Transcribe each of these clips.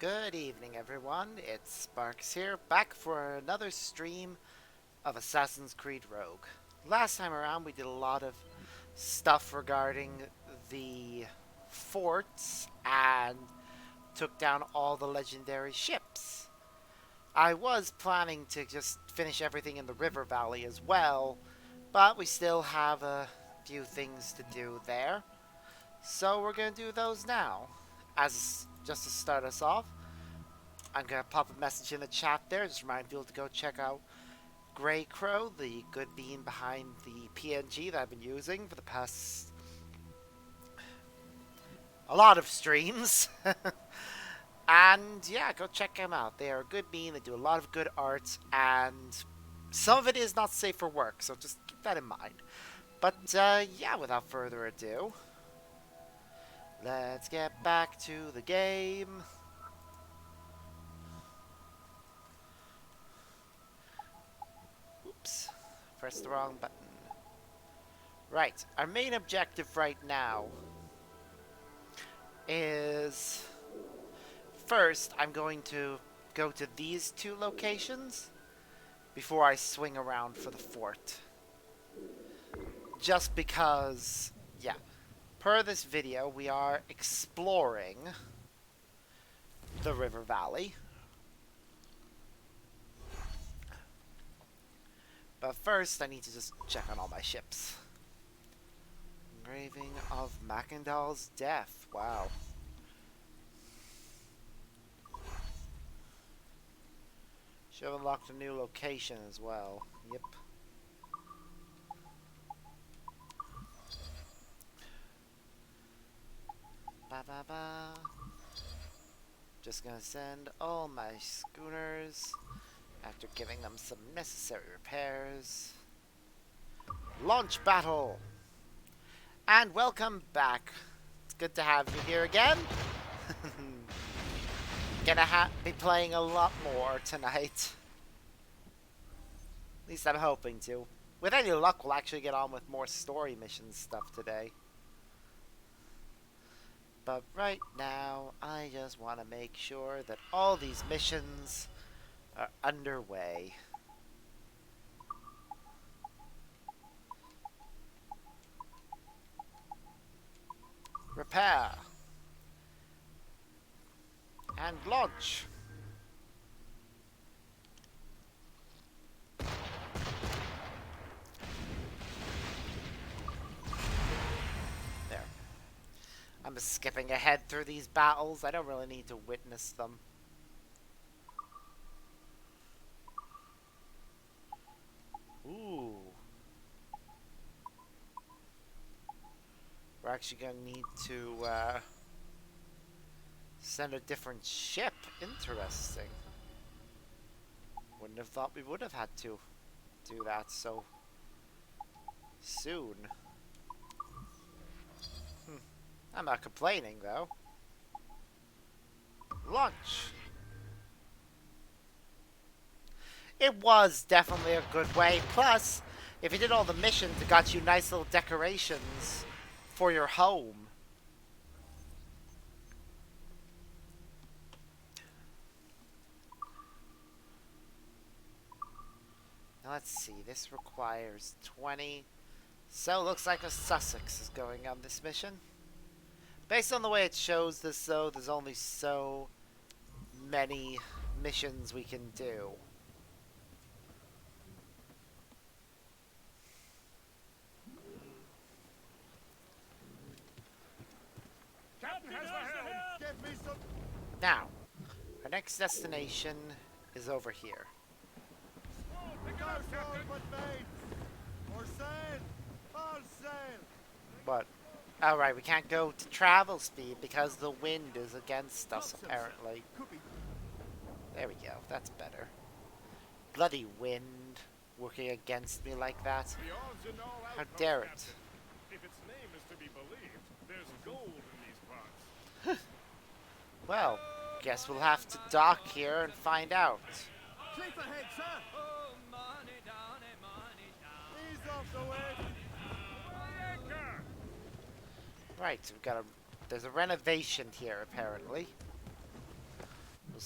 Good evening, everyone. It's Sparks here, back for another stream of Assassin's Creed Rogue. Last time around, we did a lot of stuff regarding the forts and took down all the legendary ships. I was planning to just finish everything in the river valley as well, but we still have a few things to do there. So we're going to do those now. As just to start us off, I'm going to pop a message in the chat there. Just remind people to go check out Grey Crow, the good bean behind the PNG that I've been using for the past a lot of streams. And yeah, go check them out. They are a good bean. They do a lot of good art, and some of it is not safe for work, so just keep that in mind. But yeah, without further ado, let's get back to the game. Oops, pressed the wrong button. Right, our main objective right now is... First, I'm going to go to these two locations before I swing around for the fort. Just because, yeah, per this video, we are exploring the river valley. But first, I need to just check on all my ships. Engraving of Mackendall's death. Wow. Should have unlocked a new location as well. Yep. Ba ba ba. Just gonna send all my schooners after giving them some necessary repairs. Launch battle! And welcome back. It's good to have you here again. Gonna be playing a lot more tonight. At least I'm hoping to. With any luck, we'll actually get on with more story mission stuff today. But right now, I just want to make sure that all these missions are underway. Repair. And launch. There. I'm just skipping ahead through these battles. I don't really need to witness them. Ooh. We're actually going to need to send a different ship. Interesting. Wouldn't have thought we would have had to do that so soon. I'm not complaining, though. Launch! It was definitely a good way. Plus, if you did all the missions, it got you nice little decorations for your home. Now let's see, this requires 20. So it looks like a Sussex is going on this mission. Based on the way it shows this, though, there's only so many missions we can do. Now, our next destination is over here. But, alright, we can't go to travel speed because the wind is against us, apparently. There we go, that's better. Bloody wind working against me like that. How dare it. If its name is to be believed, there's gold in these parts. Well, guess we'll have to dock here and find out. Cliff ahead, sir! Ease off the way! Right, so we've got a... There's a renovation here, apparently.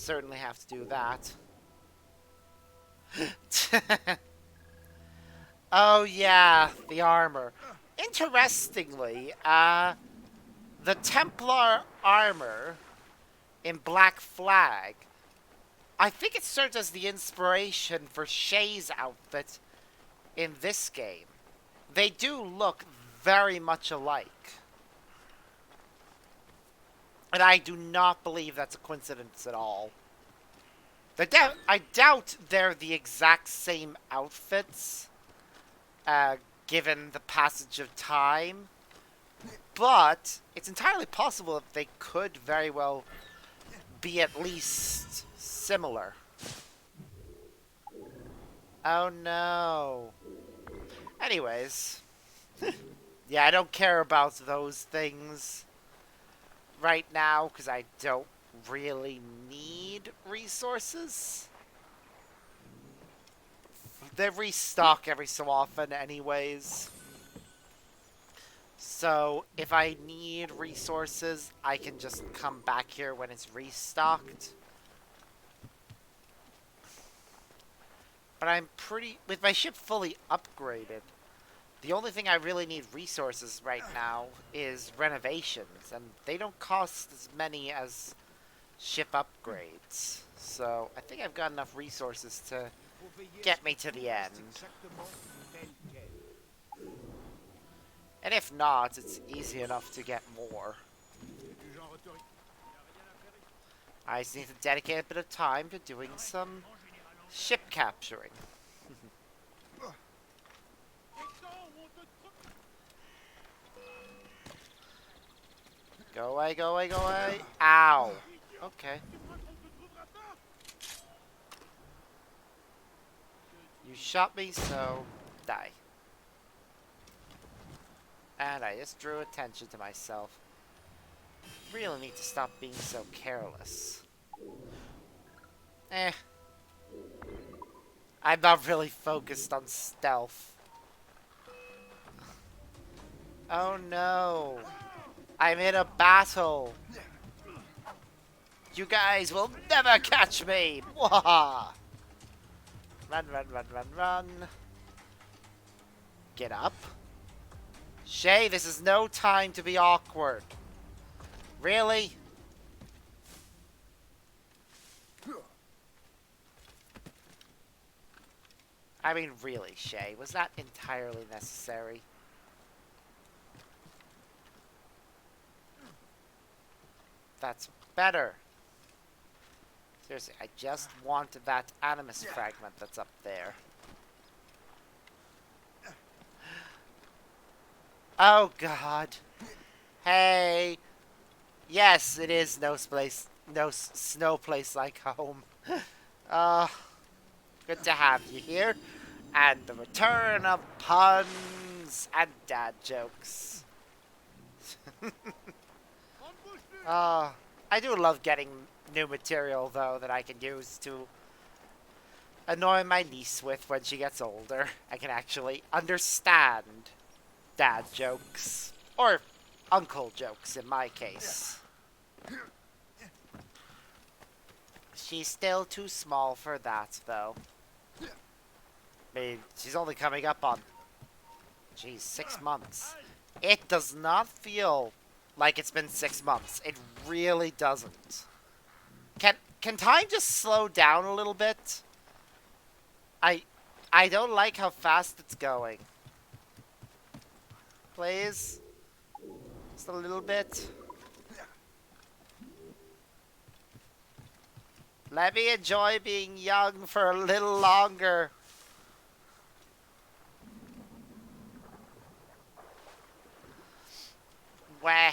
certainly have to do that. Oh yeah, the armor. Interestingly, the Templar armor in Black Flag, I think it served as the inspiration for Shay's outfit in this game. They do look very much alike. And I do not believe that's a coincidence at all. I doubt they're the exact same outfits, given the passage of time. But it's entirely possible that they could very well be at least similar. Oh no. Anyways. Yeah, I don't care about those things right now because I don't really need resources. They restock every so often anyways. So if I need resources, I can just come back here when it's restocked. But I'm with my ship fully upgraded, the only thing I really need resources right now is renovations, and they don't cost as many as ship upgrades. So I think I've got enough resources to get me to the end. And if not, it's easy enough to get more. I just need to dedicate a bit of time to doing some ship capturing. Go away, go away, go away. Ow. Okay. You shot me, so die. And I just drew attention to myself. Really need to stop being so careless. I'm not really focused on stealth. Oh no. I'm in a battle. You guys will never catch me. Waha! Run, run, run, run, run. Get up. Shay, this is no time to be awkward. Really? I mean, really, Shay, was that entirely necessary? That's better. Seriously, I just wanted that animus fragment that's up there. Oh god. Hey. Yes, it is no snow place like home. Good to have you here. And the return of puns and dad jokes. I do love getting new material, though, that I can use to annoy my niece with when she gets older. I can actually understand dad jokes. Or uncle jokes, in my case. She's still too small for that, though. I mean, she's only coming up on, geez, 6 months. It does not feel like it's been 6 months. It really doesn't. Can time just slow down a little bit? I don't like how fast it's going. Please? Just a little bit. Let me enjoy being young for a little longer. Wah.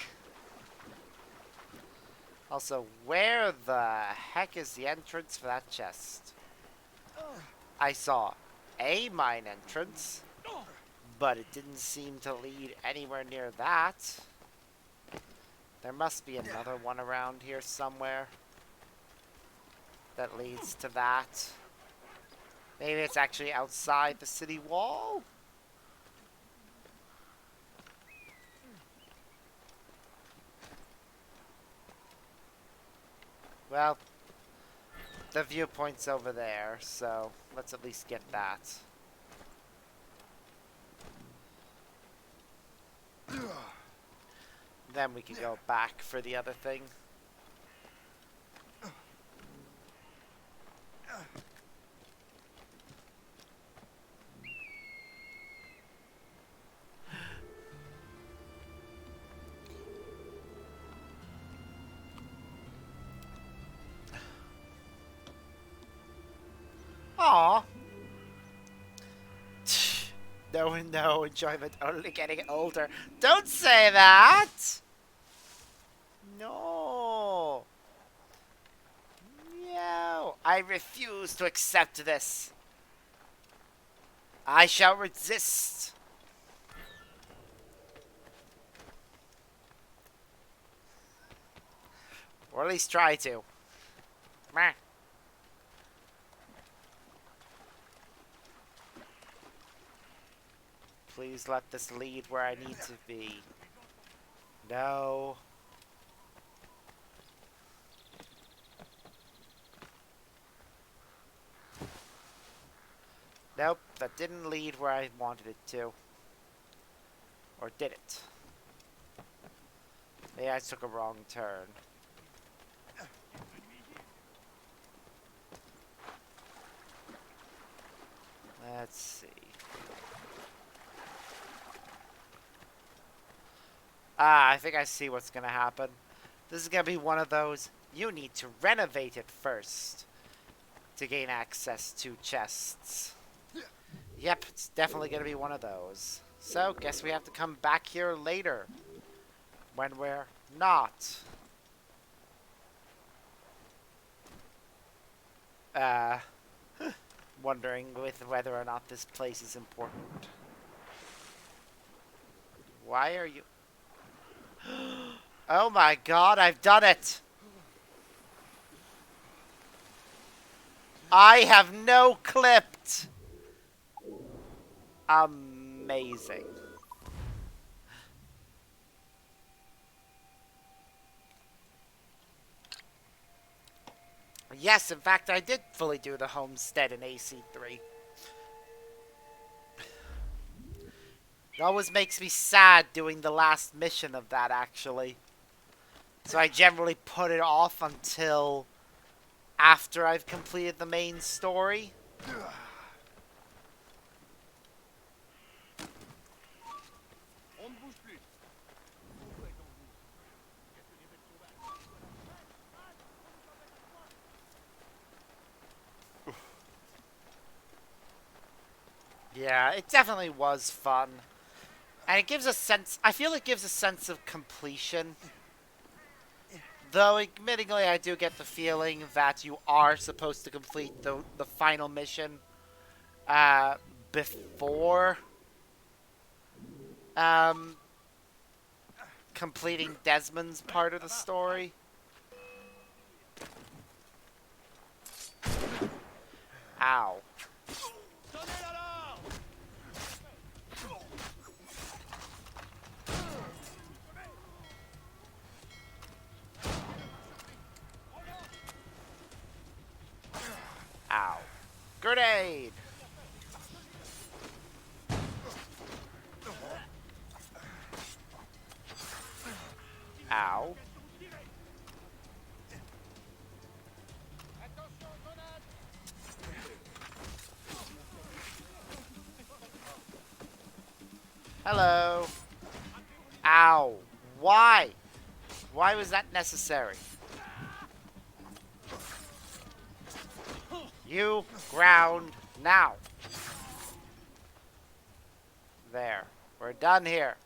Also, where the heck is the entrance for that chest? I saw a mine entrance, but it didn't seem to lead anywhere near that. There must be another one around here somewhere that leads to that. Maybe it's actually outside the city wall? Well, The viewpoint's over there, so let's at least get that. Then we can go back for the other thing. Aww. No enjoyment, only getting older. Don't say that! No. No. I refuse to accept this. I shall resist. Or at least try to. Meh. Please let this lead where I need to be. No. Nope, that didn't lead where I wanted it to. Or did it? Maybe I took a wrong turn. Let's see. Ah, I think I see what's gonna happen. This is gonna be one of those, you need to renovate it first to gain access to chests. Yep, it's definitely gonna be one of those. So, guess we have to come back here later. When we're not. Wondering with whether or not this place is important. Why are you... Oh my god, I've done it! I have no clipped! Amazing. Yes, in fact, I did fully do the homestead in AC3. It always makes me sad doing the last mission of that, actually. So I generally put it off until after I've completed the main story. Yeah, it definitely was fun. And it gives a sense, I feel it gives a sense of completion. Though, admittingly, I do get the feeling that you are supposed to complete the final mission before completing Desmond's part of the story. Ow. Ow. Grenade! Ow. Hello. Ow. Why? Why was that necessary? You ground now. There. We're done here.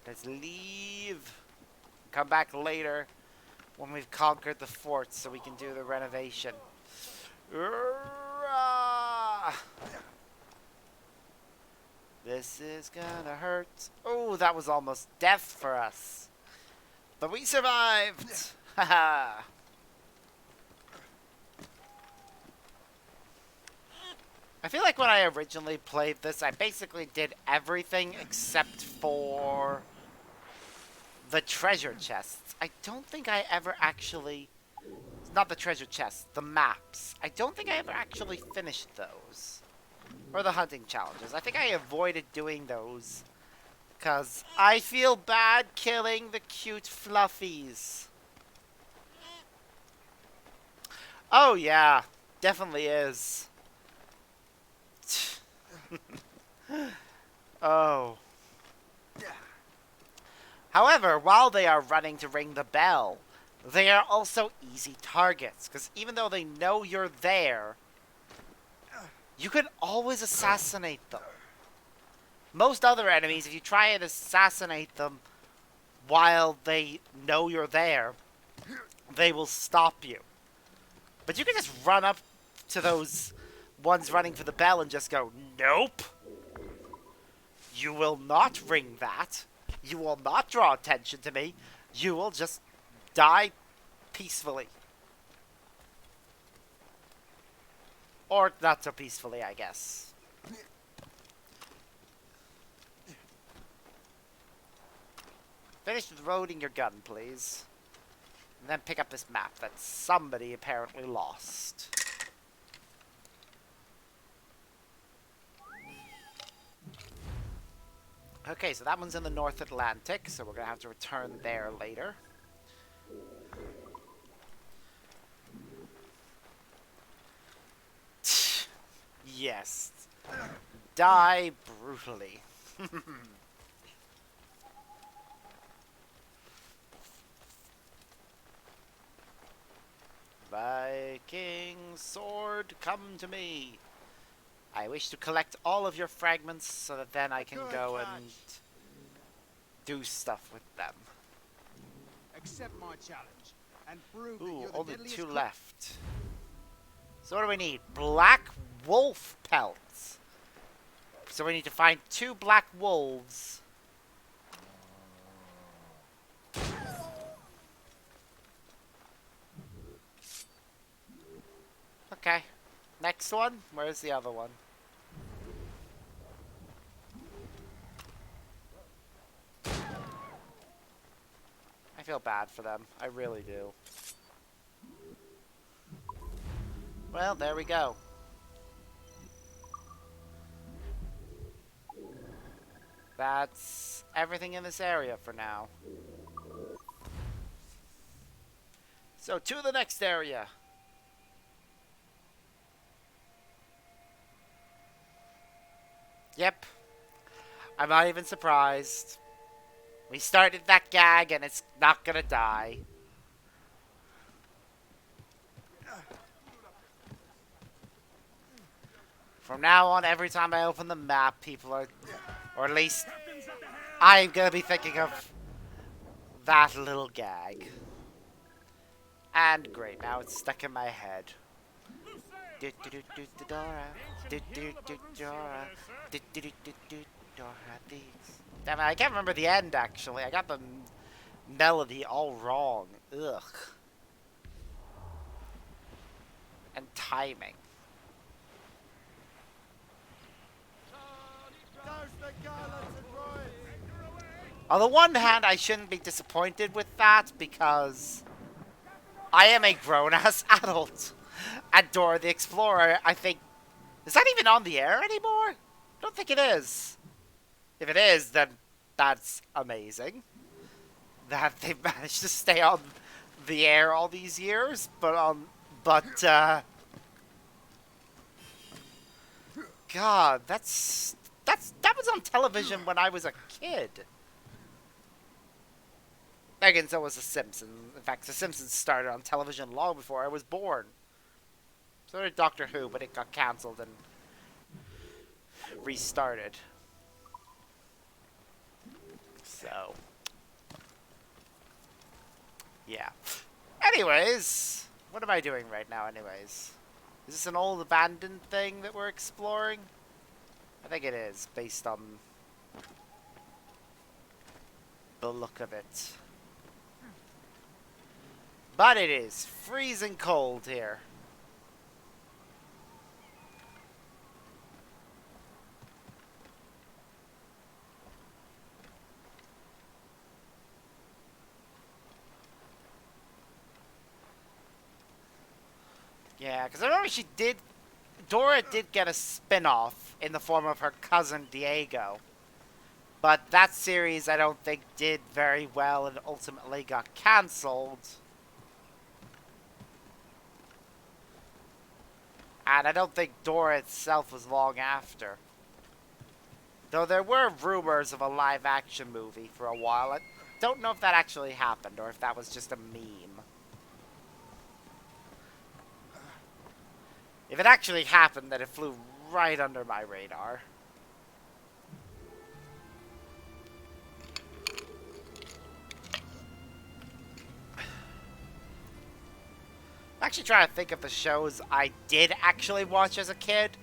Let's leave. Come back later when we've conquered the fort so we can do the renovation. This is gonna hurt. Oh, that was almost death for us. But we survived. Haha. I feel like when I originally played this, I basically did everything except for the treasure chests. I don't think I ever actually... not the treasure chests, the maps. I don't think I ever actually finished those. Or the hunting challenges. I think I avoided doing those. Because I feel bad killing the cute fluffies. Oh yeah, definitely is. Oh. However, while they are running to ring the bell, they are also easy targets. Because even though they know you're there, you can always assassinate them. Most other enemies, if you try and assassinate them while they know you're there, they will stop you. But you can just run up to those ones running for the bell and just go, nope. You will not ring that. You will not draw attention to me. You will just die peacefully. Or not so peacefully, I guess. Finish loading your gun, please. And then pick up this map that somebody apparently lost. Okay, so that one's in the North Atlantic, so we're going to have to return there later. Yes. Die brutally. Viking sword, come to me. I wish to collect all of your fragments so that then I can go and do stuff with them. Accept my challenge and prove that Ooh, you're the only deadliest 2 cook. left. So what do we need? Black wolf pelts. So we need to find 2 black wolves. Okay. Next one. Where's the other one? I feel bad for them. I really do. Well, there we go. That's everything in this area for now. So, to the next area. Yep. I'm not even surprised. We started that gag and it's not gonna die. From now on, every time I open the map, people are... Or at least, I'm gonna be thinking of that little gag. And great, now it's stuck in my head. Damn it, I can't remember the end, actually. I got the melody all wrong. Ugh. And timing. On the one hand, I shouldn't be disappointed with that because I am a grown-ass adult. And Dora the Explorer, I think... Is that even on the air anymore? I don't think it is. If it is, then that's amazing. That they've managed to stay on the air all these years. But, God, that was on television when I was a kid. Again, so was The Simpsons. In fact, The Simpsons started on television long before I was born. So did Doctor Who, but it got cancelled and restarted. So, yeah. Anyways, what am I doing right now anyways? Is this an old abandoned thing that we're exploring? I think it is, based on the look of it. But it is freezing cold here. Yeah, because I remember Dora did get a spin-off in the form of her cousin Diego. But that series I don't think did very well and ultimately got cancelled. And I don't think Dora itself was long after. Though there were rumors of a live-action movie for a while. I don't know if that actually happened or if that was just a meme. If it actually happened, then it flew right under my radar. I'm actually trying to think of the shows I did actually watch as a kid.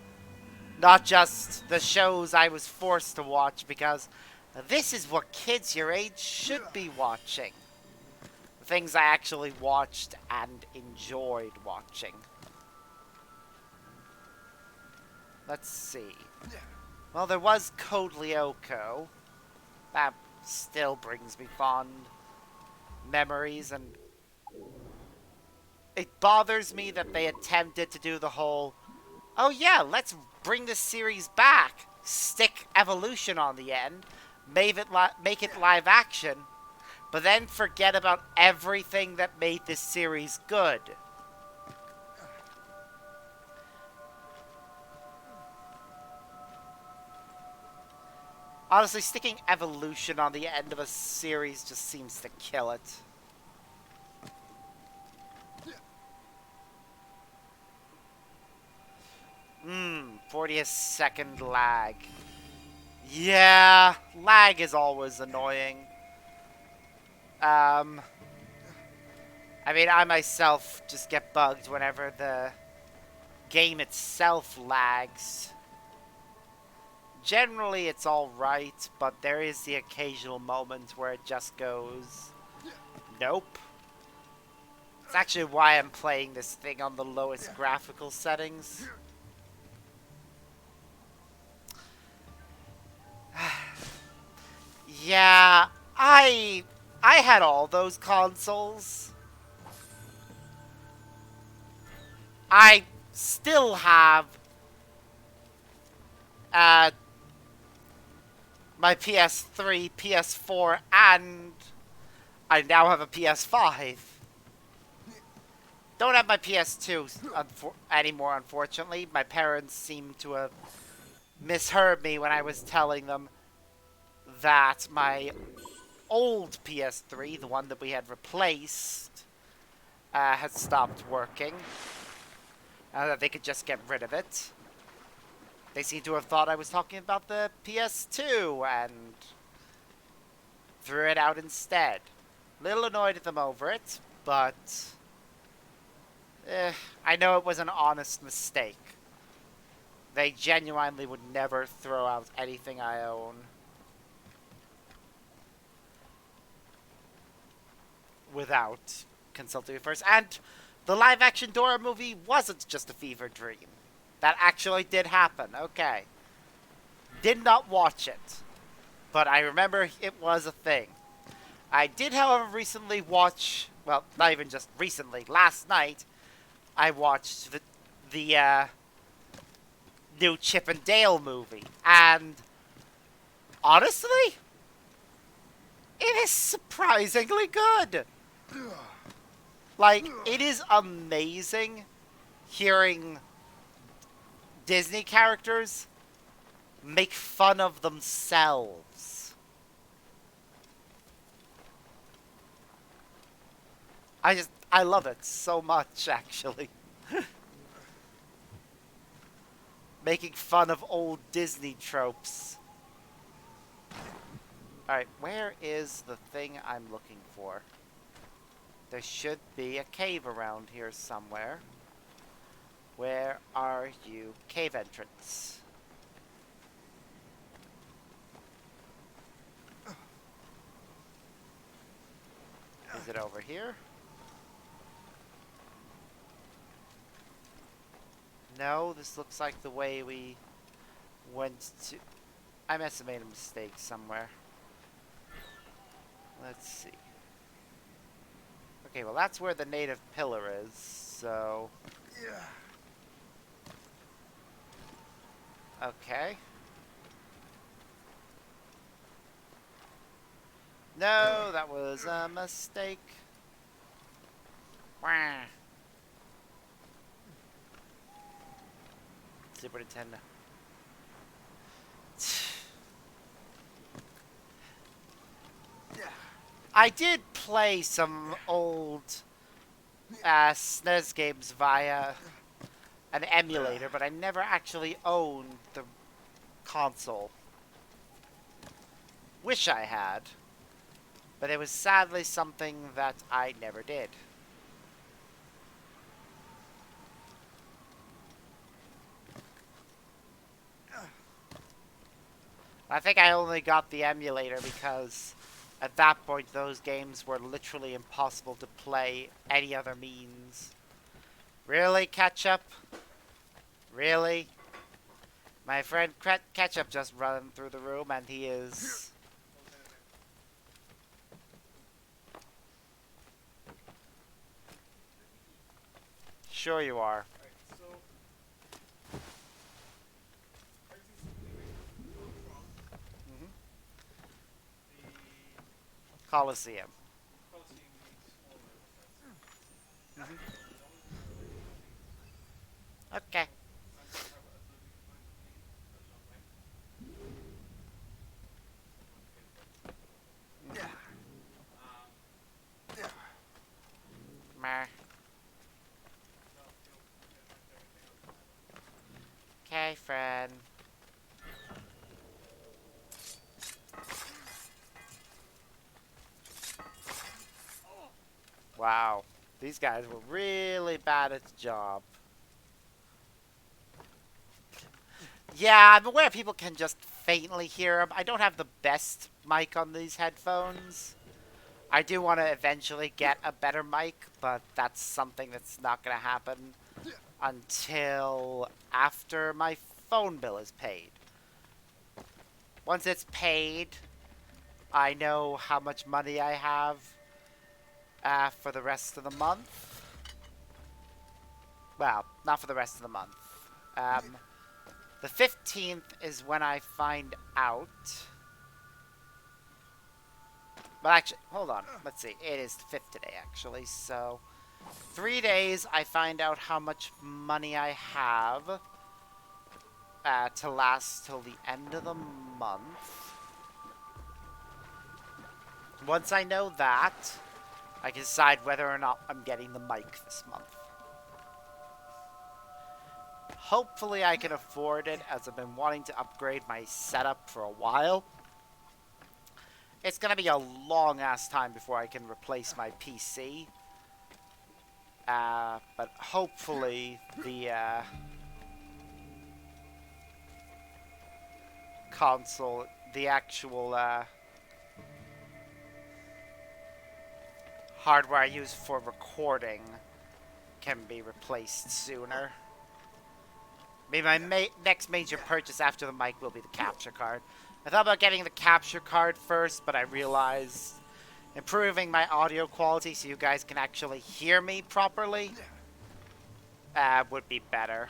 Not just the shows I was forced to watch, because this is what kids your age should be watching. The things I actually watched and enjoyed watching. Let's see. Well, there was Code Lyoko. That still brings me fond memories, and it bothers me that they attempted to do the whole, oh yeah, let's bring this series back, stick evolution on the end, make it live action, but then forget about everything that made this series good. Honestly, sticking evolution on the end of a series just seems to kill it. 40th second lag. Yeah, lag is always annoying. I mean, I myself just get bugged whenever the game itself lags. Generally, it's alright, but there is the occasional moment where it just goes, nope. It's actually why I'm playing this thing on the lowest graphical settings. Yeah, I had all those consoles. I still have my PS3, PS4, and I now have a PS5. Don't have my PS2 anymore, unfortunately. My parents seem to have misheard me when I was telling them that my old PS3, the one that we had replaced, had stopped working. That they could just get rid of it. They seem to have thought I was talking about the PS2 and threw it out instead. Little annoyed at them over it, but I know it was an honest mistake. They genuinely would never throw out anything I own without consulting me first. And the live-action Dora movie wasn't just a fever dream. That actually did happen. Okay. Did not watch it, but I remember it was a thing. I did, however, recently watch, well, not even just recently, last night, I watched the new Chip and Dale movie, and honestly, it is surprisingly good. Like, it is amazing hearing Disney characters make fun of themselves. I love it so much, actually. Making fun of old Disney tropes. Alright, where is the thing I'm looking for? There should be a cave around here somewhere. Where are you? Cave entrance. Is it over here? No, this looks like the way we went to... I must have made a mistake somewhere. Let's see. Okay, well that's where the native pillar is, so... Okay. No, that was a mistake. Wah. Super Nintendo. I did play some old SNES games via an emulator, but I never actually owned the console. Wish I had, but it was sadly something that I never did. I think I only got the emulator because at that point those games were literally impossible to play any other means. Really, Ketchup? Really? My friend Ketchup just ran through the room and he is... Sure you are. Hmm. Coliseum. Hmm. Okay. Meh. Okay, friend. Wow. These guys were really bad at the job. Yeah, I'm aware people can just faintly hear them. I don't have the best mic on these headphones. I do want to eventually get a better mic, but that's something that's not going to happen until after my phone bill is paid. Once it's paid, I know how much money I have for the rest of the month. Well, not for the rest of the month. The 15th is when I find out. But actually, hold on. Let's see. It is the 5th today, actually. So, 3 days, I find out how much money I have to last till the end of the month. Once I know that, I can decide whether or not I'm getting the mic this month. Hopefully I can afford it, as I've been wanting to upgrade my setup for a while. It's going to be a long-ass time before I can replace my PC. But hopefully the console, the actual hardware I use for recording can be replaced sooner. Maybe my next major purchase after the mic will be the capture card. I thought about getting the capture card first, but I realized improving my audio quality so you guys can actually hear me properly would be better.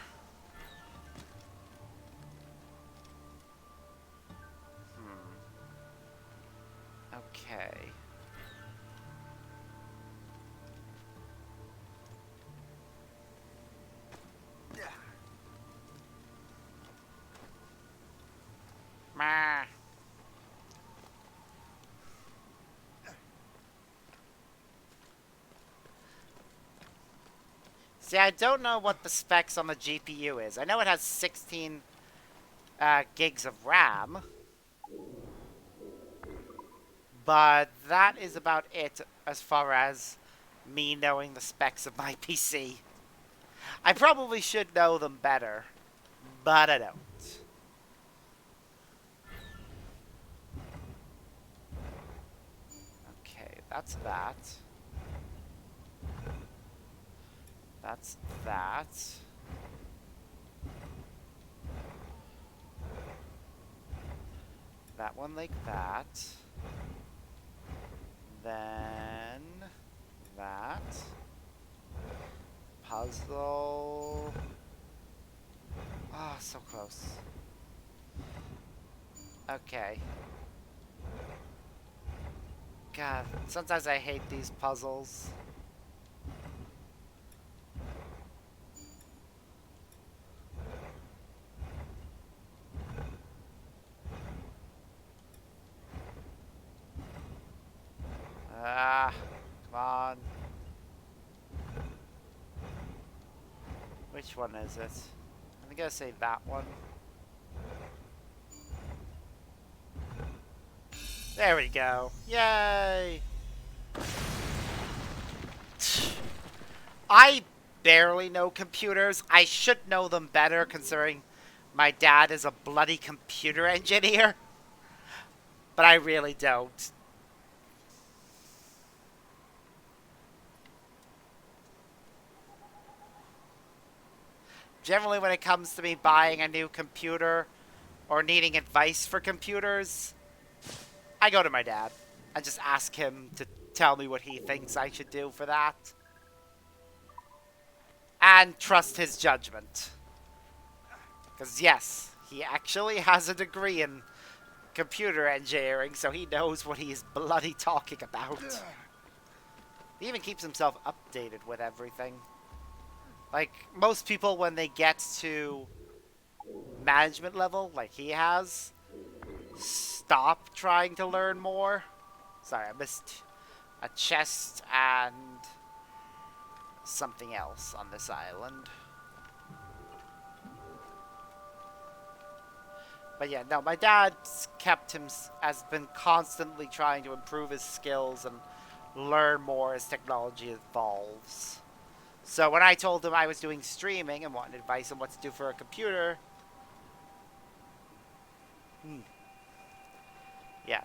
Okay. Meh. See, I don't know what the specs on the GPU is. I know it has 16 gigs of RAM, but that is about it as far as me knowing the specs of my PC. I probably should know them better, but I don't. Okay, that's that. That's that. That one like that. Then that. puzzle. Oh, so close. Okay. God, sometimes I hate these puzzles. Ah, come on. Which one is it? I'm gonna say that one. There we go. Yay! I barely know computers. I should know them better considering my dad is a bloody computer engineer. But I really don't. Generally, when it comes to me buying a new computer or needing advice for computers, I go to my dad and just ask him to tell me what he thinks I should do for that. And trust his judgment. Because, yes, he actually has a degree in computer engineering, so he knows what he's bloody talking about. He even keeps himself updated with everything. Like, most people, when they get to management level, like he has, stop trying to learn more. Sorry, I missed a chest and something else on this island. But yeah, no, my dad's kept him, has been constantly trying to improve his skills and learn more as technology evolves. So when I told him I was doing streaming and wanted advice on what to do for a computer, yeah,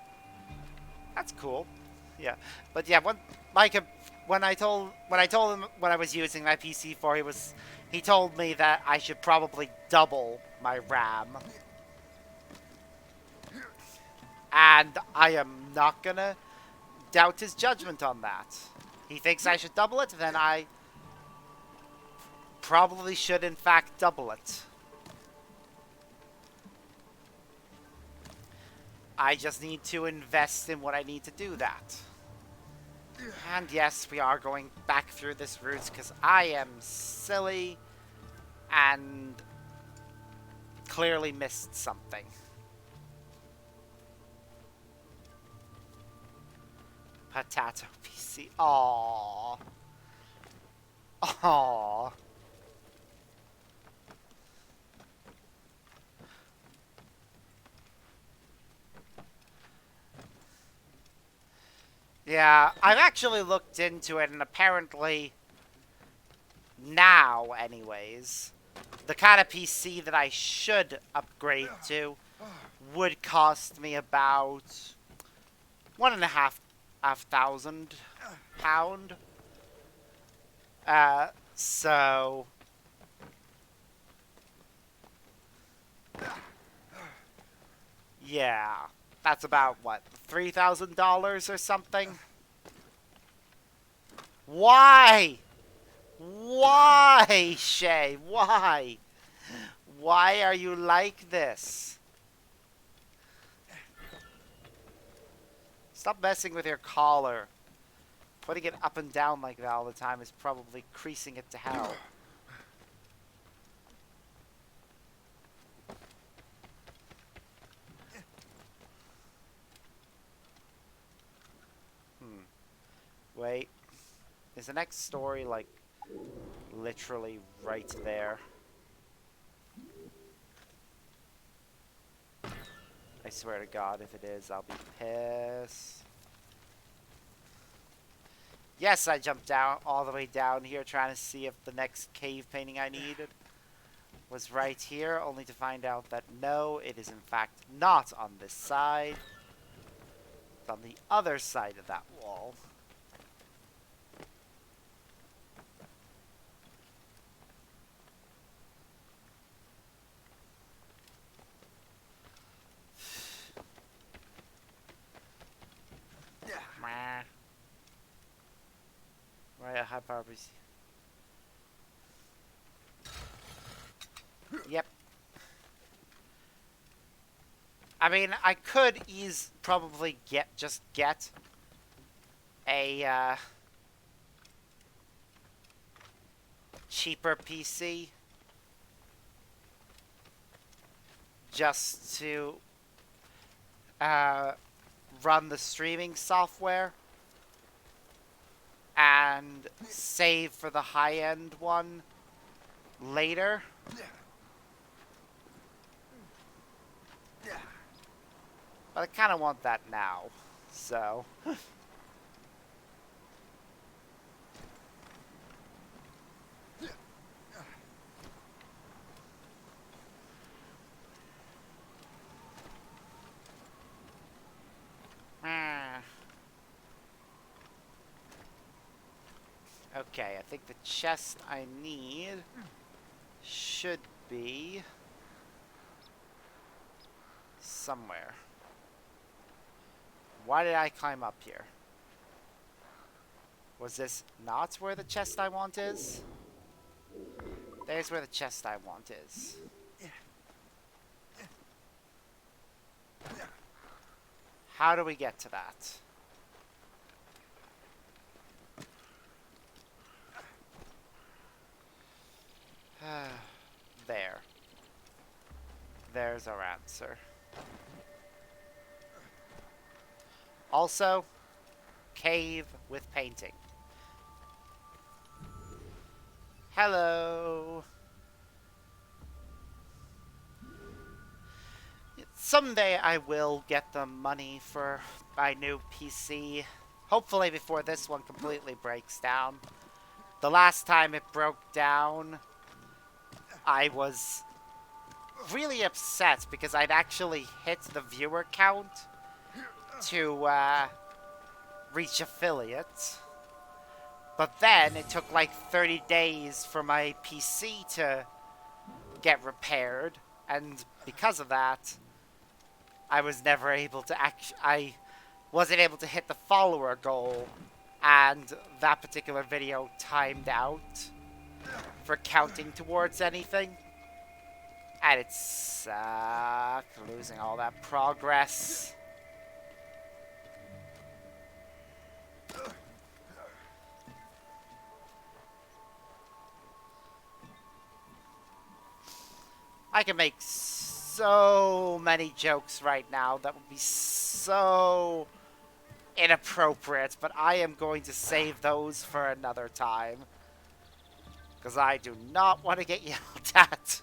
that's cool. Yeah, but yeah, when I told him what I was using my PC for, he told me that I should probably double my RAM, and I am not gonna doubt his judgment on that. He thinks I should double it, then I probably should in fact double it. I just need to invest in what I need to do that. And yes, we are going back through this route because I am silly and clearly missed something. Potato PC. Aww. Aww. Yeah, I've actually looked into it, and apparently, now anyways, the kind of PC that I should upgrade to would cost me about £1,500. So yeah, that's about what, $3,000 or something. Why? Why, Shay? Why? Why are you like this? Stop messing with your collar. Putting it up and down like that all the time is probably creasing it to hell. Wait. Is the next story, like, literally right there? I swear to God, if it is, I'll be pissed. Yes, I jumped down all the way down here trying to see if the next cave painting I needed was right here, only to find out that no, it is in fact not on this side. It's on the other side of that wall. Meh. Right, high power PC. Yep. I mean, I could probably just get a cheaper PC just to uh, run the streaming software and save for the high-end one later. But I kind of want that now, so... Okay, I think the chest I need should be somewhere. Why did I climb up here? Was this not where the chest I want is? There's where the chest I want is. How do we get to that? There. There's our answer. Also, cave with painting. Hello. Someday I will get the money for my new PC. Hopefully before this one completely breaks down. The last time it broke down, I was really upset because I'd actually hit the viewer count to reach affiliate. But then it took like 30 days for my PC to get repaired, and because of that, I was never able to I wasn't able to hit the follower goal, and that particular video timed out for counting towards anything. And it sucked, losing all that progress. I can make so many jokes right now that would be so inappropriate, but I am going to save those for another time. Because I do not want to get yelled at.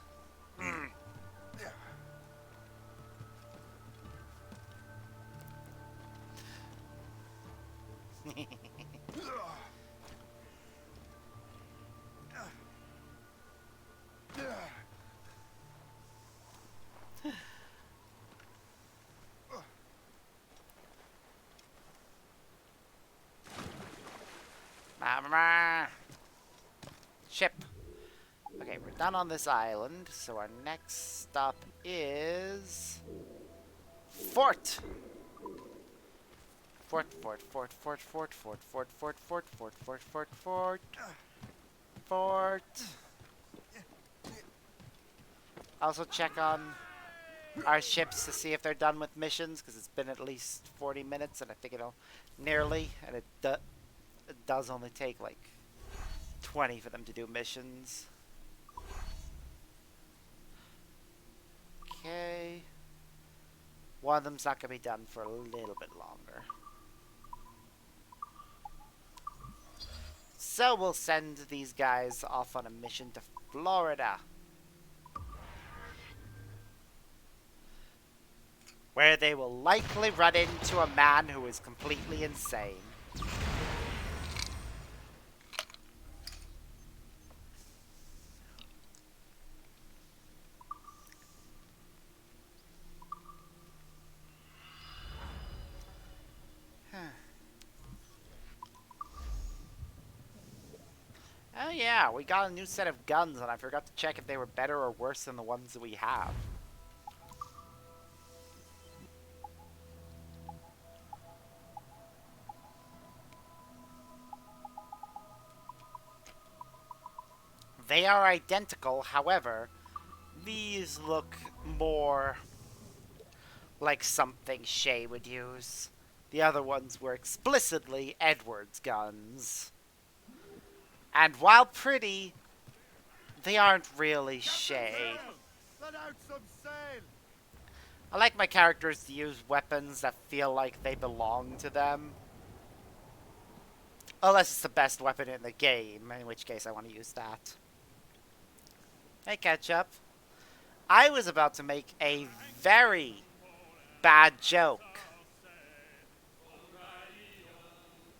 Ship. Okay, we're done on this island, so our next stop is... Fort! Fort. Also check on our ships to see if they're done with missions, because it's been at least 40 minutes, and I think it'll nearly, and it does only take like 20 for them to do missions. Okay. One of them's not going to be done for a little bit longer. So we'll send these guys off on a mission to Florida, where they will likely run into a man who is completely insane. Oh yeah, we got a new set of guns, and I forgot to check if they were better or worse than the ones that we have. They are identical, however, these look more like something Shay would use. The other ones were explicitly Edward's guns. And while pretty, they aren't really Shay. Let out some sail! I like my characters to use weapons that feel like they belong to them. Unless it's the best weapon in the game, in which case I want to use that. Hey, Ketchup. I was about to make a very bad joke.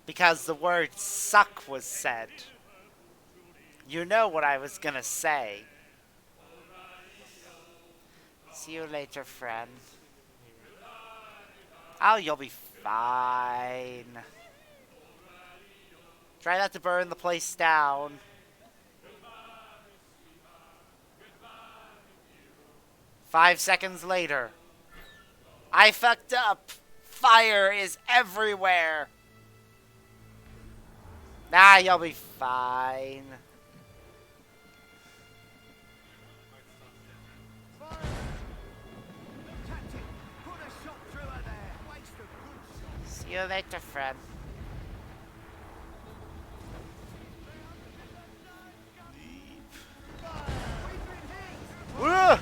Because the word suck was said. You know what I was gonna say. See you later, friend. Oh, you'll be fine. Try not to burn the place down. Five seconds later. I fucked up. Fire is everywhere. Nah, you'll be fine. Captain, put a shot through her there. Waste a good shot. See you later, friend. Woo!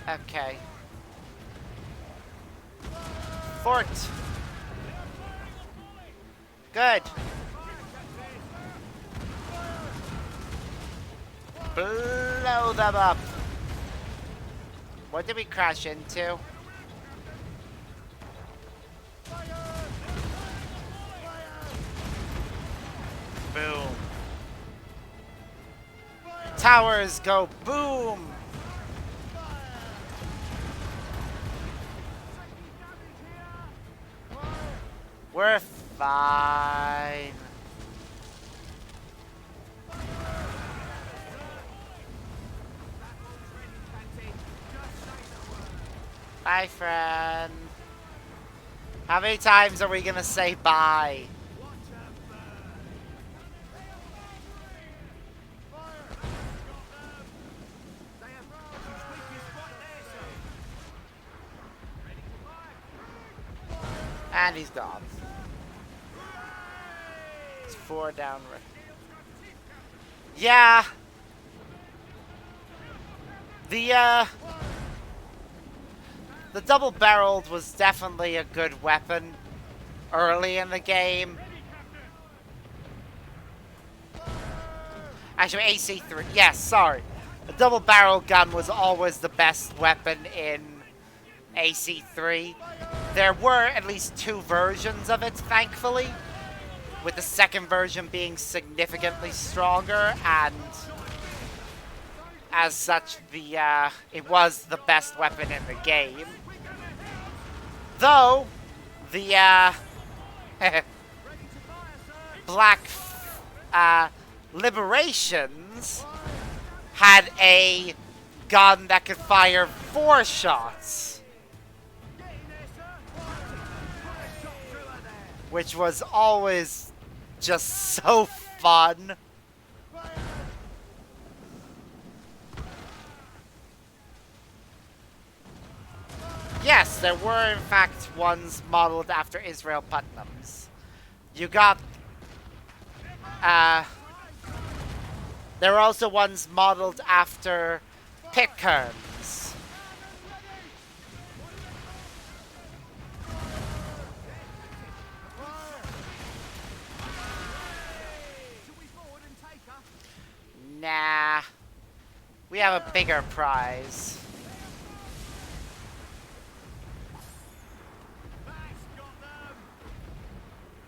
Okay. Fort. Good. Blow them up. What did we crash into? Boom. Towers go boom. We're fine. Bye, friend. How many times are we gonna say bye? And he's gone. It's 4 down. Yeah. The double-barreled was definitely a good weapon early in the game. Actually, AC3. Yes, sorry. The double-barrel gun was always the best weapon in AC3. There were at least 2 versions of it, thankfully, with the second version being significantly stronger, and as such, it was the best weapon in the game. Though, the Black Liberations had a gun that could fire 4 shots, which was always just so fun. Yes, there were in fact ones modeled after Israel Putnam's. You got, there were also ones modeled after Pitcairn's. Nah. We have a bigger prize.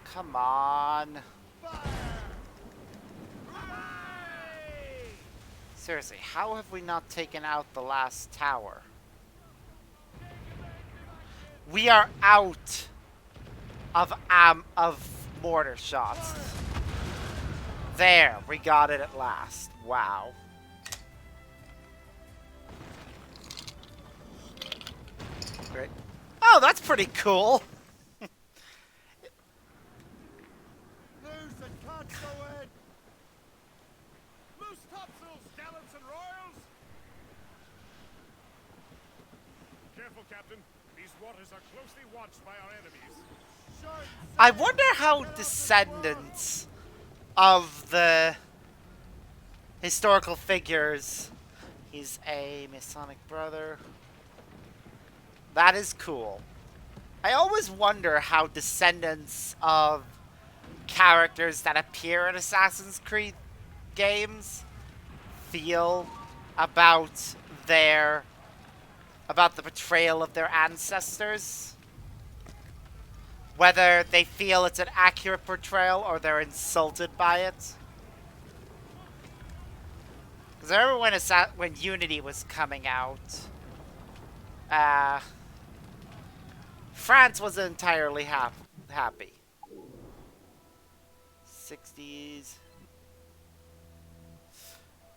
Come on. Seriously, how have we not taken out the last tower? We are out of mortar shots. There, we got it at last. Wow. Great. Oh, that's pretty cool. Lose the Loose topsails, gallants and royals! Careful, Captain. These waters are closely watched by our enemies. I wonder how descendants of the historical figures. He's a Masonic brother. That is cool. I always wonder how descendants of characters that appear in Assassin's Creed games feel about their about the betrayal of their ancestors. Whether they feel it's an accurate portrayal or they're insulted by it. Because I remember when Unity was coming out, uh, France wasn't entirely happy. 60s.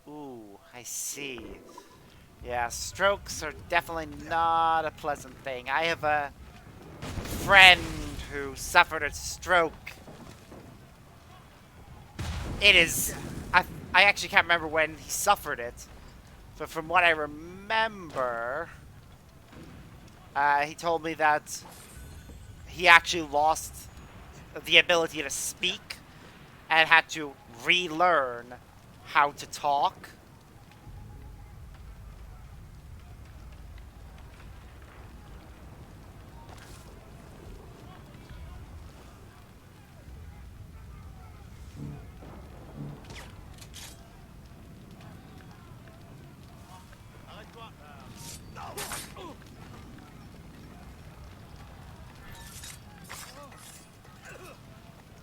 Ooh, I see. Yeah, strokes are definitely not a pleasant thing. I have a friend who suffered a stroke. It is... I actually can't remember when he suffered it. But from what I remember... he told me that he actually lost the ability to speak and had to relearn how to talk.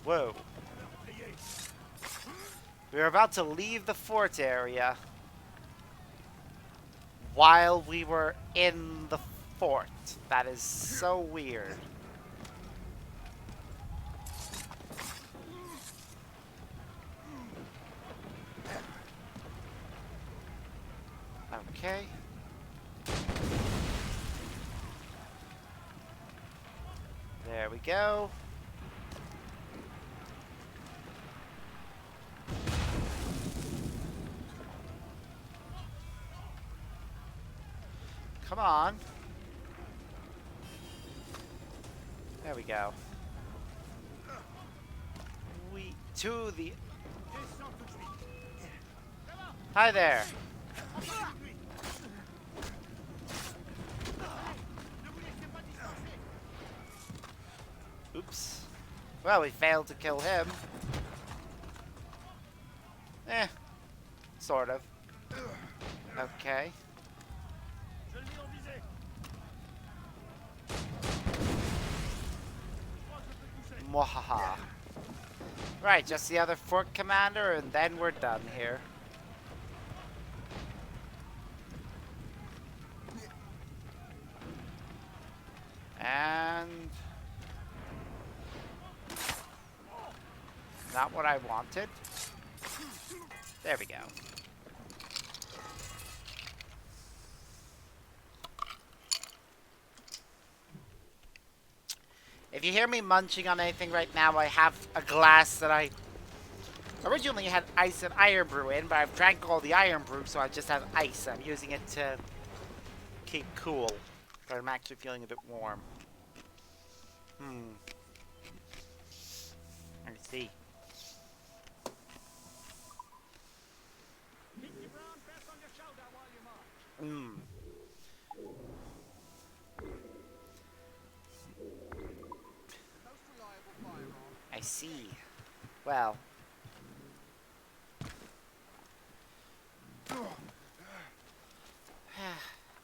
Whoa. We were about to leave the fort area while we were in the fort. That is so weird. Okay. There we go. Come on. There we go. We to the... Hi there. Oops. Well, we failed to kill him. Eh. Sort of. Okay. Mwahaha. Right, just the other fort commander, and then we're done here. And... not what I wanted. There we go. If you hear me munching on anything right now, I have a glass that I originally had ice and iron brew in, but I've drank all the iron brew, so I just have ice. I'm using it to keep cool, but I'm actually feeling a bit warm. I see. I see. Well.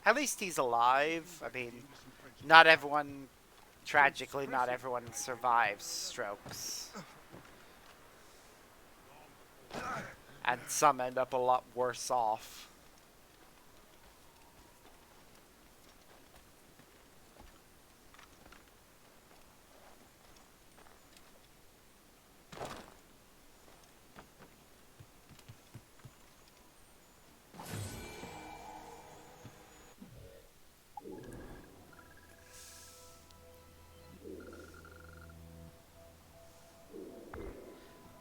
At least he's alive. I mean, not everyone, tragically, not everyone survives strokes. And some end up a lot worse off.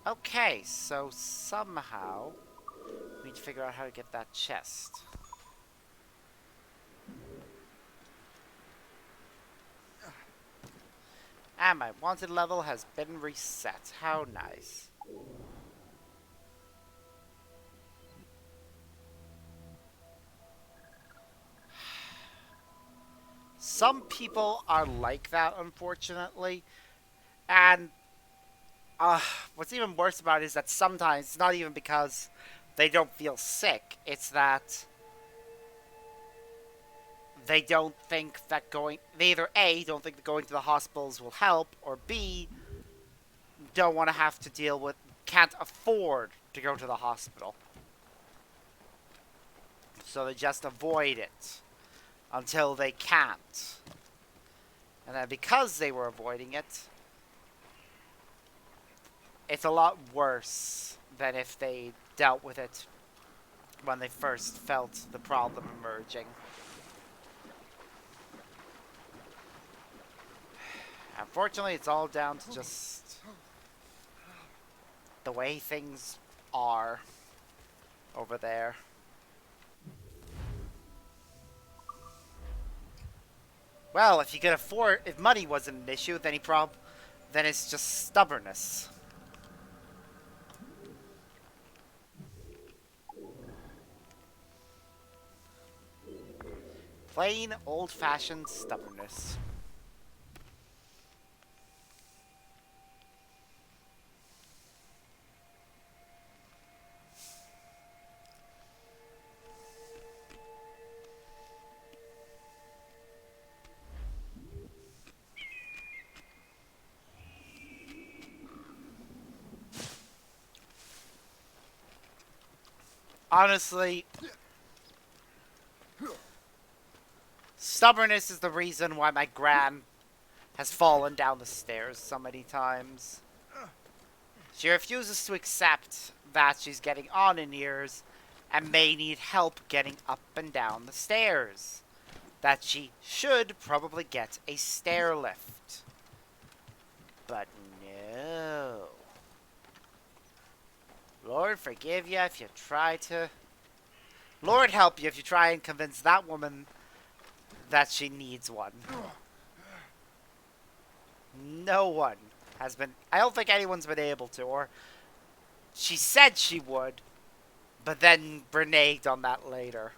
Okay, so somehow we need to figure out how to get that chest. And my wanted level has been reset. How nice. Some people are like that, unfortunately. And uh, what's even worse about it is that sometimes it's not even because they don't feel sick. It's that they don't think that going... They either A, don't think that going to the hospitals will help, or B, don't want to have to deal with... Can't afford to go to the hospital. So they just avoid it until they can't. And then because they were avoiding it, it's a lot worse than if they dealt with it when they first felt the problem emerging. Unfortunately, it's all down to just the way things are over there. Well, if you could afford, if money wasn't an issue, then it's just stubbornness. Plain old-fashioned stubbornness. Honestly, stubbornness is the reason why my gran has fallen down the stairs so many times. She refuses to accept that she's getting on in years and may need help getting up and down the stairs. That she should probably get a stair lift. But no. Lord forgive you if you try to... Lord help you if you try and convince that woman that she needs one. No one has been... I don't think anyone's been able to, or... She said she would, but then reneged on that later.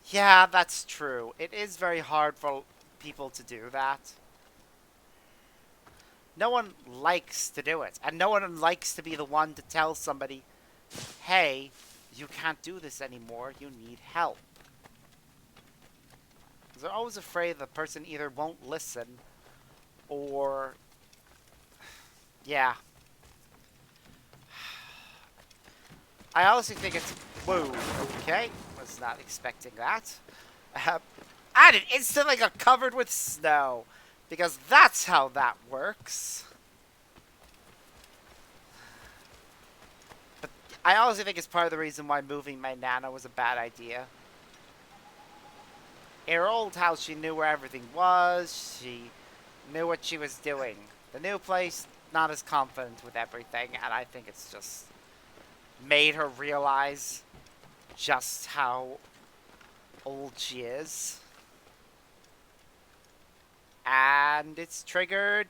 Yeah, that's true. It is very hard for people to do that. No one likes to do it, and no one likes to be the one to tell somebody, hey, you can't do this anymore, you need help. Because they're always afraid the person either won't listen, or... Yeah. I honestly think it's... Whoa, okay. Was not expecting that. And it instantly got covered with snow. Because that's how that works. But I honestly think it's part of the reason why moving my Nana was a bad idea. In her old house, she knew where everything was. She knew what she was doing. The new place, not as confident with everything. And I think it's just made her realize just how old she is. And it's triggered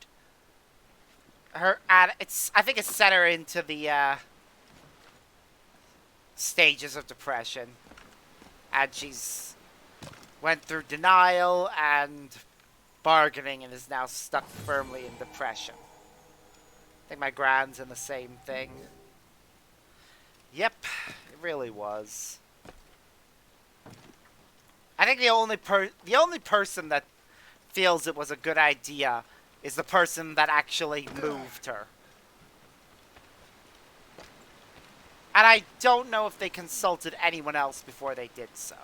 her, and I think it's set her into the stages of depression. And she's went through denial and bargaining and is now stuck firmly in depression. I think my grand's in the same thing. Yep, it really was. I think the only person that feels it was a good idea is the person that actually moved her. And I don't know if they consulted anyone else before they did so.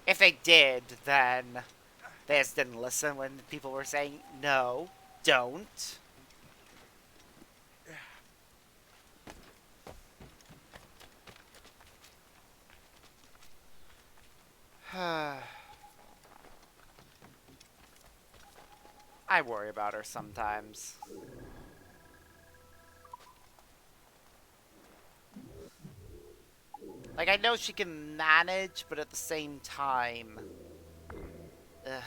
If they did, then they just didn't listen when people were saying, no, don't. I worry about her sometimes. Like, I know she can manage, but at the same time... Ugh.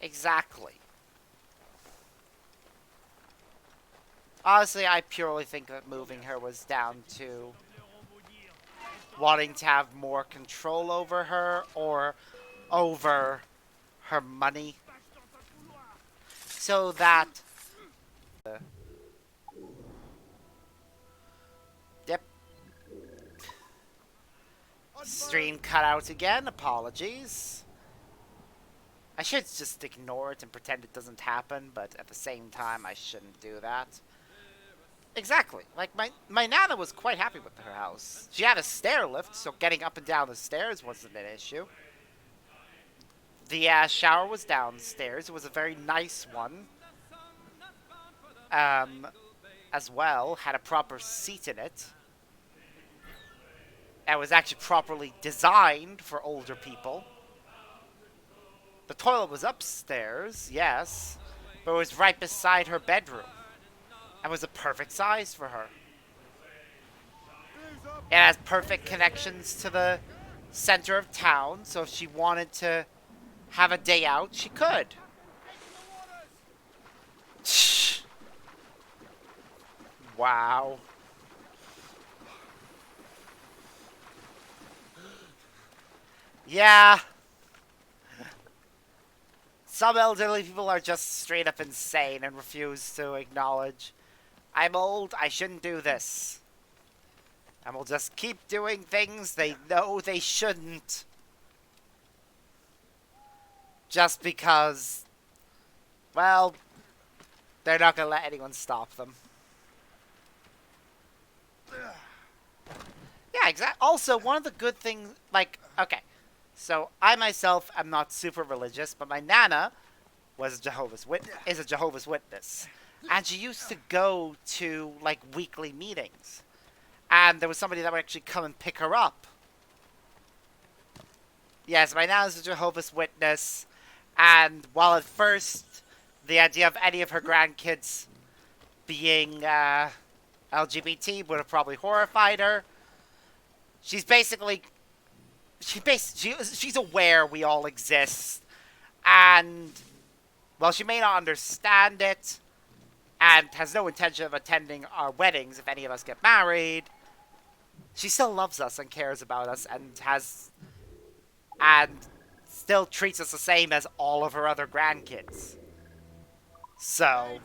Exactly. Honestly, I purely think that moving her was down to wanting to have more control over her or over her money so that yep, stream cut out again. Apologies. I should just ignore it and pretend it doesn't happen, but at the same time I shouldn't do that. Exactly. Like, my nana was quite happy with her house. She had a stair lift, so getting up and down the stairs wasn't an issue. The shower was downstairs. It was a very nice one. Um, as well, had a proper seat in it. It was actually properly designed for older people. The toilet was upstairs, yes, but it was right beside her bedroom. It was a perfect size for her. It has perfect connections to the center of town, so if she wanted to have a day out, she could. Wow. Yeah. Some elderly people are just straight up insane and refuse to acknowledge, I'm old, I shouldn't do this. And will just keep doing things they know they shouldn't. Just because, well, they're not going to let anyone stop them. Yeah, exactly. Also, one of the good things, like, okay, so I myself am not super religious, but my nana was is a Jehovah's Witness, and she used to go to like weekly meetings, and there was somebody that would actually come and pick her up. Yes, my nana's a Jehovah's Witness, and while at first the idea of any of her grandkids being LGBT would have probably horrified her, she's basically she's aware we all exist, and while she may not understand it, and has no intention of attending our weddings if any of us get married, she still loves us and cares about us and still treats us the same as all of her other grandkids. So,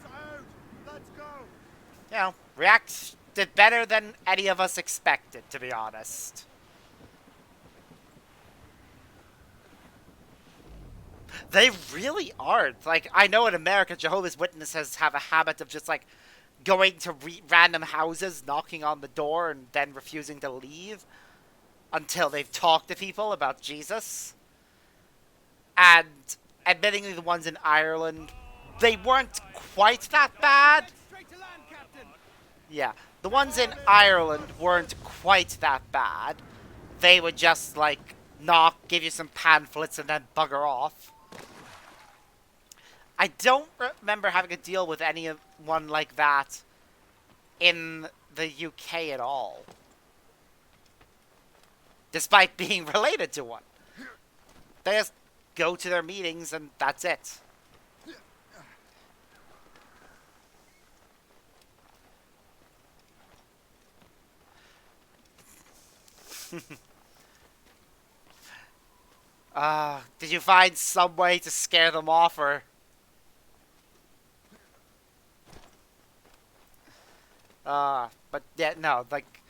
you know, React did better than any of us expected, to be honest. They really aren't. Like, I know in America, Jehovah's Witnesses have a habit of just, like, going to random houses, knocking on the door, and then refusing to leave until they've talked to people about Jesus. And admittingly, the ones in Ireland, they weren't quite that bad. Yeah, the ones in Ireland weren't quite that bad. They would just, like, knock, give you some pamphlets, and then bugger off. I don't remember having to deal with anyone like that in the UK at all. Despite being related to one. They just go to their meetings and that's it. Did you find some way to scare them off, or... but yeah, no, like,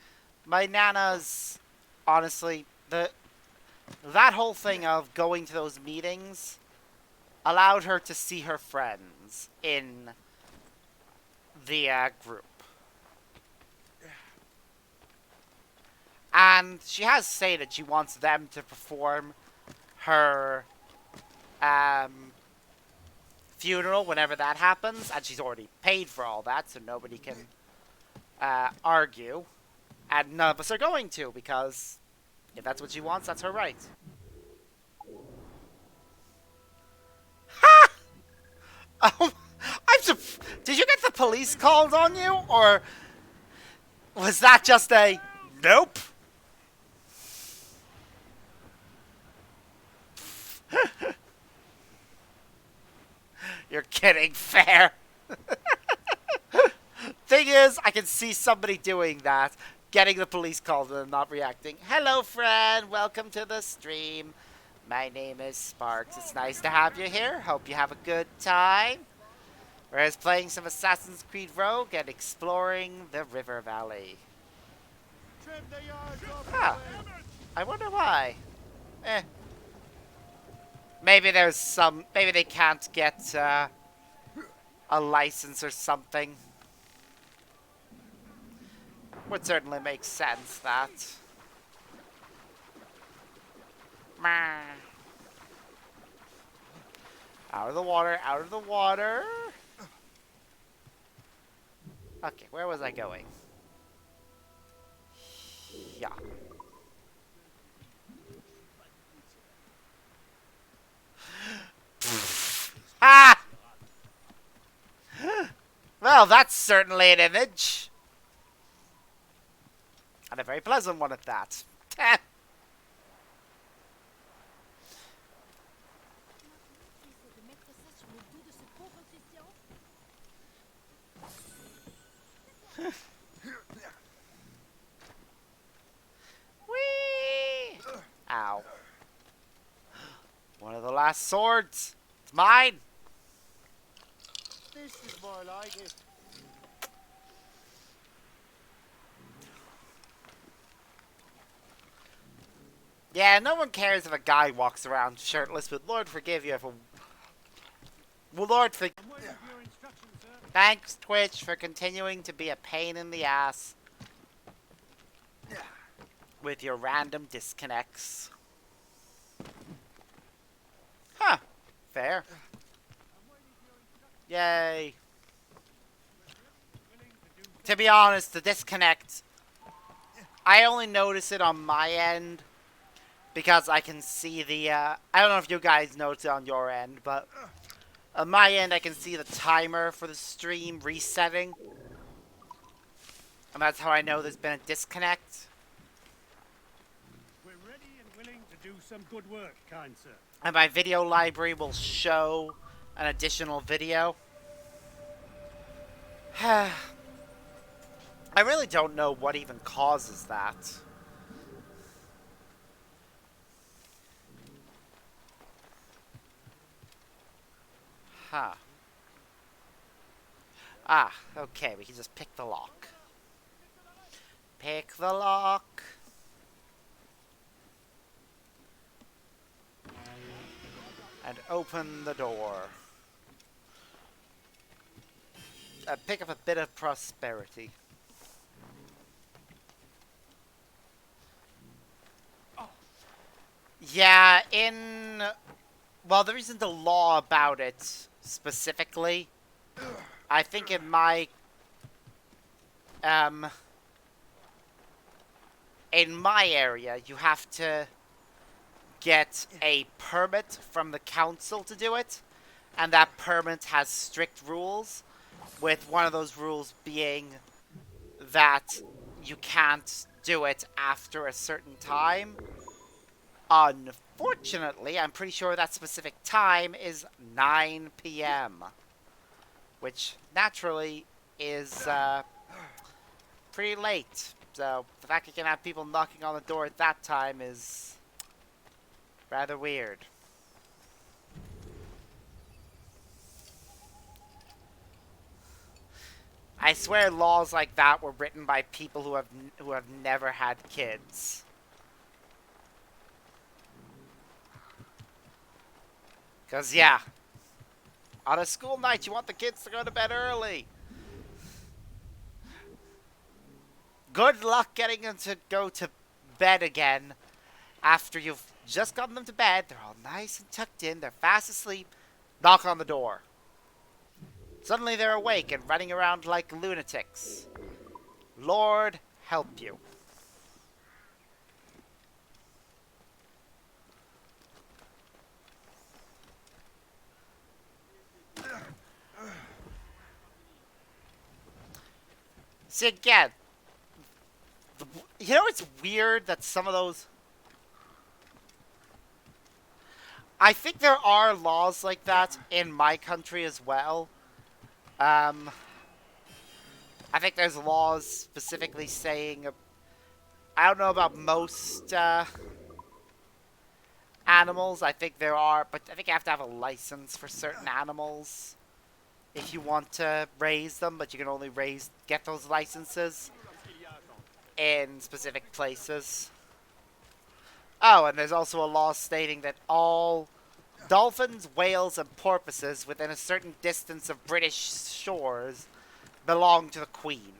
my nana's, honestly, that whole thing of going to those meetings allowed her to see her friends in the group. And she has stated she wants them to perform her funeral whenever that happens, and she's already paid for all that, so nobody can argue. And none of us are going to, because if that's what she wants, that's her right. Ha! Oh, did you get the police called on you, or was that just a nope? You're kidding, fair. Thing is, I can see somebody doing that, getting the police called and not reacting. Hello, friend. Welcome to the stream. My name is Sparks. It's nice to have you here. Hope you have a good time. Whereas playing some Assassin's Creed Rogue and exploring the river valley. Ah, I wonder why. Eh. Maybe there's some... Maybe they can't get a license or something. Would certainly make sense, that. Out of the water, out of the water. Okay, where was I going? Yeah. Ah! Well, that's certainly an image. And a very pleasant one at that. Whee! Ow. One of the last swords. It's mine. This is more like it. Yeah, no one cares if a guy walks around shirtless, but Lord forgive you if a... Well, Lord for... Thanks, Twitch, for continuing to be a pain in the ass. With your random disconnects. Huh. Fair. Yay. To be honest, the disconnect... I only notice it on my end. Because I can see the, I don't know if you guys notice it on your end, but on my end I can see the timer for the stream resetting. And that's how I know there's been a disconnect. We're ready and willing to do some good work, kind sir. And my video library will show an additional video. I really don't know what even causes that. Huh. Ah, okay, we can just pick the lock. Pick the lock. And open the door. Pick up a bit of prosperity. Yeah, well, there isn't a law about it specifically. I think in my area, you have to get a permit from the council to do it, and that permit has strict rules, with one of those rules being that you can't do it after a certain time. Unfortunately, I'm pretty sure that specific time is 9 p.m. Which, naturally, is pretty late. So, the fact you can have people knocking on the door at that time is rather weird. I swear laws like that were written by people who have never had kids. Cause yeah, on a school night you want the kids to go to bed early. Good luck getting them to go to bed again after you've just gotten them to bed. They're all nice and tucked in, they're fast asleep. Knock on the door. Suddenly they're awake and running around like lunatics. Lord help you. See, again, you know it's weird that some of those... I think there are laws like that in my country as well. Um, I think there's laws specifically saying... I don't know about most animals. I think there are, but I think you have to have a license for certain animals if you want to raise them, but you can only get those licenses in specific places. Oh, and there's also a law stating that all dolphins, whales, and porpoises within a certain distance of British shores belong to the Queen.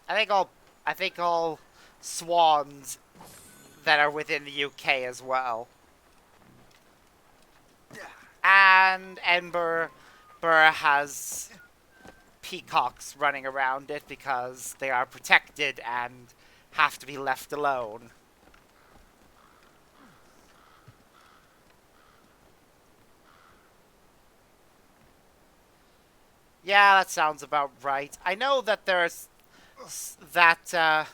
I think all swans that are within the UK as well. And Edinburgh has peacocks running around it because they are protected and have to be left alone. Yeah, that sounds about right. I know that there's that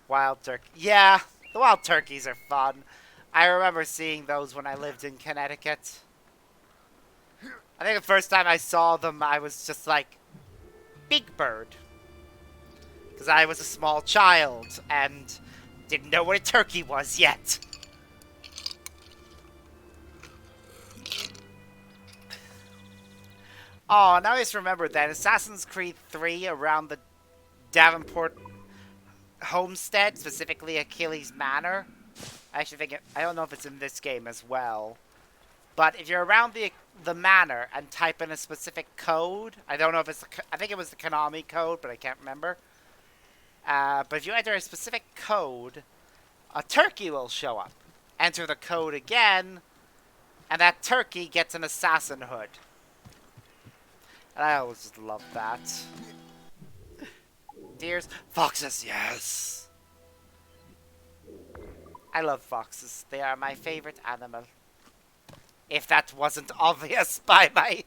wild turkey. Yeah, the wild turkeys are fun. I remember seeing those when I lived in Connecticut. I think the first time I saw them, I was just like, big bird. Because I was a small child and didn't know what a turkey was yet. Oh, now I just remembered that Assassin's Creed 3 around the Davenport homestead, specifically Achilles Manor. I actually think I don't know if it's in this game as well. But if you're around the manor and type in a specific code, I don't know if it's I think it was the Konami code, but I can't remember. But if you enter a specific code, a turkey will show up. Enter the code again, and that turkey gets an assassin hood. And I always just love that. Deers, foxes, yes. I love foxes. They are my favorite animal. If that wasn't obvious by my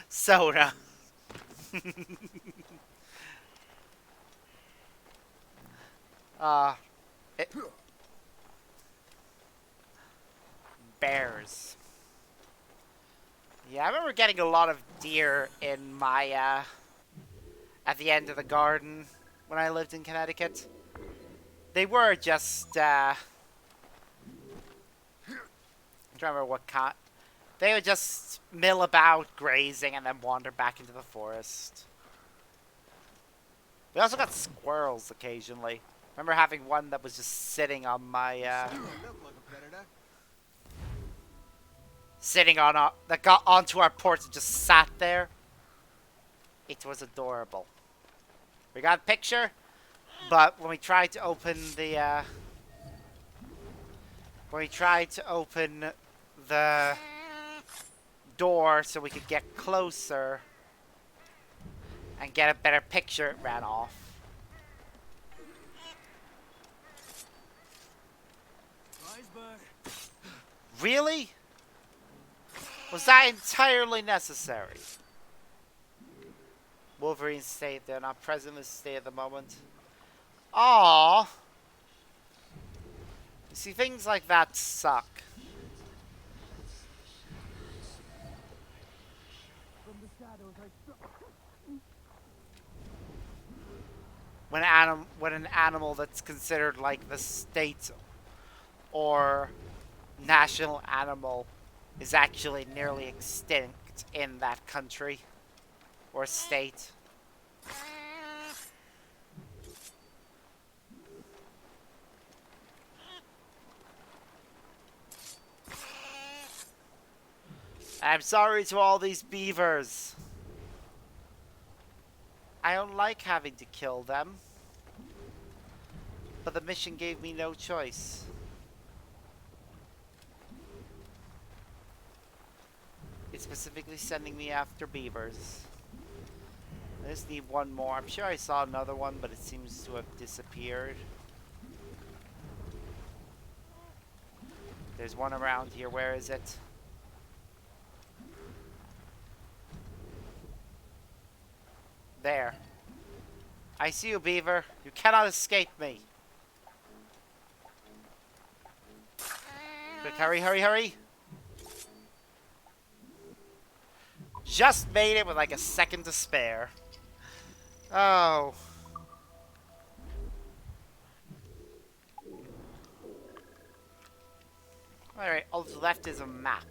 soda. It, bears. Yeah, I remember getting a lot of deer in my, at the end of the garden when I lived in Connecticut. They were just, I'm trying to remember what kind. They would just mill about, grazing, and then wander back into the forest. We also got squirrels occasionally. Remember having one that was just sitting on my, sitting on our, that got onto our porch and just sat there. It was adorable. We got a picture, but when we tried to open the, door so we could get closer and get a better picture, it ran off. Really? Was that entirely necessary? Wolverine state, they're not present in this state at the moment. Aww. You see, things like that suck. When an animal that's considered like the state or national animal is actually nearly extinct in that country or state. I'm sorry to all these beavers. I don't like having to kill them, but the mission gave me no choice. It's specifically sending me after beavers. I just need one more. I'm sure I saw another one, but it seems to have disappeared. There's one around here. Where is it? There. I see you, Beaver. You cannot escape me. Quick, hurry, hurry, hurry. Just made it with like a second to spare. Oh. Alright, all that's left is a map.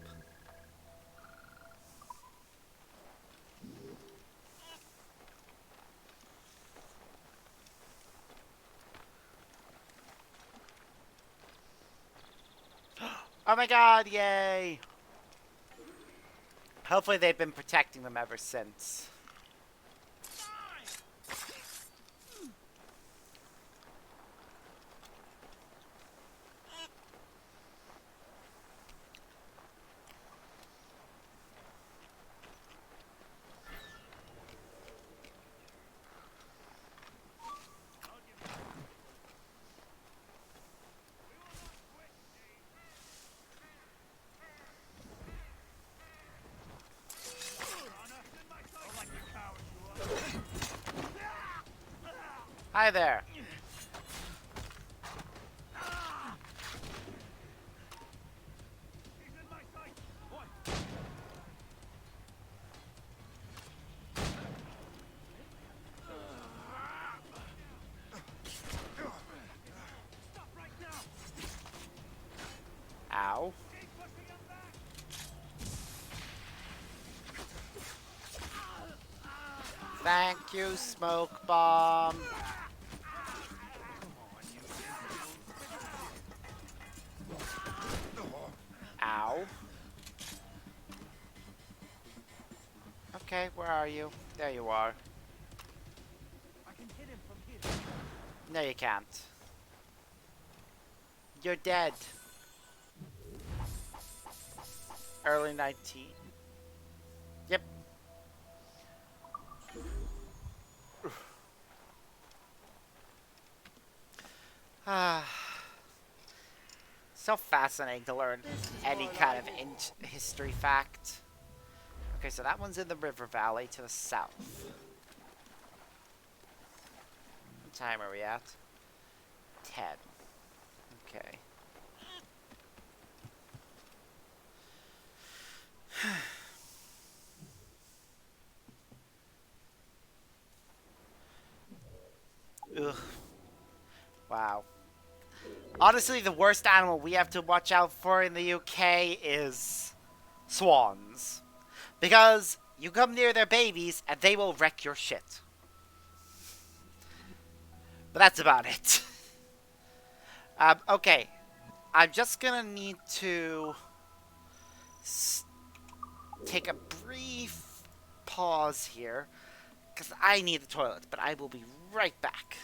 Oh my god, yay! Hopefully they've been protecting them ever since. Hi there. Ow. Thank you, smoke bomb. Ow. Okay, where are you? There you are. I can hit him from here. No, you can't. You're dead. Early 19. Yep. Ah. So fascinating to learn any kind of history fact. Okay, so that one's in the river valley to the south. What time are we at? 10. Okay. Ugh. Wow. Honestly, the worst animal we have to watch out for in the UK is swans. Because you come near their babies and they will wreck your shit. But that's about it. Okay. I'm just gonna need to take a brief pause here. Because I need the toilet, but I will be right back.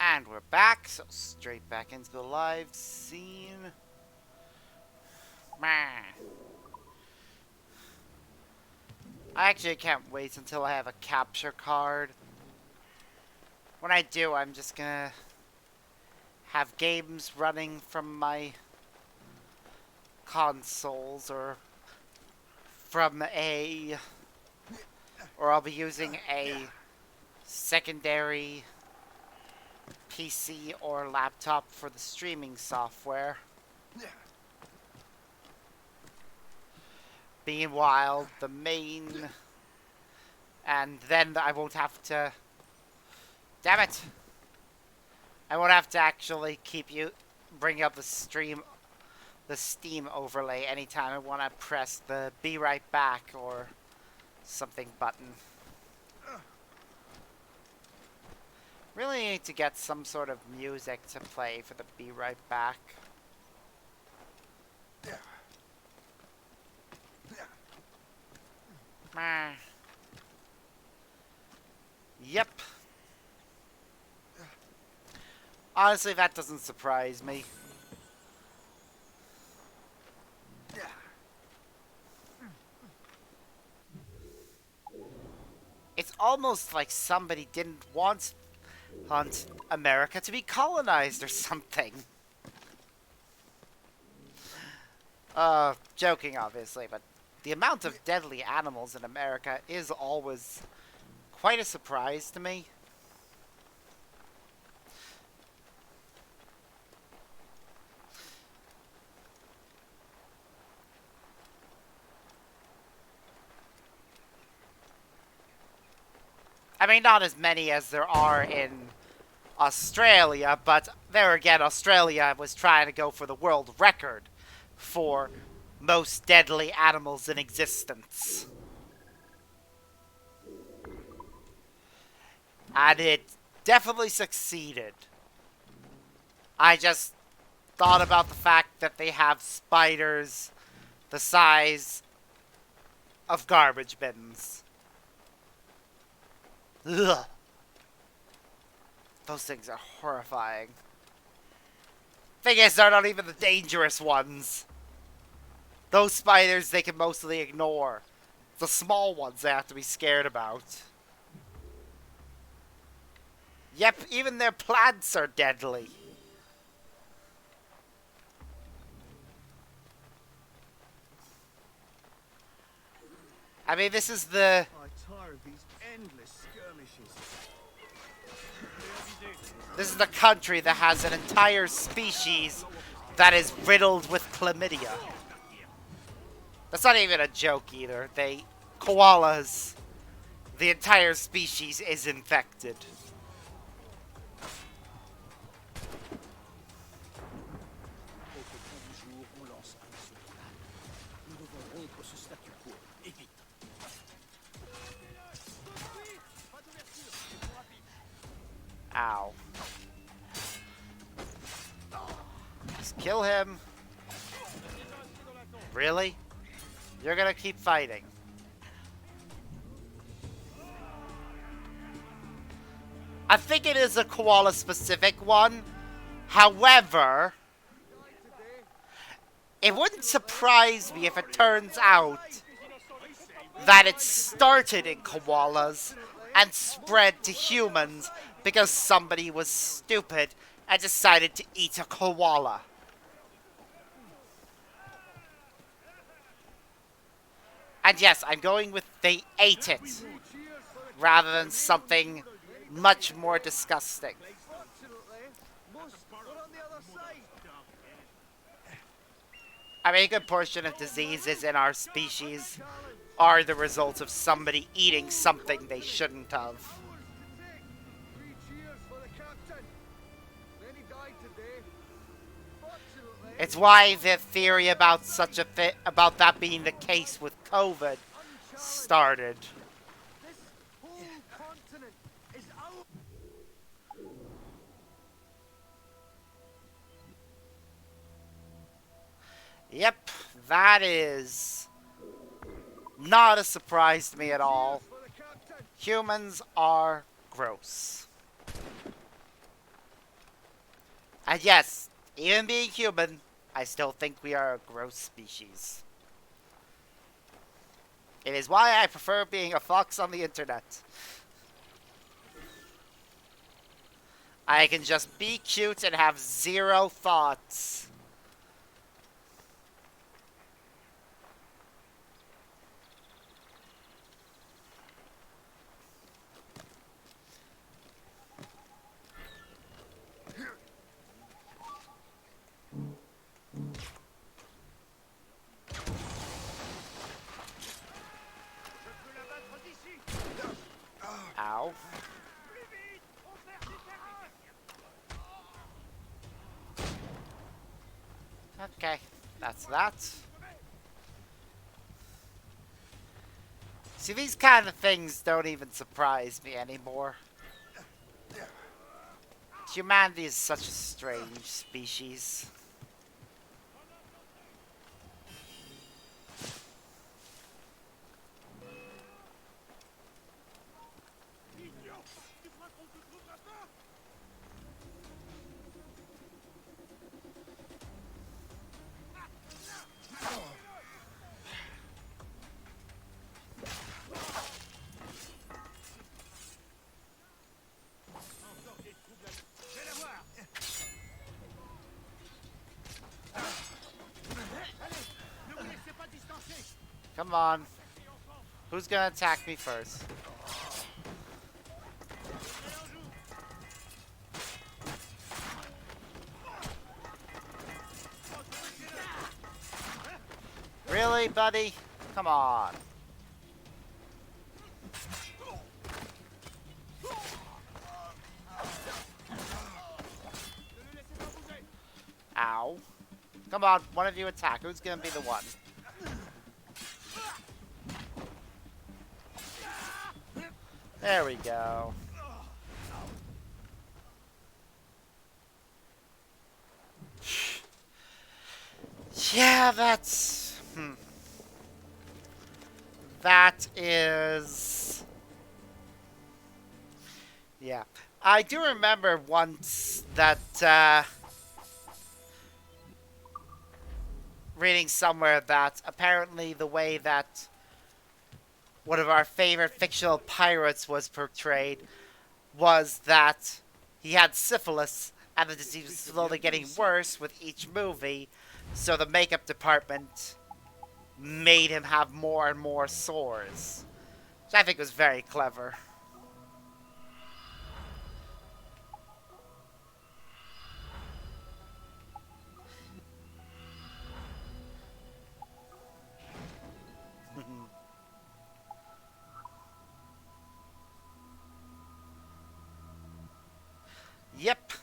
And we're back, so straight back into the live scene. Man. I actually can't wait until I have a capture card. When I do, I'm just gonna have games running from my consoles from a or I'll be using a secondary PC or laptop for the streaming software. Meanwhile, the main... And then I won't have to... Damn it! I won't have to actually bring up the Steam overlay anytime I want to press the be right back or something button. Really need to get some sort of music to play for the be right back. Yep. Honestly, that doesn't surprise me. It's almost like somebody didn't want America to be colonized or something. Joking, obviously, but the amount of deadly animals in America is always quite a surprise to me. I mean, not as many as there are in Australia, but there again, Australia was trying to go for the world record for most deadly animals in existence. And it definitely succeeded. I just thought about the fact that they have spiders the size of garbage bins. Ugh. Those things are horrifying. Thing is, they're not even the dangerous ones. Those spiders they can mostly ignore. The small ones they have to be scared about. Yep, even their plants are deadly. I mean, this is the... I'm tired of these endless skirmishes. This is the country that has an entire species that is riddled with chlamydia. That's not even a joke either. Koalas, the entire species is infected. Ow. Just kill him. Really? You're gonna keep fighting. I think it is a koala specific one. However, it wouldn't surprise me if it turns out that it started in koalas and spread to humans because somebody was stupid and decided to eat a koala. And yes, I'm going with they ate it, rather than something much more disgusting. I mean, a good portion of diseases in our species are the result of somebody eating something they shouldn't have. It's why the theory about about that being the case with COVID started. Yep, that is not a surprise to me at all. Humans are gross. And yes, even being human, I still think we are a gross species. It is why I prefer being a fox on the internet. I can just be cute and have zero thoughts. Ow. Okay, that's that. See, these kind of things don't even surprise me anymore. Humanity is such a strange species. Come on. Who's gonna attack me first? Really, buddy? Come on. Ow. Come on, one of you attack. Who's gonna be the one? There we go. Yeah, that's... That is... Yeah. I do remember once that, reading somewhere that apparently the way that one of our favorite fictional pirates was portrayed was that he had syphilis and the disease was slowly getting worse with each movie, so the makeup department made him have more and more sores, which I think was very clever. Yep.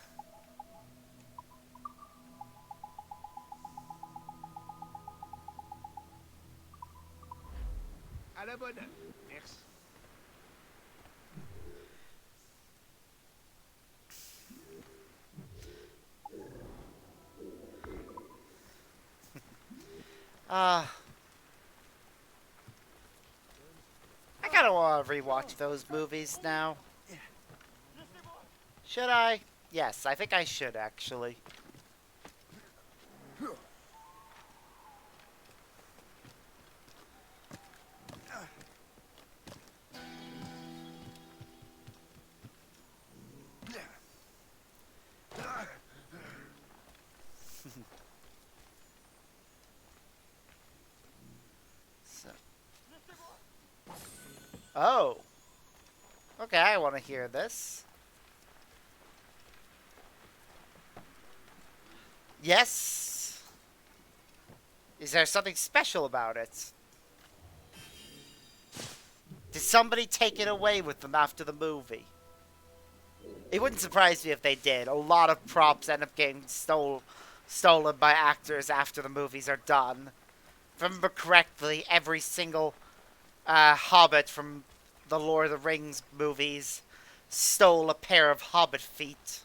À la bonne. Merci. I kind of want to rewatch those movies now. Should I? Yes, I think I should actually. So. Oh. Okay, I want to hear this. Yes. Is there something special about it? Did somebody take it away with them after the movie? It wouldn't surprise me if they did. A lot of props end up getting stolen by actors after the movies are done. If I remember correctly, every single Hobbit from the Lord of the Rings movies stole a pair of Hobbit feet.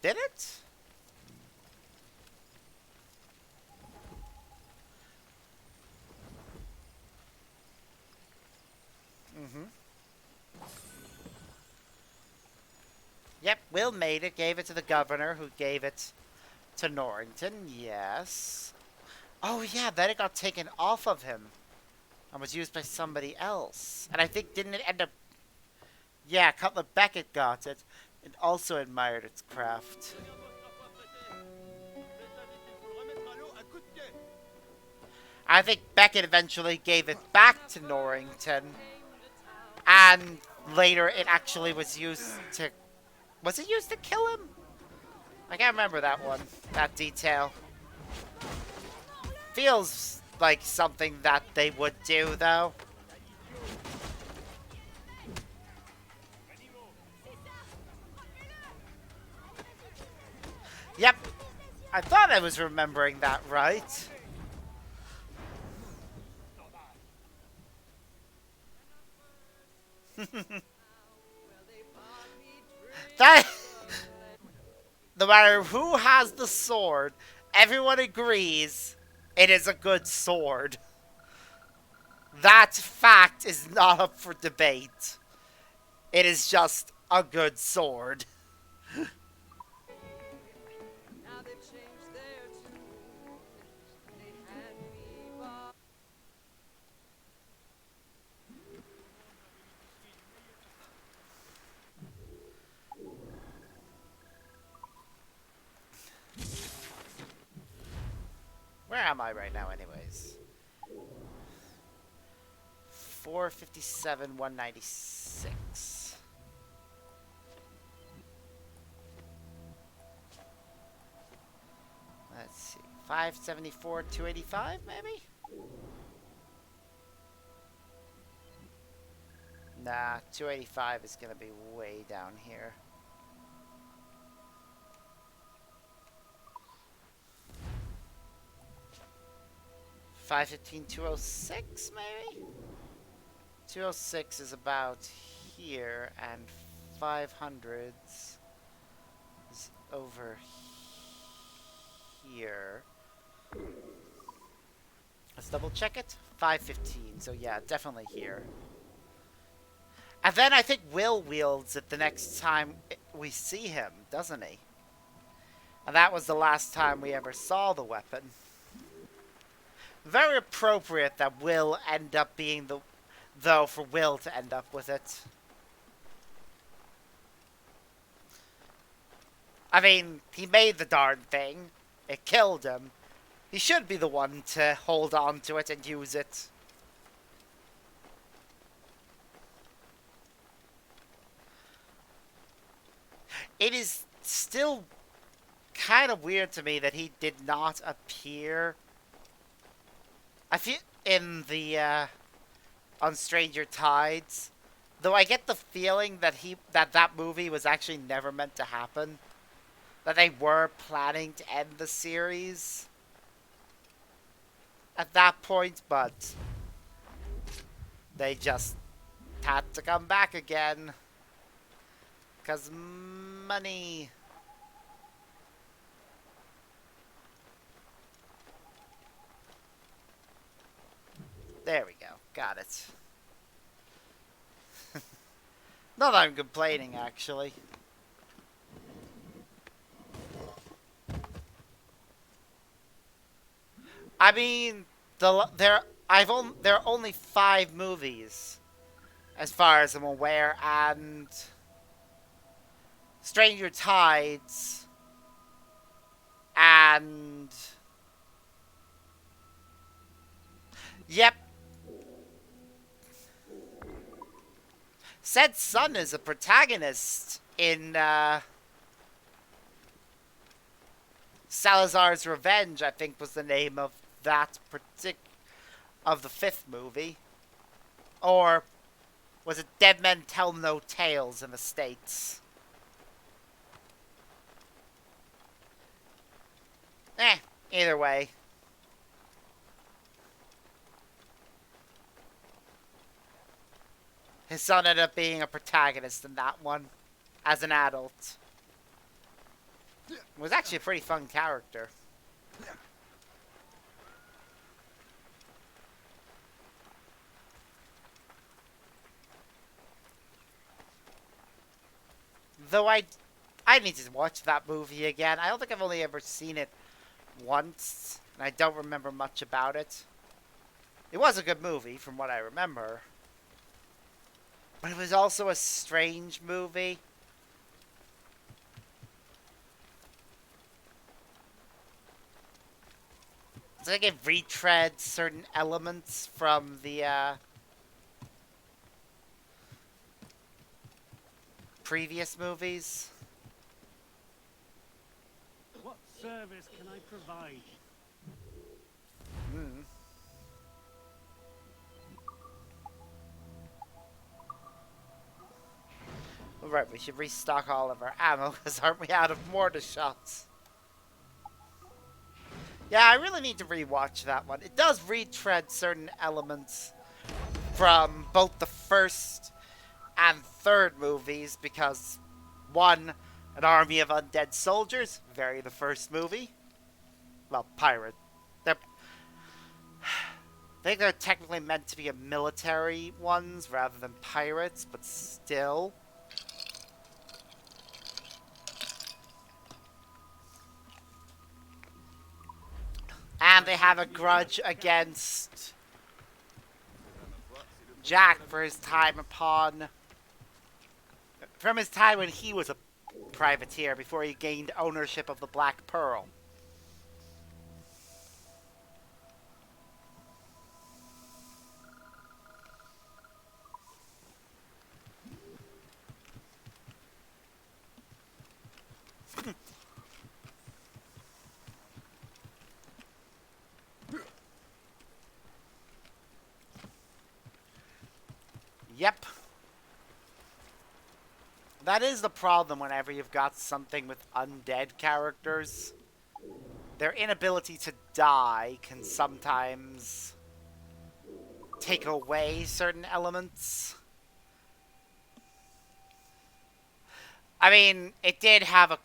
Did it? Mm-hmm. Yep, Will made it, gave it to the governor, who gave it to Norrington, yes. Oh yeah, then it got taken off of him and was used by somebody else. And I think, didn't it end up... Yeah, Cutler Beckett got it and also admired its craft. I think Beckett eventually gave it back to Norrington, and later it actually was used to Was it used to kill him? I can't remember that one. That detail. Feels like something that they would do, though. Yep. I thought I was remembering that right. That... No matter who has the sword, everyone agrees it is a good sword. That fact is not up for debate. It is just a good sword. Where am I right now, anyways? 457, 196. Let's see. 574, 285, maybe? Nah, 285 is gonna be way down here. 515, 206, maybe? 206 is about here, and 500s is over here. Let's double check it. 515, so yeah, definitely here. And then I think Will wields it the next time we see him, doesn't he? And that was the last time we ever saw the weapon. Very appropriate that Will end up being the... Though, for Will to end up with it. I mean, he made the darn thing. It killed him. He should be the one to hold on to it and use it. It is still kind of weird to me that he did not appear. I feel in the on Stranger Tides, though I get the feeling that that movie was actually never meant to happen. That they were planning to end the series at that point, but they just had to come back again. 'Cause money. There we go. Got it. Not that I'm complaining, actually. I mean, there are only 5 movies, as far as I'm aware, and Stranger Tides, and yep, said son is a protagonist in Salazar's Revenge, I think was the name of that of the 5th movie. Or was it Dead Men Tell No Tales in the States? Either way. His son ended up being a protagonist in that one, as an adult. It was actually a pretty fun character. Though I need to watch that movie again. I don't think I've only ever seen it once, and I don't remember much about it. It was a good movie, from what I remember. But it was also a strange movie. It's like it retreads certain elements from the previous movies. service can I provide? Hmm. Right, we should restock all of our ammo, because aren't we out of mortar shots? Yeah, I really need to rewatch that one. It does retread certain elements from both the first and third movies, because, one, an army of undead soldiers, very the first movie. Well, pirate. They're, I think they're technically meant to be a military ones rather than pirates, but still. And they have a grudge against Jack for his time upon... From his time when he was a privateer before he gained ownership of the Black Pearl. Yep. That is the problem whenever you've got something with undead characters. Their inability to die can sometimes take away certain elements. I mean, it did have a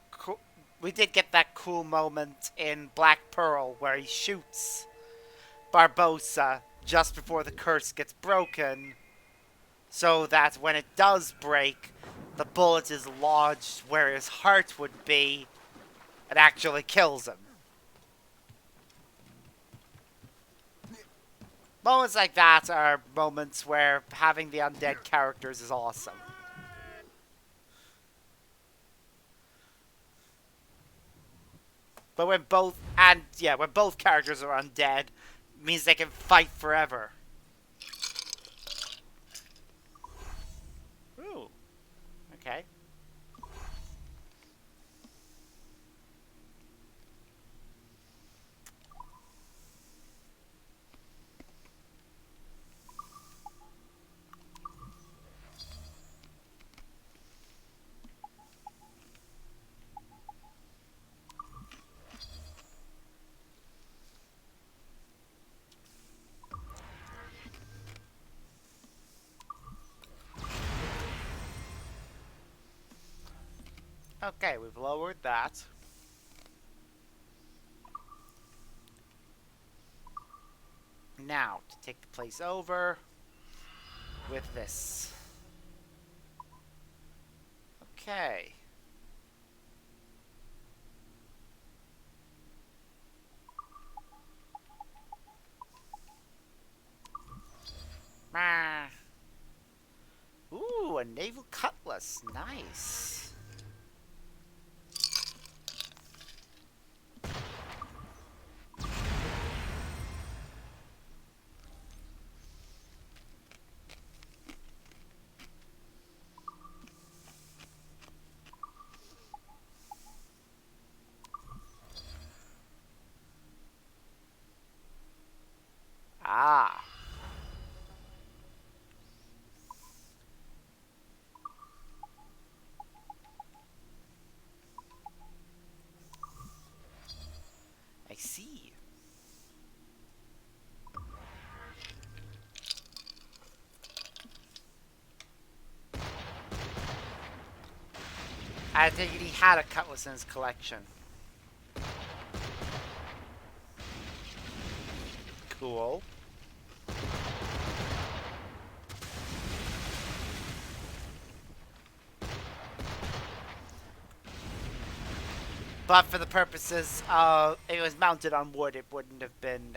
we did get that cool moment in Black Pearl where he shoots Barbossa just before the curse gets broken, so that when it does break, the bullet is lodged where his heart would be and actually kills him. Moments like that are moments where having the undead characters is awesome. But when both characters are undead, it means they can fight forever. Ooh. Okay. Okay, we've lowered that. Now, to take the place over with this. Okay. Ah. Ooh, a naval cutlass. Nice. Ah. I see. I think he had a cutlass in his collection. Cool. But for the purposes of, if it was mounted on wood, it wouldn't have been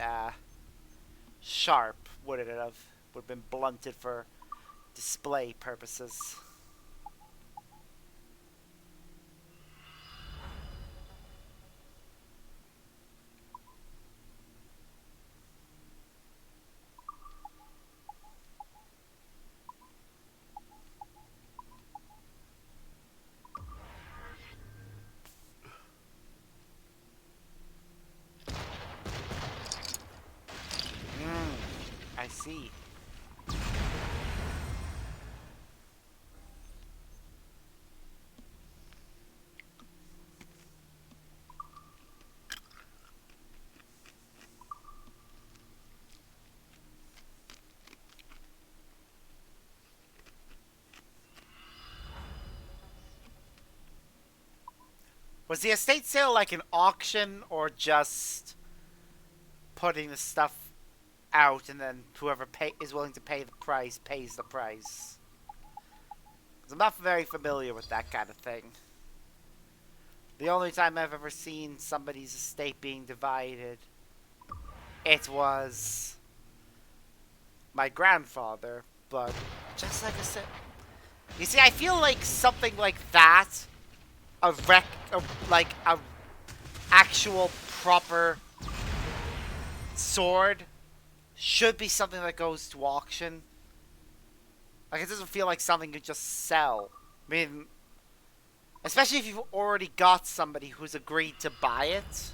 sharp, would it have? Would have been blunted for display purposes. see. Was the estate sale like an auction or just putting the stuff out and then whoever is willing to pay the price pays the price? 'Cause I'm not very familiar with that kind of thing. The only time I've ever seen somebody's estate being divided, it was my grandfather, but just like I said, you see, I feel like something like that, like a actual proper sword, should be something that goes to auction. Like, it doesn't feel like something you just sell. I mean, especially if you've already got somebody who's agreed to buy it.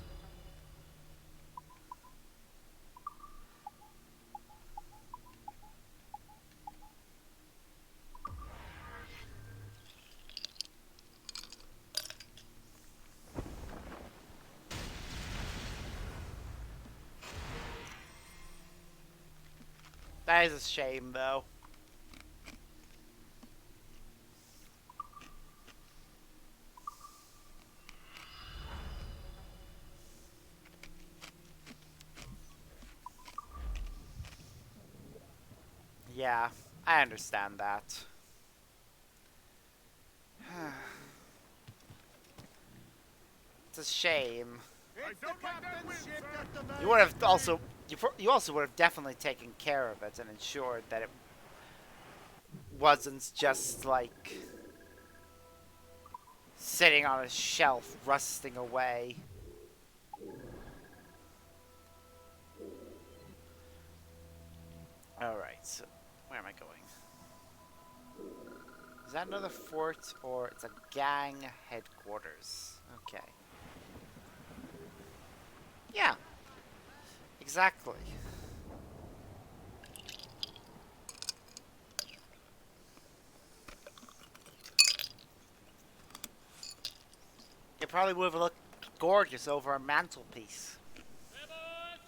That is a shame, though. Yeah, I understand that. It's a shame. I don't like that wind, sir. You would have also, you also would have definitely taken care of it and ensured that it wasn't just like sitting on a shelf rusting away. Alright, so where am I going? Is that another fort or it's a gang headquarters? Okay. Yeah, exactly. It probably would have looked gorgeous over a mantelpiece. Hey boys!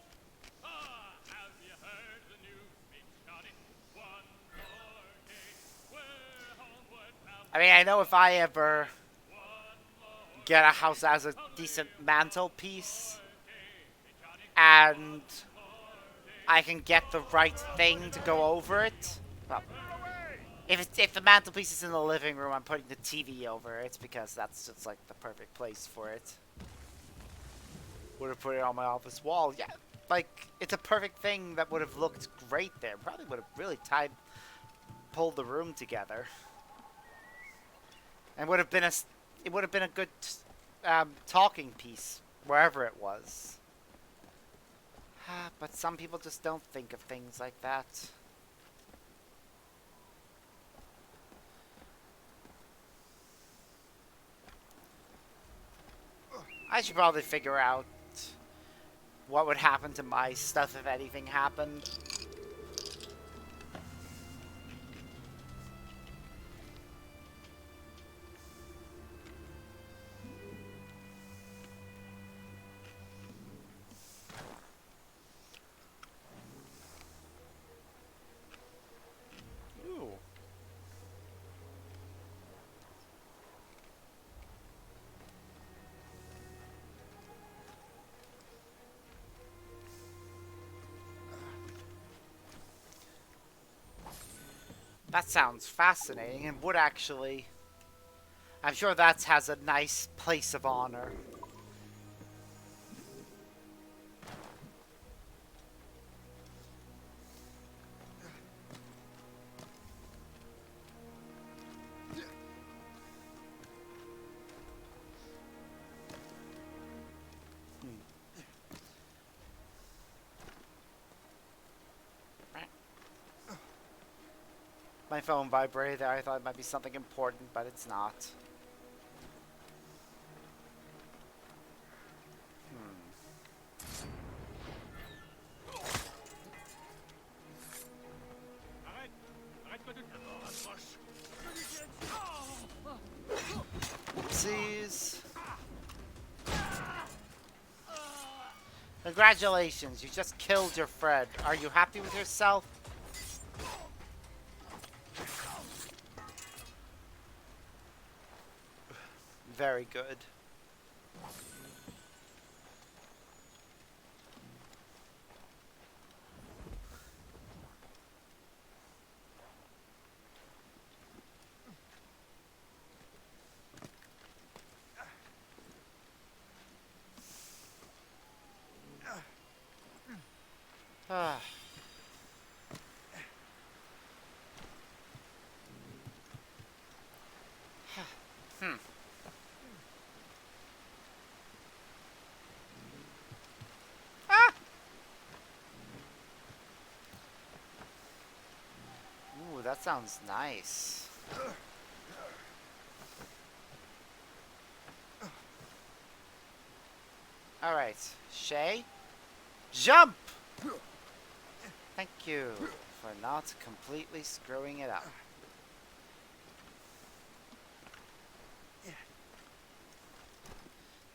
Ah, have you heard the news? Big shot it. One more day. We're homeward bound. I mean, I know if I ever One more get a house that has a decent mantelpiece and I can get the right thing to go over it. Well, if the mantelpiece is in the living room, I'm putting the TV over it because that's just like the perfect place for it. Would have put it on my office wall. Yeah, like it's a perfect thing that would have looked great there. Probably would have really pulled the room together, and would have been it would have been a good talking piece wherever it was. But some people just don't think of things like that. I should probably figure out what would happen to my stuff if anything happened. Ooh. That sounds fascinating and would actually... I'm sure that has a nice place of honor. My phone vibrated there. I thought it might be something important, but it's not. Whoopsies. Congratulations, you just killed your friend. Are you happy with yourself? Very good. Ah. Hmm. Ah! Ooh, that sounds nice. Alright, Shay, jump! Thank you for not completely screwing it up.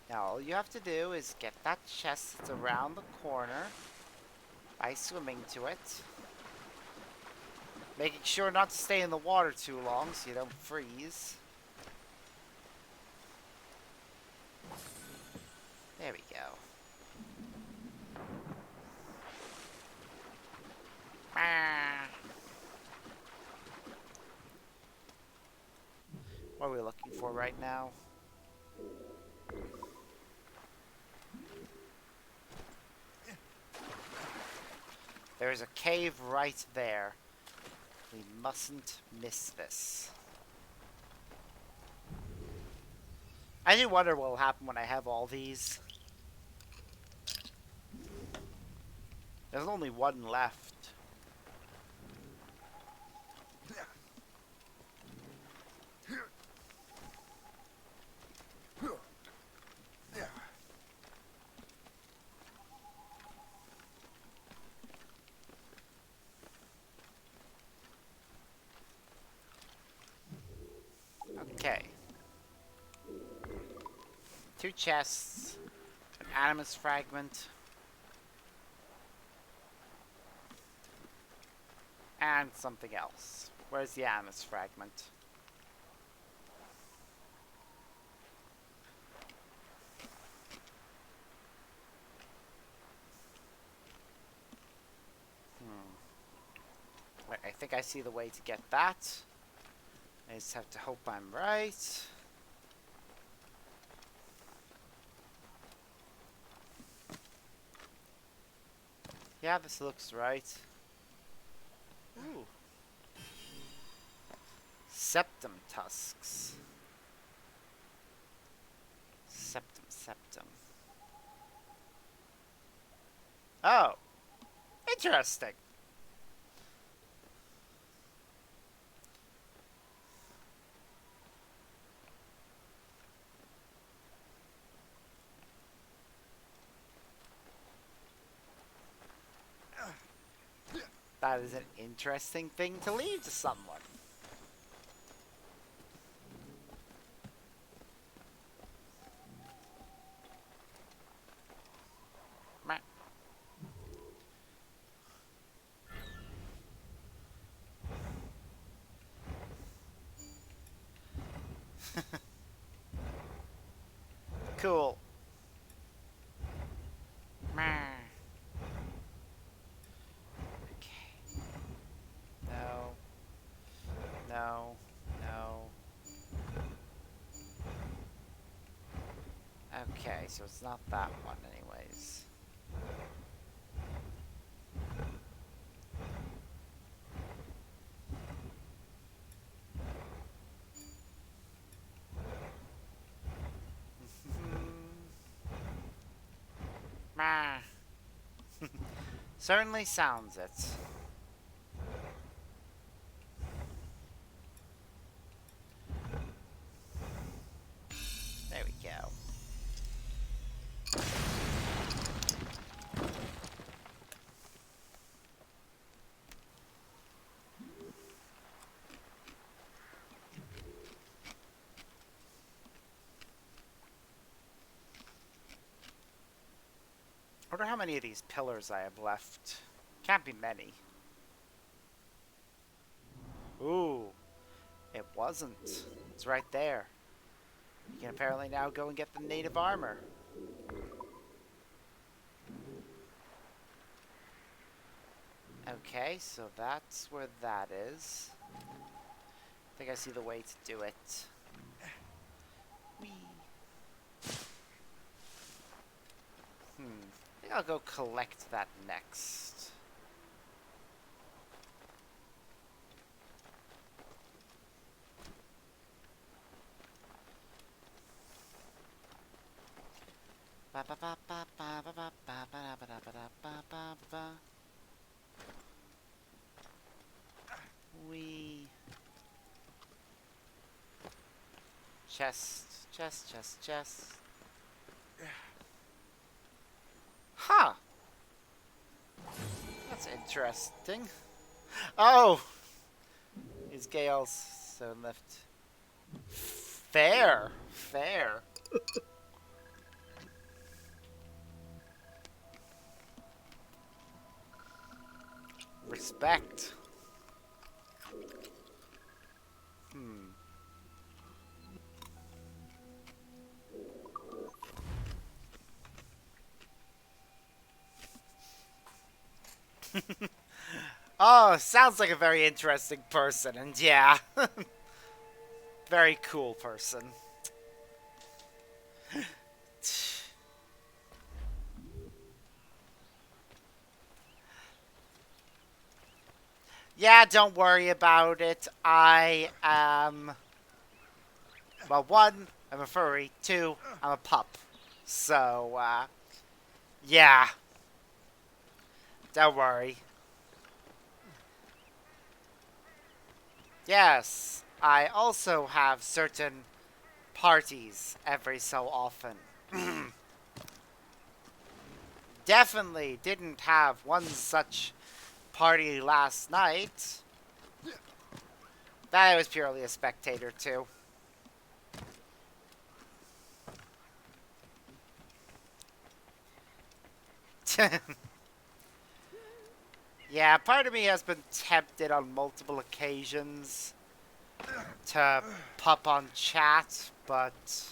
Now all you have to do is get that chest that's around the corner by swimming to it. Making sure not to stay in the water too long so you don't freeze. There we go. What are we looking for right now? There's a cave right there. We mustn't miss this. I do wonder what will happen when I have all these. There's only one left. Okay. 2 chests, an animus fragment, and something else. Where's the animus fragment? Wait, I think I see the way to get that. I just have to hope I'm right. Yeah, this looks right. Ooh. Septum tusks. Septum. Oh. Interesting. That is an interesting thing to leave to someone. Meh. Cool. Meh. Okay. No. No. Okay, so it's not that one anyways. Meh. Certainly sounds it. There we go. wonder how many of these pillars I have left. Can't be many. Ooh, it wasn't. It's right there. You can apparently now go and get the native armor. Okay, so that's where that is. I think I see the way to do it. Whee. I think I'll go collect that next. Wee. Chest, chest, chest, chest. Huh. That's interesting. Oh! Is Gale's so left. Fair. Fair. Respect. Oh, sounds like a very interesting person, and yeah. Very cool person. Yeah, don't worry about it. I am... Well, one, I'm a furry. Two, I'm a pup. So, yeah. Don't worry. Yes, I also have certain parties every so often. Definitely didn't have one such party last night. That I was purely a spectator too. Yeah, part of me has been tempted on multiple occasions to pup on chat, but...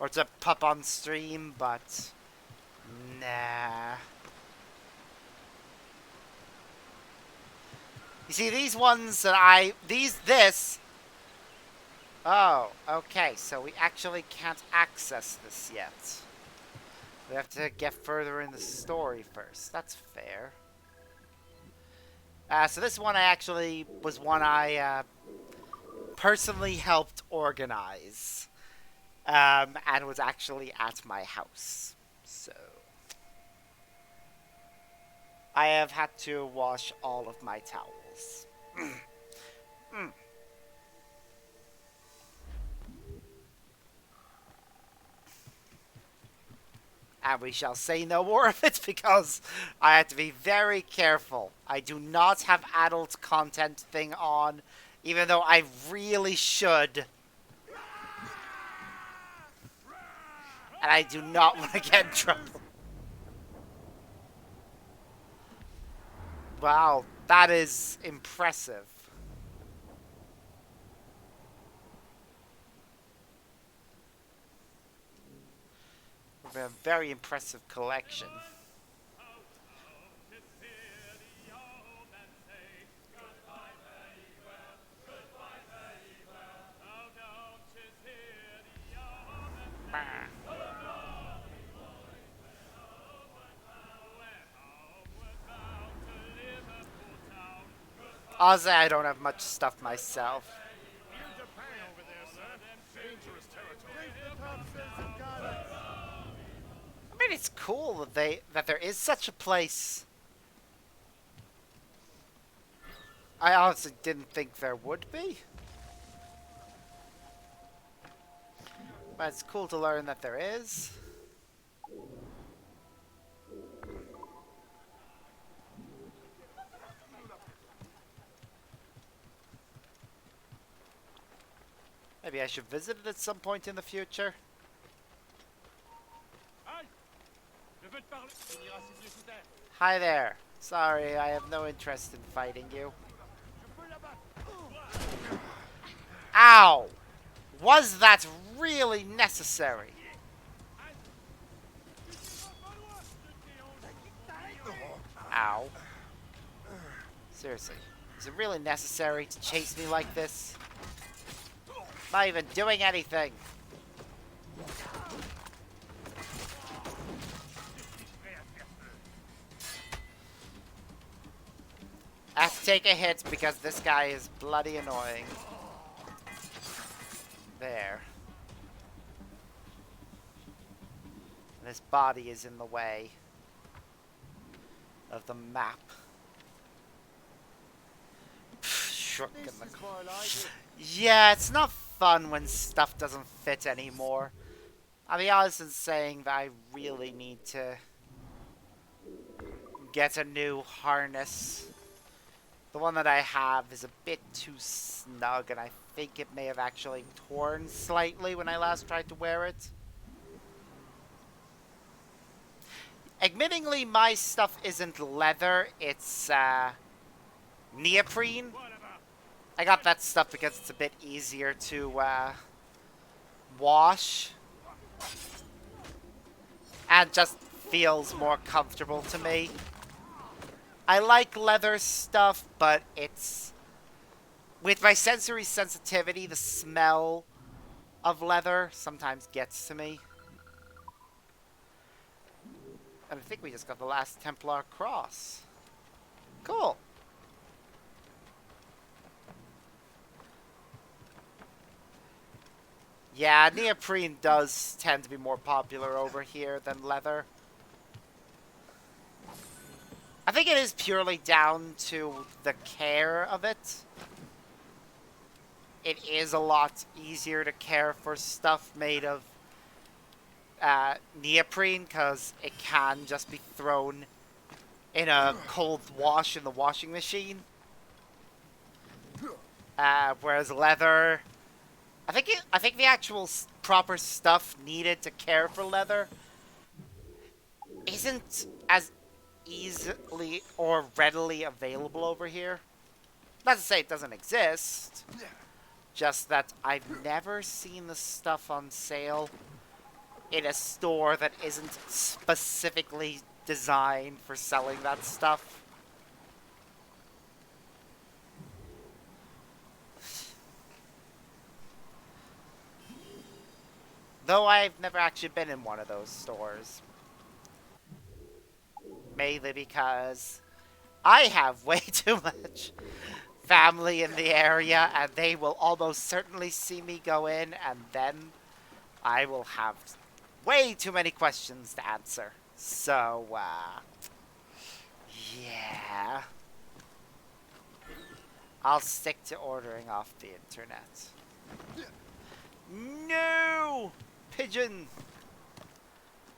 Or to pup on stream, but... Nah. You see, these ones that this... Oh, okay, so we actually can't access this yet. We have to get further in the story first. That's fair. So this one was one I personally helped organize. And was actually at my house. So... I have had to wash all of my towels. And we shall say no more of it because I have to be very careful. I do not have adult content thing on, even though I really should. And I do not want to get in trouble. Wow, that is impressive. We have a very impressive collection. Honestly, I don't have much stuff myself. Near Japan over there, sir. Dangerous territory. I mean, it's cool that there is such a place. I honestly didn't think there would be. But it's cool to learn that there is. Maybe I should visit it at some point in the future. Hey! Je veux te parler. On ira c'est mieux sous terre. Hi there. Sorry, I have no interest in fighting you. Ow! Was that really necessary? Ow. Seriously, is it really necessary to chase me like this? Not even doing anything. I have to take a hit because this guy is bloody annoying. There. And his body is in the way of the map. Shrunk in the Yeah, it's not fun when stuff doesn't fit anymore. I'll be honest in saying that I really need to get a new harness. The one that I have is a bit too snug, and I think it may have actually torn slightly when I last tried to wear it. Admittingly, my stuff isn't leather, it's neoprene. I got that stuff because it's a bit easier to wash. And just feels more comfortable to me. I like leather stuff, but it's... With my sensory sensitivity, the smell of leather sometimes gets to me. And I think we just got the last Templar cross. Cool. Yeah, neoprene does tend to be more popular over here than leather. I think it is purely down to the care of it. It is a lot easier to care for stuff made of neoprene because it can just be thrown in a cold wash in the washing machine. Whereas leather, I think the actual proper stuff needed to care for leather isn't as easily or readily available over here. Not to say it doesn't exist, just that I've never seen the stuff on sale in a store that isn't specifically designed for selling that stuff. Though I've never actually been in one of those stores. Mainly because I have way too much family in the area, and they will almost certainly see me go in, and then I will have way too many questions to answer. So, yeah. I'll stick to ordering off the internet. No! Pigeon!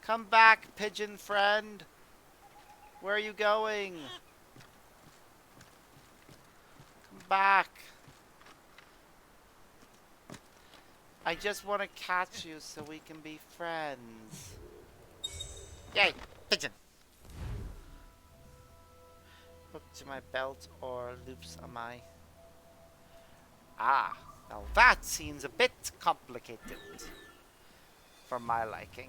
Come back, pigeon friend. Where are you going? Come back. I just want to catch you so we can be friends. Yay! Pigeon! Hook to my belt or loops on my... Ah, now that seems a bit complicated for my liking.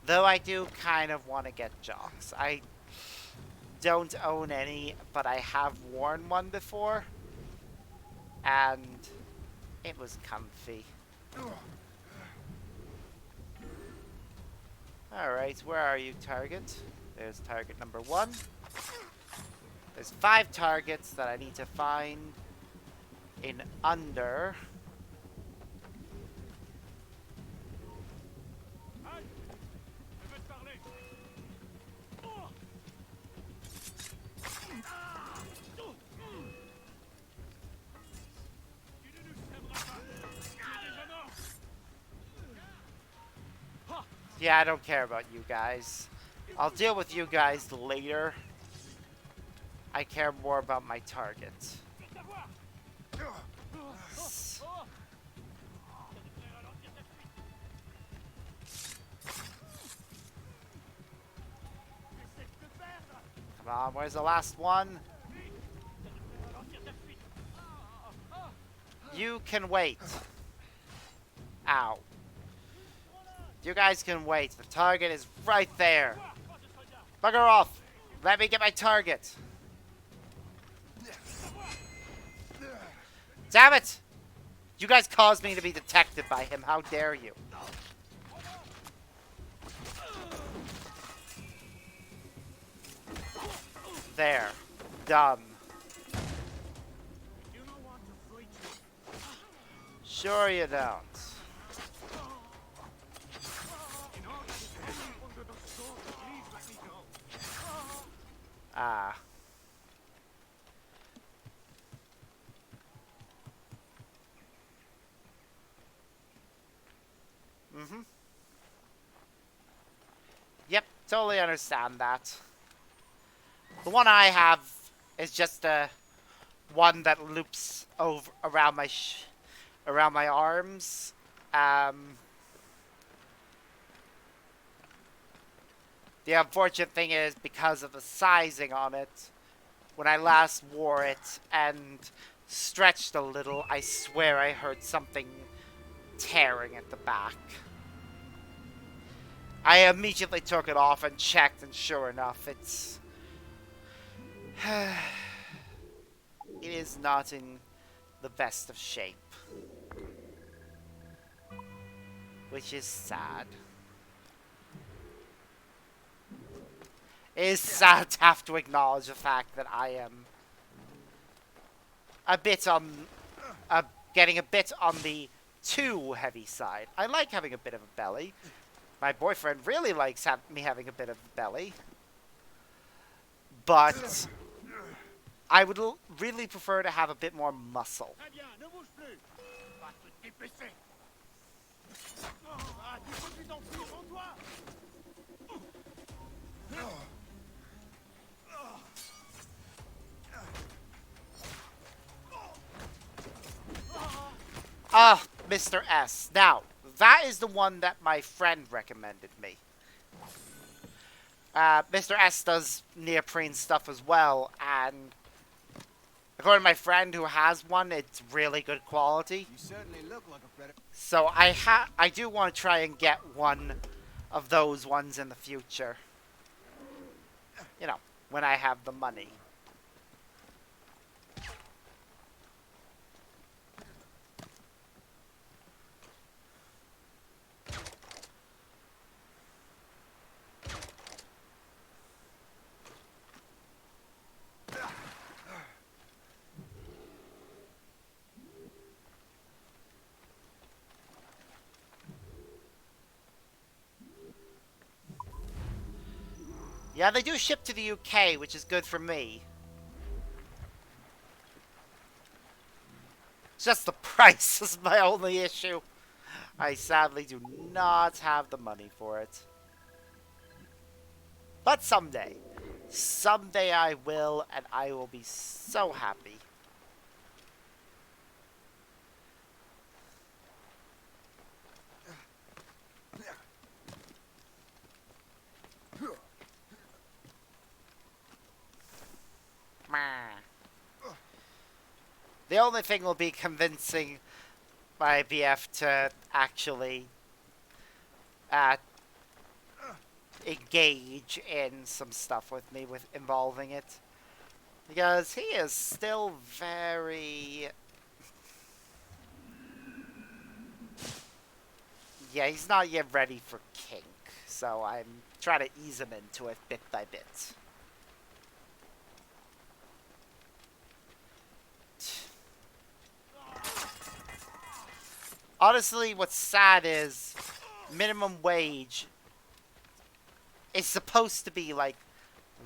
Though I do kind of want to get jocks. I don't own any, but I have worn one before. And it was comfy. Alright, where are you, target? There's target number 1. There's 5 targets that I need to find in under... Yeah, I don't care about you guys. I'll deal with you guys later. I care more about my target. on, where's the last one? You can wait. Ow. You guys can wait. The target is right there. Bugger off. Let me get my target. Damn it! You guys caused me to be detected by him. How dare you? There. Done. Sure you don't. Ah. Mm-hmm. Yep, totally understand that. The one I have is just a one that loops over around my arms. The unfortunate thing is because of the sizing on it, when I last wore it and stretched a little, I swear I heard something tearing at the back. I immediately took it off and checked, and sure enough, it is not in the best of shape. Which is sad. It is sad to have to acknowledge the fact that I am a bit on... getting a bit on the too heavy side. I like having a bit of a belly. My boyfriend really likes me having a bit of a belly. But I would really prefer to have a bit more muscle. Ah, Mr. S. Now, that is the one that my friend recommended me. Mr. S does neoprene stuff as well, and according to my friend who has one, it's really good quality. You certainly look like a predator. So I do want to try and get one of those ones in the future. You know, when I have the money. Yeah, they do ship to the UK, which is good for me. Just the price is my only issue. I sadly do not have the money for it. But someday. Someday I will, and I will be so happy. The only thing will be convincing my BF to actually engage in some stuff with me with involving it. Because he is still very... Yeah, he's not yet ready for kink. So I'm trying to ease him into it bit by bit. Honestly, what's sad is minimum wage is supposed to be like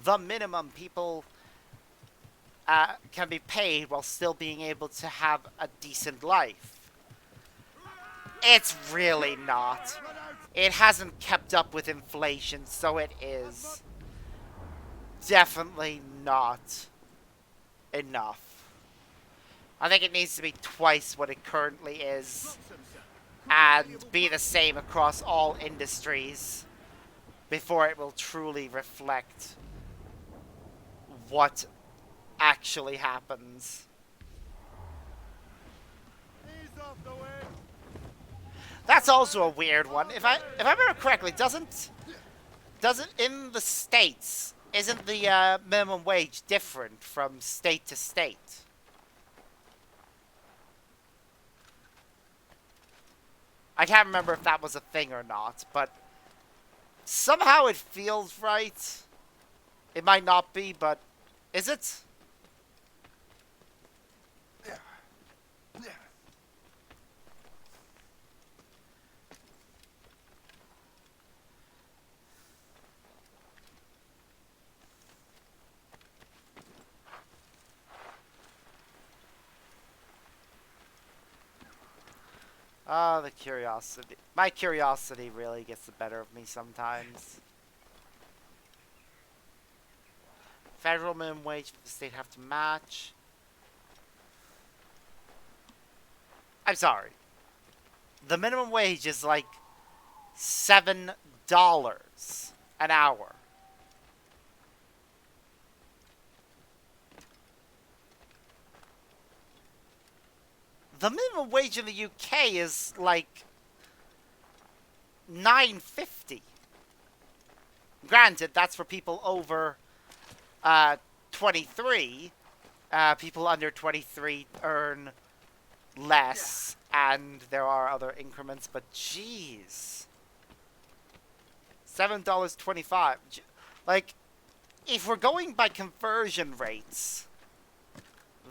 the minimum people can be paid while still being able to have a decent life. It's really not. It hasn't kept up with inflation, so it is definitely not enough. I think it needs to be twice what it currently is, and be the same across all industries before it will truly reflect what actually happens. Ease off the way. That's also a weird one. If I remember correctly, doesn't in the states isn't the minimum wage different from state to state? I can't remember if that was a thing or not, but somehow it feels right. It might not be, but is it? Oh, the curiosity. My curiosity really gets the better of me sometimes. Federal minimum wage, the state have to match. I'm sorry. The minimum wage is like $7 an hour. The minimum wage in the UK is like $9.50. Granted, that's for people over 23. People under 23 earn less, and there are other increments, but jeez. $7.25. Like, if we're going by conversion rates,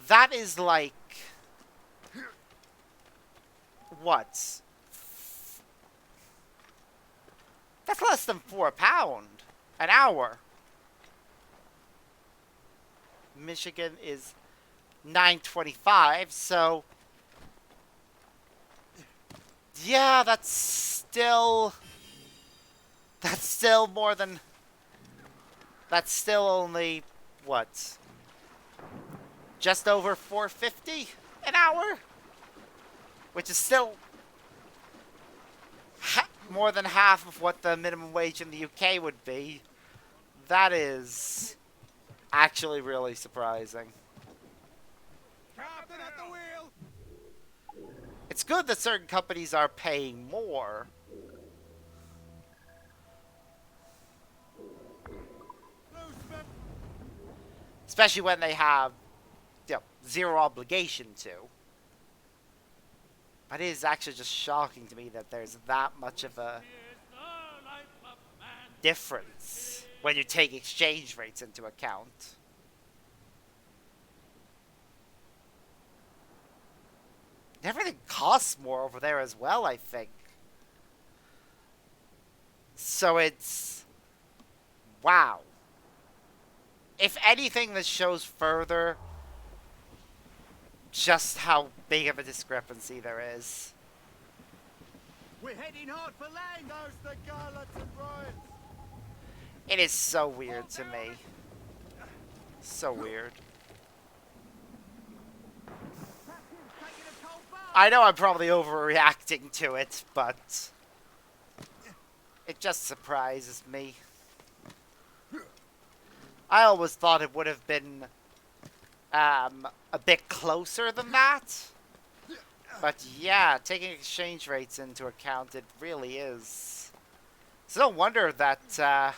that is like what? That's less than £4 an hour. Michigan is $9.25, so yeah, that's still more than that's still only what? Just over $4.50 an hour? Which is still more than half of what the minimum wage in the UK would be. That is actually really surprising. Captain at the wheel! It's good that certain companies are paying more. Especially when they have, you know, zero obligation to. But it is actually just shocking to me that there's that much of a difference when you take exchange rates into account. Everything costs more over there as well, I think. So it's... wow. If anything, this shows further just how big of a discrepancy there is. We're heading hard for land! There's the garlets and brides. It is so weird to me. So weird. I know I'm probably overreacting to it, but it just surprises me. I always thought it would have been a bit closer than that. But yeah, taking exchange rates into account, it really is. It's no wonder that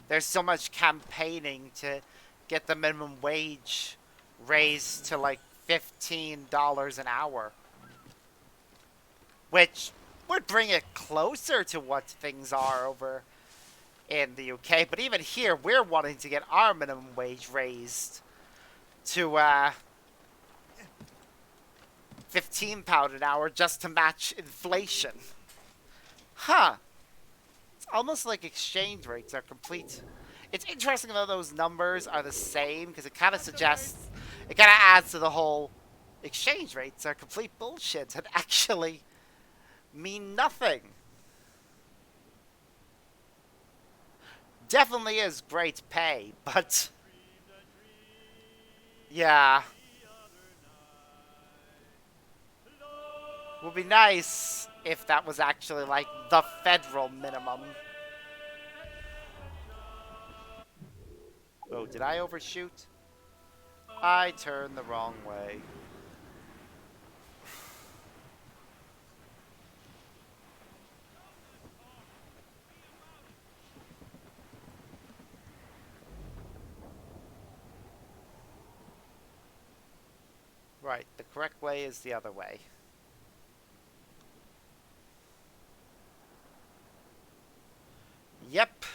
there's so much campaigning to get the minimum wage raised to like $15 an hour. Which would bring it closer to what things are over in the UK. But even here, we're wanting to get our minimum wage raised to £15 an hour just to match inflation. Huh. It's almost like exchange rates are complete. It's interesting that those numbers are the same, because it kind of suggests, it kind of adds to the whole exchange rates are complete bullshit and actually mean nothing. Definitely is great pay, but yeah. Would be nice if that was actually like the federal minimum. Oh, did I overshoot? I turned the wrong way. Right, the correct way is the other way. Yep.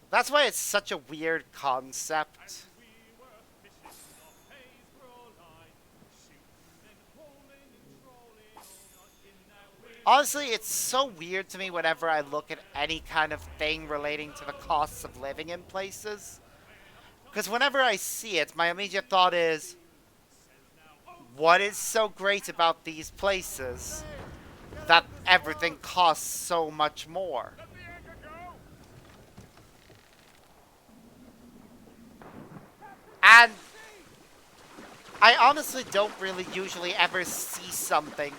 That's why it's such a weird And concept. we were fishing off Haysboro line, shooting and pulling and trolling all night in that wind. Honestly, it's so weird to me whenever I look at any kind of thing relating to the costs of living in places. Because whenever I see it, my immediate thought is, what is so great about these places that everything costs so much more? Let the anchor go! And I honestly don't really usually ever see something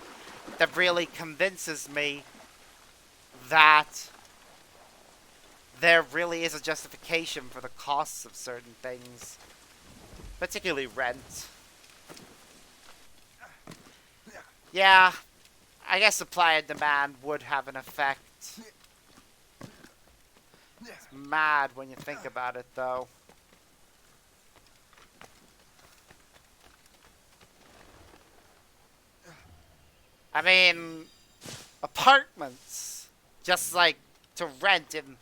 that really convinces me that there really is a justification for the costs of certain things, particularly rent. Yeah, I guess supply and demand would have an effect. It's mad when you think about it, though. I mean, apartments, just like to rent in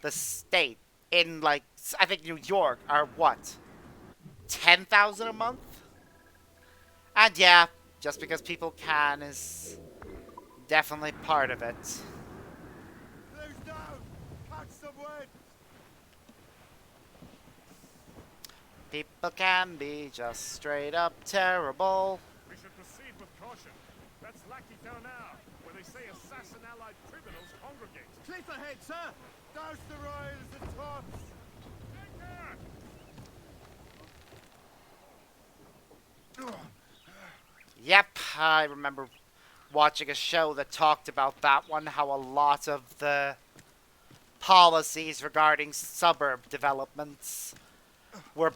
the state, in like, I think New York, are what? 10,000 a month? And yeah, just because people can is definitely part of it. Blue's down! Catch some wind! People can be just straight up terrible. We should proceed with caution. That's Lackey Town now, where they say assassin-allied criminals congregate. Cliff ahead, sir! Douse the royals and tops! Anchor! Yep, I remember watching a show that talked about that one, how a lot of the policies regarding suburb developments were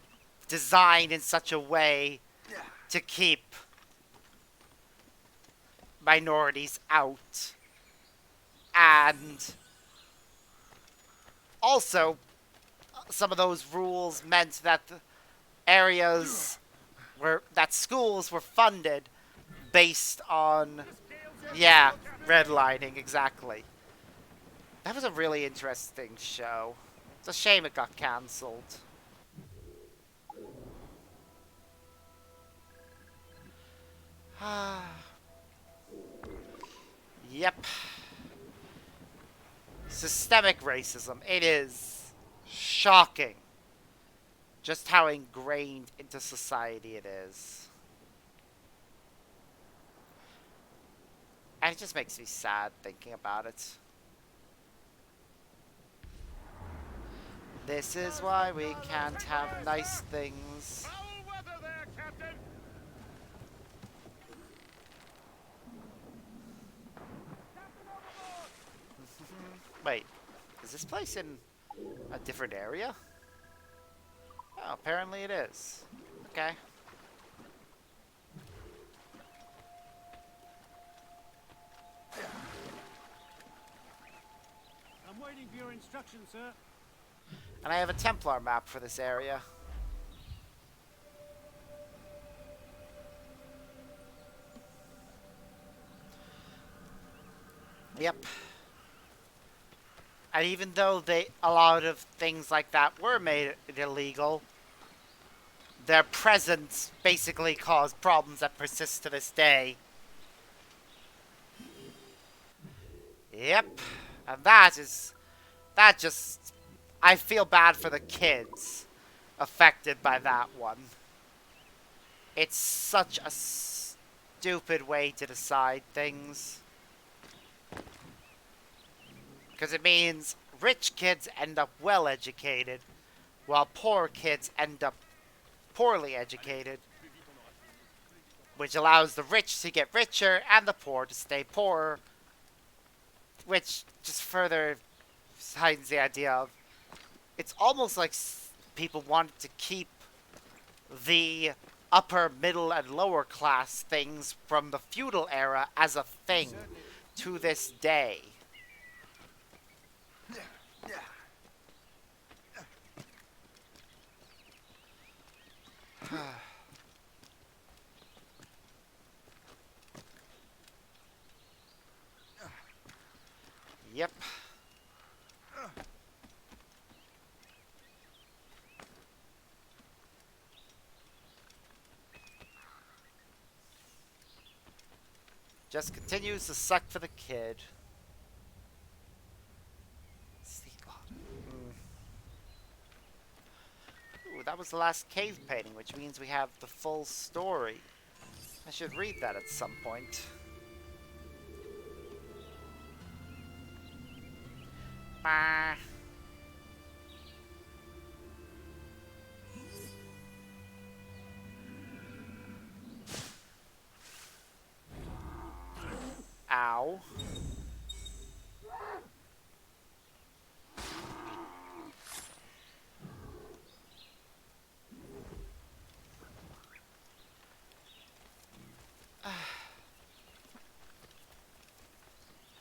designed in such a way to keep minorities out. And also, some of those rules meant that the areas that schools were funded based on, yeah, redlining, exactly. That was a really interesting show. It's a shame it got cancelled. Yep. Systemic racism. It is shocking just how ingrained into society it is. And it just makes me sad thinking about it. This is why we can't have nice things. Foul weather there, Captain! Wait, is this place in a different area? Oh, apparently it is. Okay. I'm waiting for your instructions, sir. And I have a Templar map for this area. Yep. And even though a lot of things like that were made illegal, their presence basically caused problems that persist to this day. Yep. And that just, I feel bad for the kids affected by that one. It's such a stupid way to decide things. Because it means rich kids end up well educated, while poor kids end up poorly educated, which allows the rich to get richer and the poor to stay poorer, which just further heightens the idea of It's almost like people wanted to keep the upper, middle, and lower class things from the feudal era as a thing Certainly. to this day. Yep. Just continues to suck for the kid. Ooh, that was the last cave painting, which means we have the full story. I should read that at some point. Bah. Ow.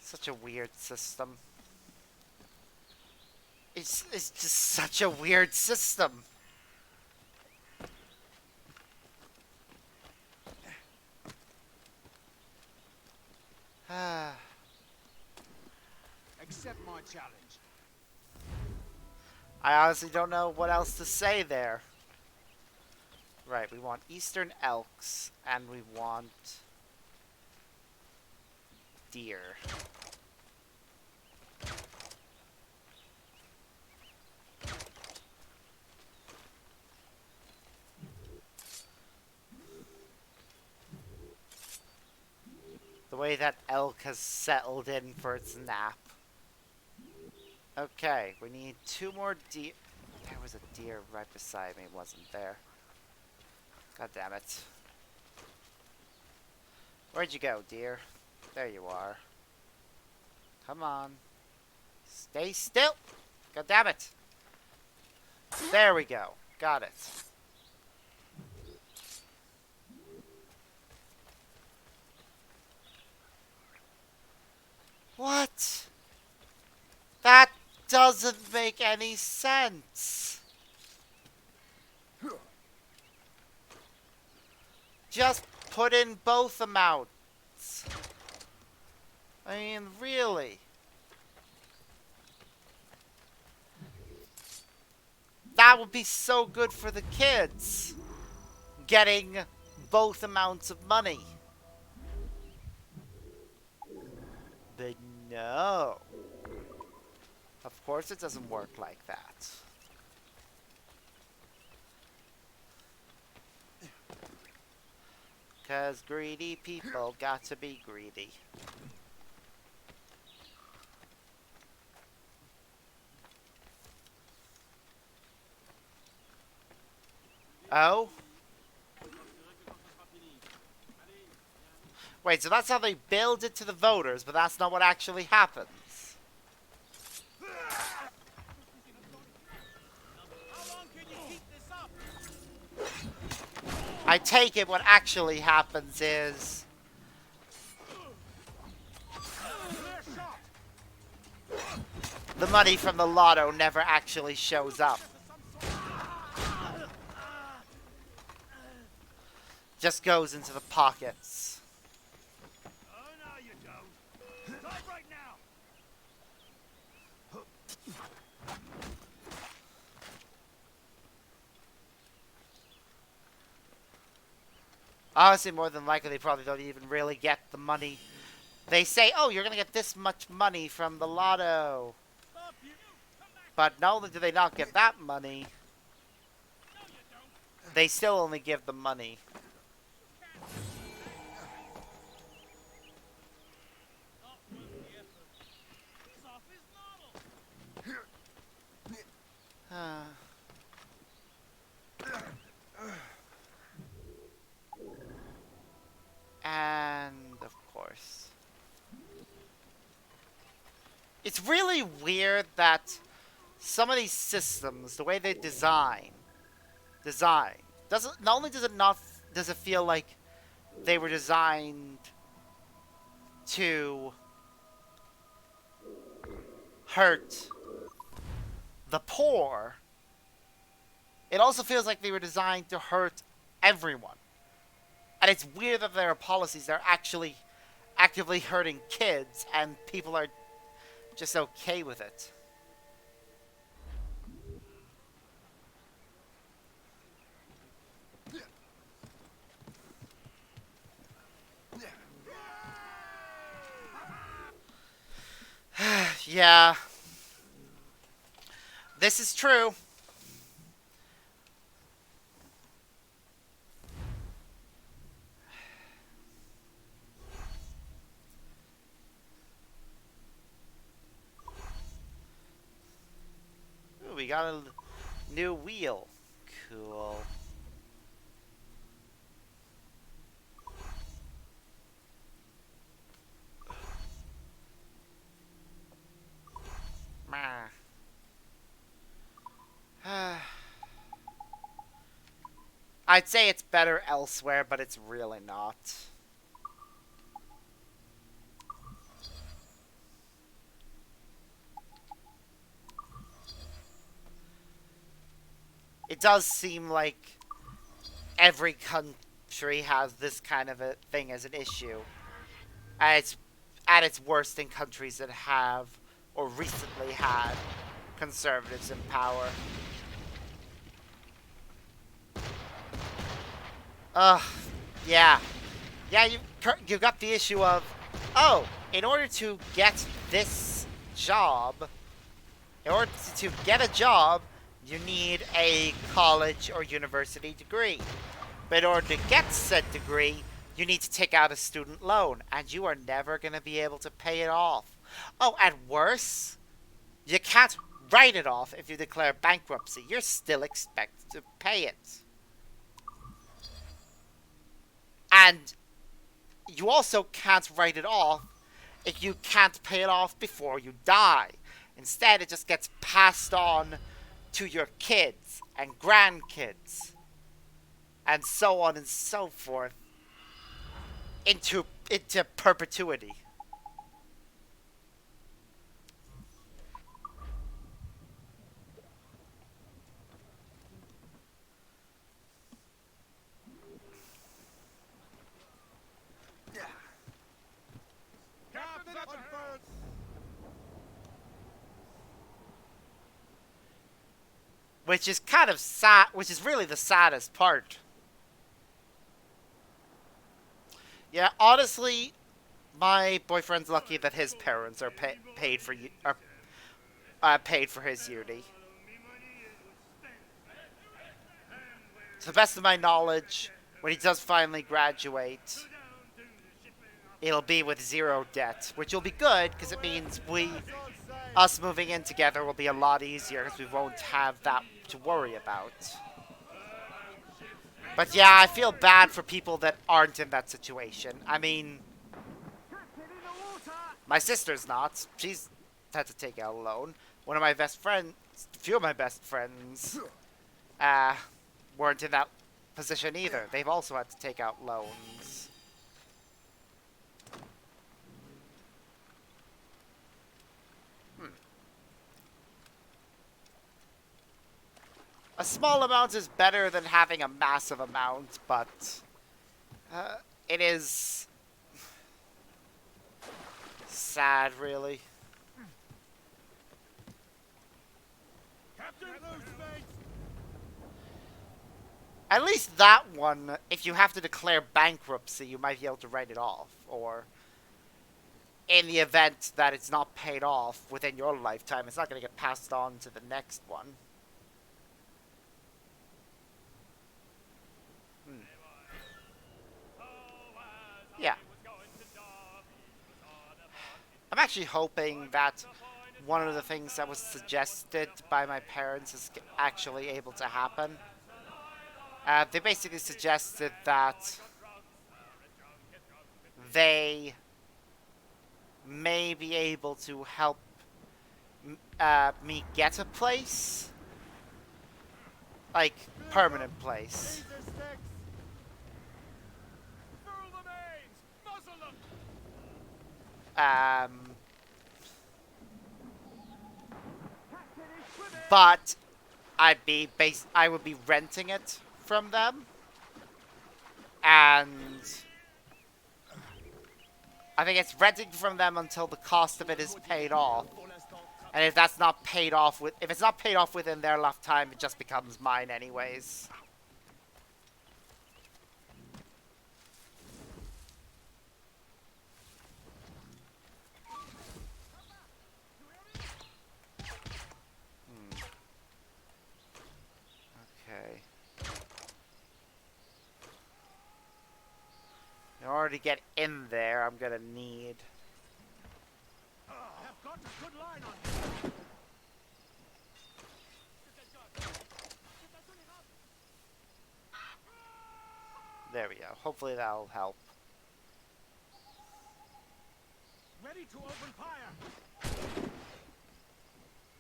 Such a weird system. It's just such a weird system. I Accept my challenge. honestly don't know what else to say there. Right, we want Eastern elks, and we want deer. The way that elk has settled in for its nap. Okay, we need 2 more deer. There was a deer right beside me, wasn't there? God damn it. Where'd you go, deer? There you are. Come on. Stay still! God damn it! There we go. Got it. What? That doesn't make any sense. Just put in both amounts. I mean, really. That would be so good for the kids. Getting both amounts of money. But no. Of course it doesn't work like that. Because greedy people got to be greedy. Oh? Wait, so that's how they build it to the voters, but that's not what actually happens. How long can you keep this up? I take it what actually happens is... the money from the lotto never actually shows up. Just goes into the pockets. Oh, no, you don't. Stop right now. Honestly, more than likely, they probably don't even really get the money. They say, oh, you're going to get this much money from the lotto. Stop you. Come back. But not only do they not get that money, No, you don't. they still only give the money. Not worth the effort. He's off his noddle. And, of course. It's really weird that some of these systems, the way they design, doesn't not only does it not does it feel like they were designed to hurt the poor, it also feels like they were designed to hurt everyone. And it's weird that there are policies that are actually actively hurting kids and people are just okay with it. Yeah, this is true. Ooh, we got a new wheel. Cool. Meh. I'd say it's better elsewhere, but it's really not. It does seem like every country has this kind of a thing as an issue. And it's at its worst in countries that have or recently had conservatives in power. Ugh, yeah. Yeah, you got the issue of, oh, in order to get this job, in order to get a job, you need a college or university degree. But in order to get said degree, you need to take out a student loan, and you are never going to be able to pay it off. Oh, and worse, you can't write it off if you declare bankruptcy. You're still expected to pay it. And you also can't write it off if you can't pay it off before you die. Instead, it just gets passed on to your kids and grandkids and so on and so forth into perpetuity. Captain, on board. Which is kind of sad, which is really the saddest part. Yeah, honestly, my boyfriend's lucky that his parents are paid for his uni. To the best of my knowledge, when he does finally graduate, it'll be with zero debt, which will be good because it means us moving in together will be a lot easier because we won't have that to worry about. But yeah, I feel bad for people that aren't in that situation. I mean, my sister's not. She's had to take out a loan. One of my best friends, a few of my best friends, uh, weren't in that position either. They've also had to take out loans. A small amount is better than having a massive amount, but it is sad, really. Captain, At least that one, if you have to declare bankruptcy, you might be able to write it off. Or, in the event that it's not paid off within your lifetime, it's not going to get passed on to the next one. Yeah. I'm actually hoping that one of the things that was suggested by my parents is actually able to happen. They basically suggested that they may be able to help me get a place. Like, permanent place. Laser sticks! Furl the mains! Muzzle them! Um, but I would be renting it from them, and I think it's renting from them until the cost of it is paid off. And if that's not paid off if it's not paid off within their lifetime, it just becomes mine anyways. Okay. In order to get in there, I'm gonna need. I've got a good line on him. There we go. Hopefully that'll help. Ready to open fire.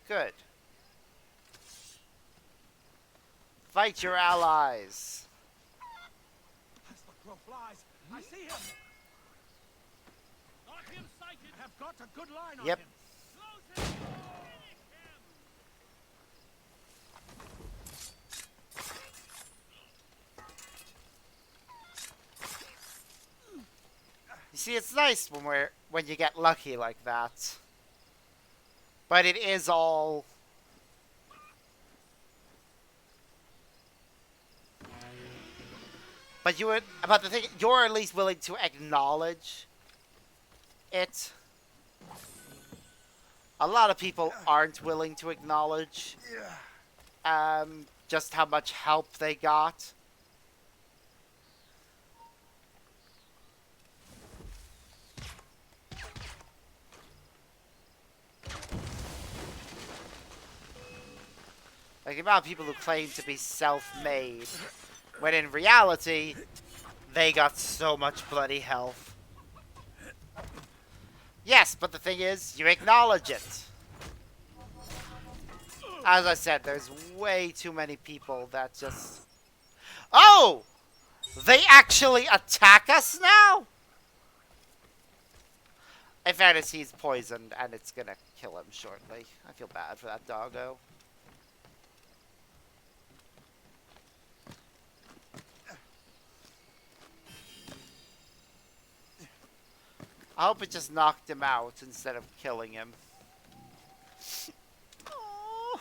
Good. Fight your allies. As the crow flies, I see him. Got him sighted. I've got a good line on Yep. him. Close him. Finish him. You see, it's nice when you get lucky like that. But it is all. But the thing, you're at least willing to acknowledge it. A lot of people aren't willing to acknowledge just how much help they got. Like the amount of people who claim to be self-made, when in reality, they got so much bloody health. Yes, but the thing is, you acknowledge it. As I said, there's way too many people that just... Oh! They actually attack us now? In fairness, he's poisoned, and it's gonna kill him shortly. I feel bad for that doggo. I hope it just knocked him out instead of killing him. Aww.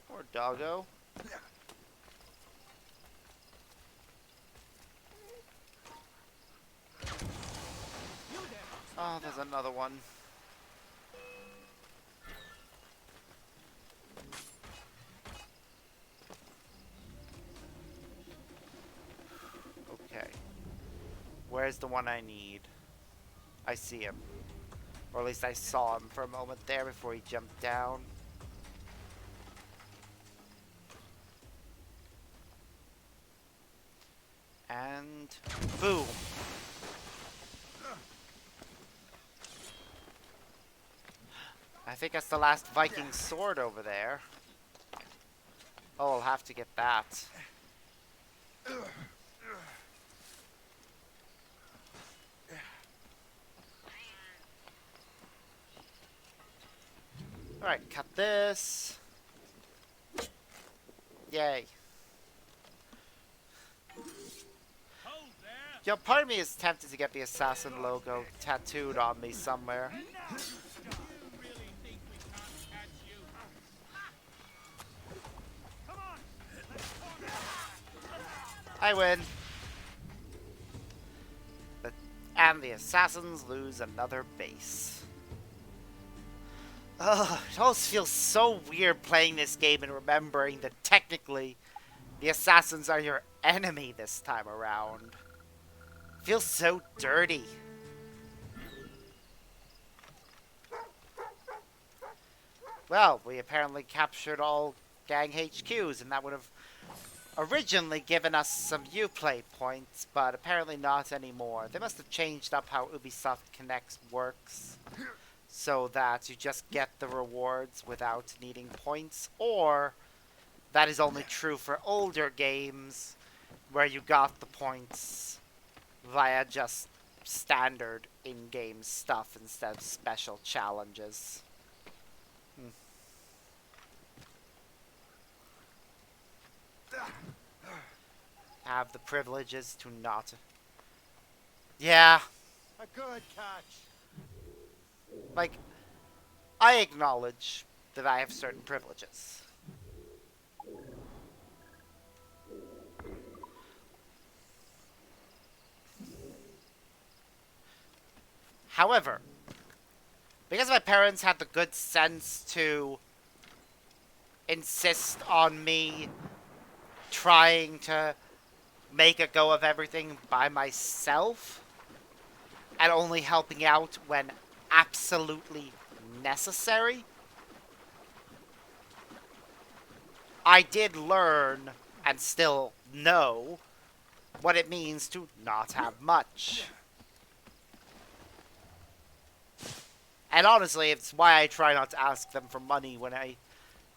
Poor doggo. Oh, there's another one. Okay. Where's the one I need? I see him. Or at least I saw him for a moment there before he jumped down. And boom. I think that's the last Viking sword over there. Oh, I'll have to get that. Alright, cut this. Yay. Hold there. Yo, part of me is tempted to get the assassin logo tattooed on me somewhere. You really think we can't catch you? Come on. Let's form I win. And the assassins lose another base. Ugh, it always feels so weird playing this game and remembering that technically the assassins are your enemy this time around. Feels so dirty. Well, we apparently captured all gang HQs, and that would have originally given us some Uplay points, but apparently not anymore. They must have changed up how Ubisoft Connect works. so that you just get the rewards without needing points, or that is only true for older games where you got the points via just standard in-game stuff instead of special challenges. Have the privileges to not... Yeah, A good catch. like, I acknowledge that I have certain privileges. However, because my parents had the good sense to insist on me trying to make a go of everything by myself and only helping out when absolutely necessary, I did learn and still know what it means to not have much. And honestly, it's why I try not to ask them for money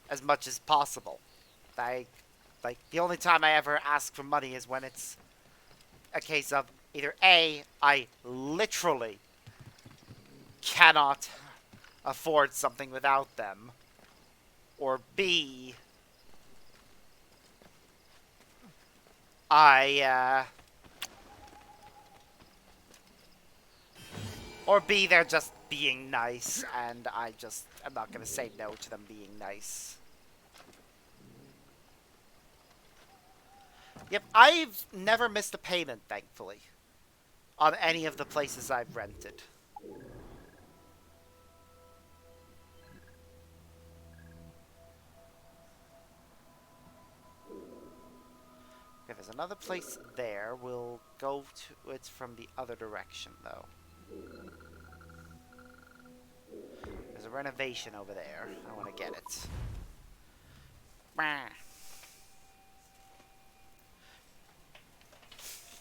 as much as possible. Like the only time I ever ask for money is when it's a case of either A, I literally cannot afford something without them, or B, they're just being nice, and I'm not gonna say no to them being nice. Yep, I've never missed a payment, thankfully, on any of the places I've rented. Okay, there's another place there. We'll go to it from the other direction, though. There's a renovation over there. I want to get it.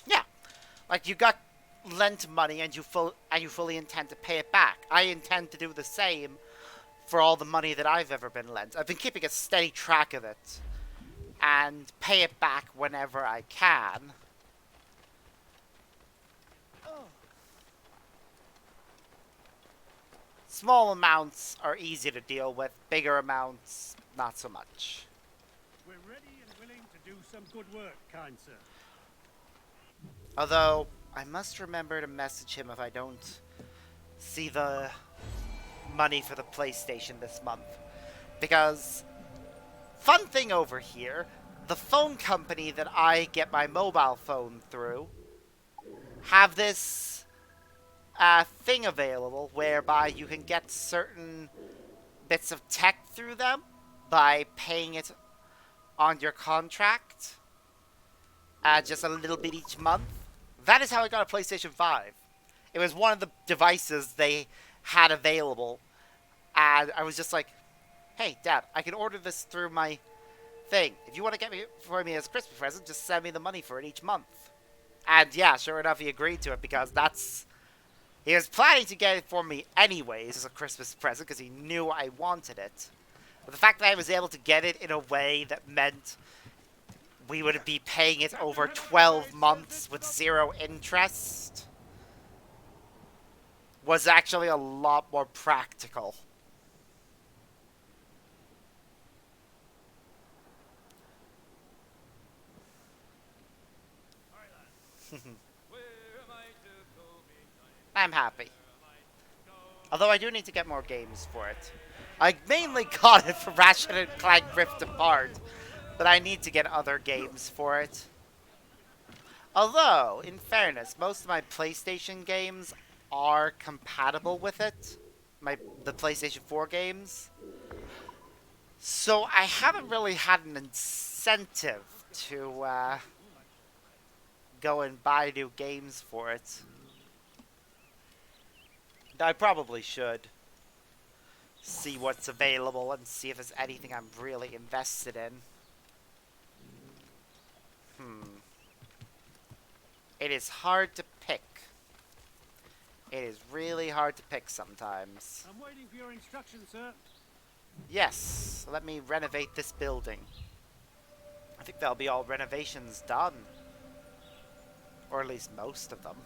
Yeah, like you got lent money and you fully intend to pay it back. I intend to do the same for all the money that I've ever been lent. I've been keeping a steady track of it and pay it back whenever I can. Small amounts are easy to deal with, bigger amounts, not so much. We're ready and willing to do some good work, kind sir. Although, I must remember to message him if I don't see the money for the PlayStation this month. Because, fun thing over here, the phone company that I get my mobile phone through have this thing available whereby you can get certain bits of tech through them by paying it on your contract, just a little bit each month. That is how I got a PlayStation 5. It was one of the devices they had available, and I was just like, hey, Dad, I can order this through my thing. If you want to get me for me as a Christmas present, just send me the money for it each month. And yeah, sure enough, he agreed to it because he was planning to get it for me anyways as a Christmas present because he knew I wanted it. But the fact that I was able to get it in a way that meant we would be paying it over 12 months with 0 interest was actually a lot more practical. I'm happy. Although I do need to get more games for it. I mainly got it for Ratchet and Clank Rift Apart, but I need to get other games for it. Although, in fairness, most of my PlayStation games are compatible with it. The PlayStation 4 games. So I haven't really had an incentive to go and buy new games for it. I probably should see what's available and see if there's anything I'm really invested in. It is hard to pick. It is really hard to pick sometimes. I'm waiting for your instructions, sir. Yes, let me renovate this building. I think there'll be all renovations done. Or at least most of them.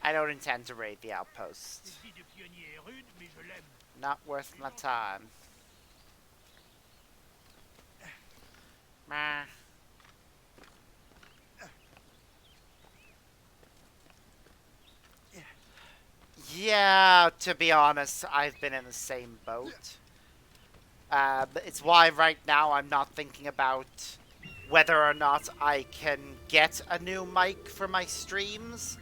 I don't intend to raid the outpost. Not worth my time. Meh. Yeah, to be honest, I've been in the same boat. It's why right now I'm not thinking about whether or not I can get a new mic for my streams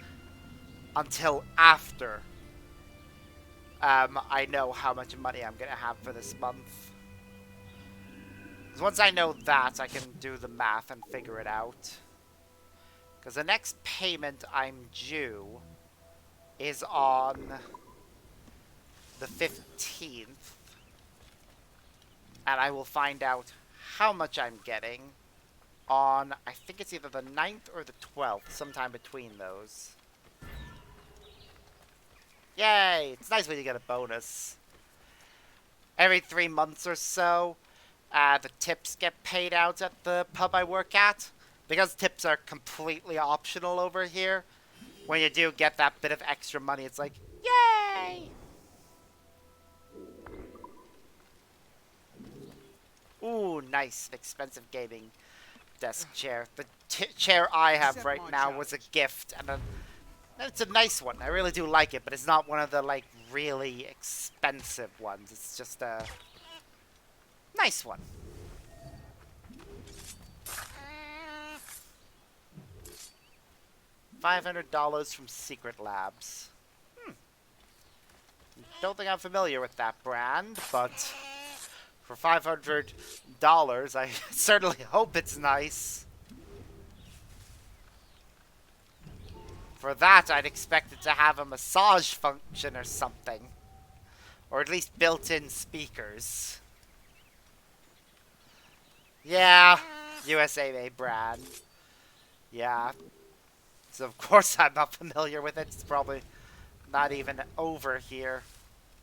until after I know how much money I'm going to have for this month. 'Cause once I know that, I can do the math and figure it out. Because the next payment I'm due is on the 15th. And I will find out how much I'm getting on, I think it's either the 9th or the 12th, sometime between those. Yay! It's nice when you get a bonus. Every 3 months or so, the tips get paid out at the pub I work at. Because tips are completely optional over here, when you do get that bit of extra money, it's like, yay! Ooh, nice. Expensive gaming desk chair. The chair I have right now was a gift, and it's a nice one. I really do like it, but it's not one of the, like, really expensive ones. It's just a nice one. $500 from Secret Labs. Don't think I'm familiar with that brand, but for $500, I certainly hope it's nice. For that, I'd expect it to have a massage function or something. Or at least built-in speakers. Yeah, USA-made brand. Yeah. So of course I'm not familiar with it. It's probably not even over here.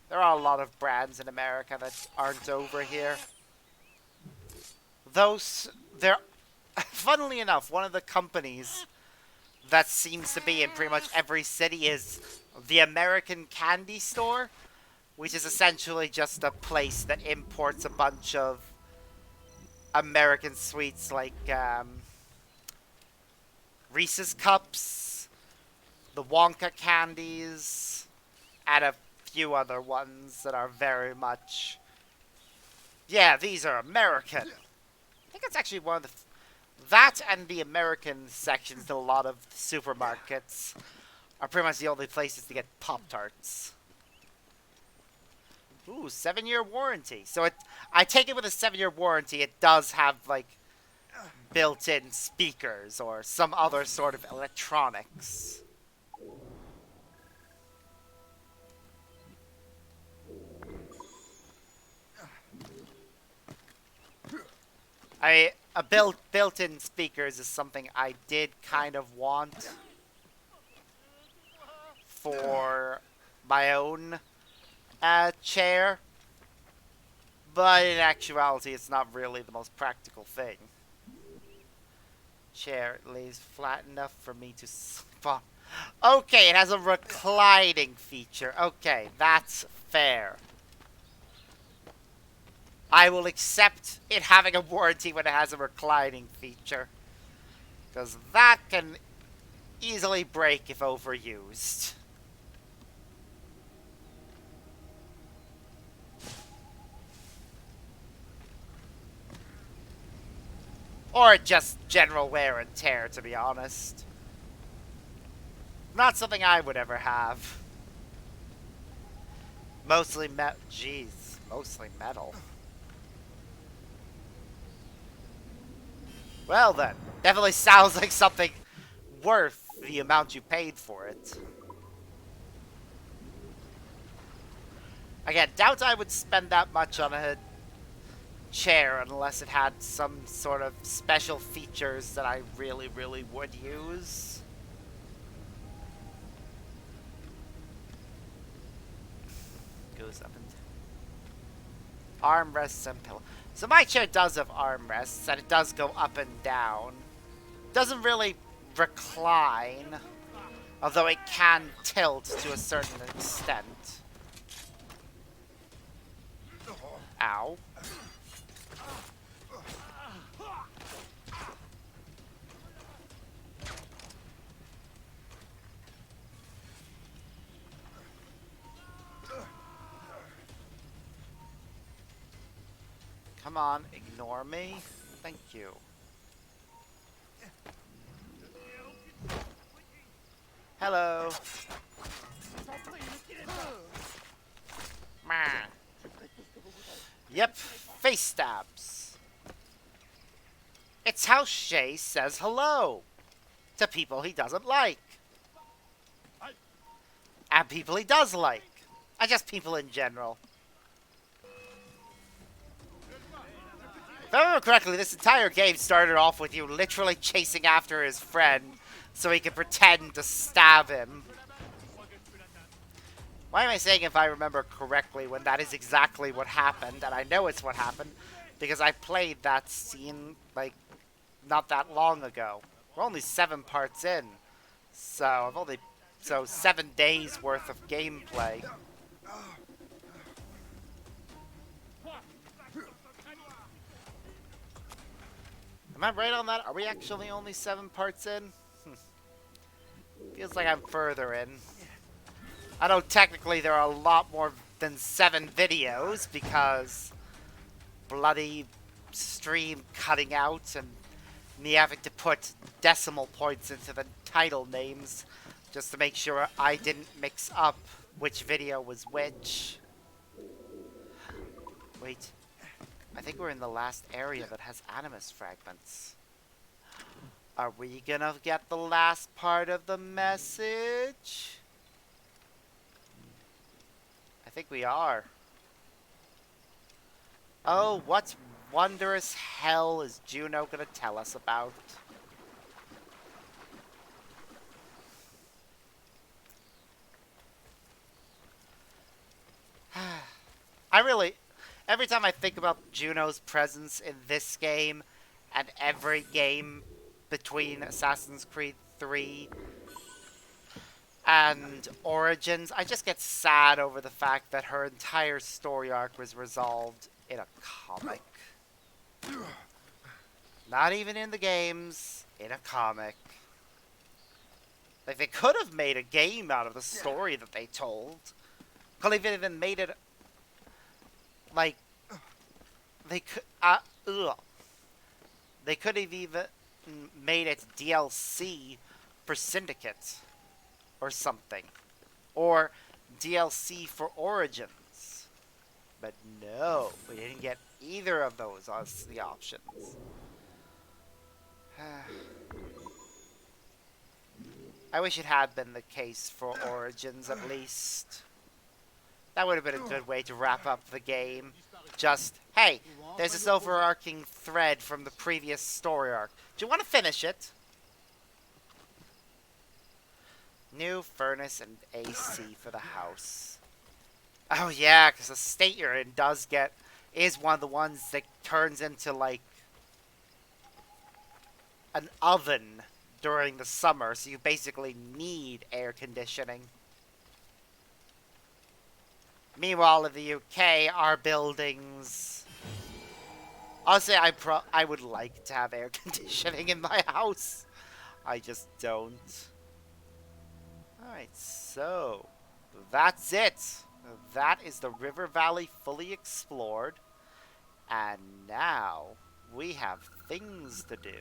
There are a lot of brands in America that aren't over here. Funnily enough, one of the companies that seems to be in pretty much every city is the American Candy Store, which is essentially just a place that imports a bunch of American sweets like Reese's Cups, the Wonka candies, and a few other ones that are very much... Yeah, these are American. I think it's actually one of the... That and the American sections in a lot of supermarkets are pretty much the only places to get Pop-Tarts. Ooh, 7-year warranty. So I take it with a 7-year warranty, it does have, like, built-in speakers or some other sort of electronics. Built-in speakers is something I did kind of want for my own chair, but in actuality, it's not really the most practical thing. Chair lays flat enough for me to sleep on. Okay, it has a reclining feature. Okay, that's fair. I will accept it having a warranty when it has a reclining feature. Because that can easily break if overused. Or just general wear and tear, to be honest. Not something I would ever have. Mostly mostly metal. Well then, definitely sounds like something worth the amount you paid for it. Again, doubt I would spend that much on a chair unless it had some sort of special features that I really, really would use. Goes up and armrests and pillow. So my chair does have armrests, and it does go up and down. Doesn't really recline, although it can tilt to a certain extent. Ow. Come on, ignore me. Thank you. Hello. Meh. Yep, face stabs. It's how Shay says hello to people he doesn't like. And people he does like. And just people in general. If I remember correctly, this entire game started off with you literally chasing after his friend so he could pretend to stab him. Why am I saying if I remember correctly when that is exactly what happened? And I know it's what happened because I played that scene, like, not that long ago. We're only 7 parts in. So, 7 days worth of gameplay. Am I right on that? Are we actually only 7 parts in? Feels like I'm further in. I know technically there are a lot more than 7 videos because bloody stream cutting out and me having to put decimal points into the title names just to make sure I didn't mix up which video was which. Wait. I think we're in the last area that has animus fragments. Are we gonna get the last part of the message? I think we are. Oh, what wondrous hell is Juno gonna tell us about? Every time I think about Juno's presence in this game and every game between Assassin's Creed 3 and Origins, I just get sad over the fact that her entire story arc was resolved in a comic. Not even in the games, in a comic. Like, they could have made a game out of the story that they told. Could have even made it, like, they could have even made it DLC for Syndicate or something, or DLC for Origins. But no, we didn't get either of those as the options. I wish it had been the case for Origins at least. That would have been a good way to wrap up the game. Just, hey, there's this overarching thread from the previous story arc. Do you want to finish it? New furnace and AC for the house. Oh yeah, because the state you're in is one of the ones that turns into, like, an oven during the summer, so you basically need air conditioning. Meanwhile, in the UK, our buildings... Honestly, I would like to have air conditioning in my house. I just don't. Alright, so... that's it. That is the River Valley fully explored. And now, we have things to do.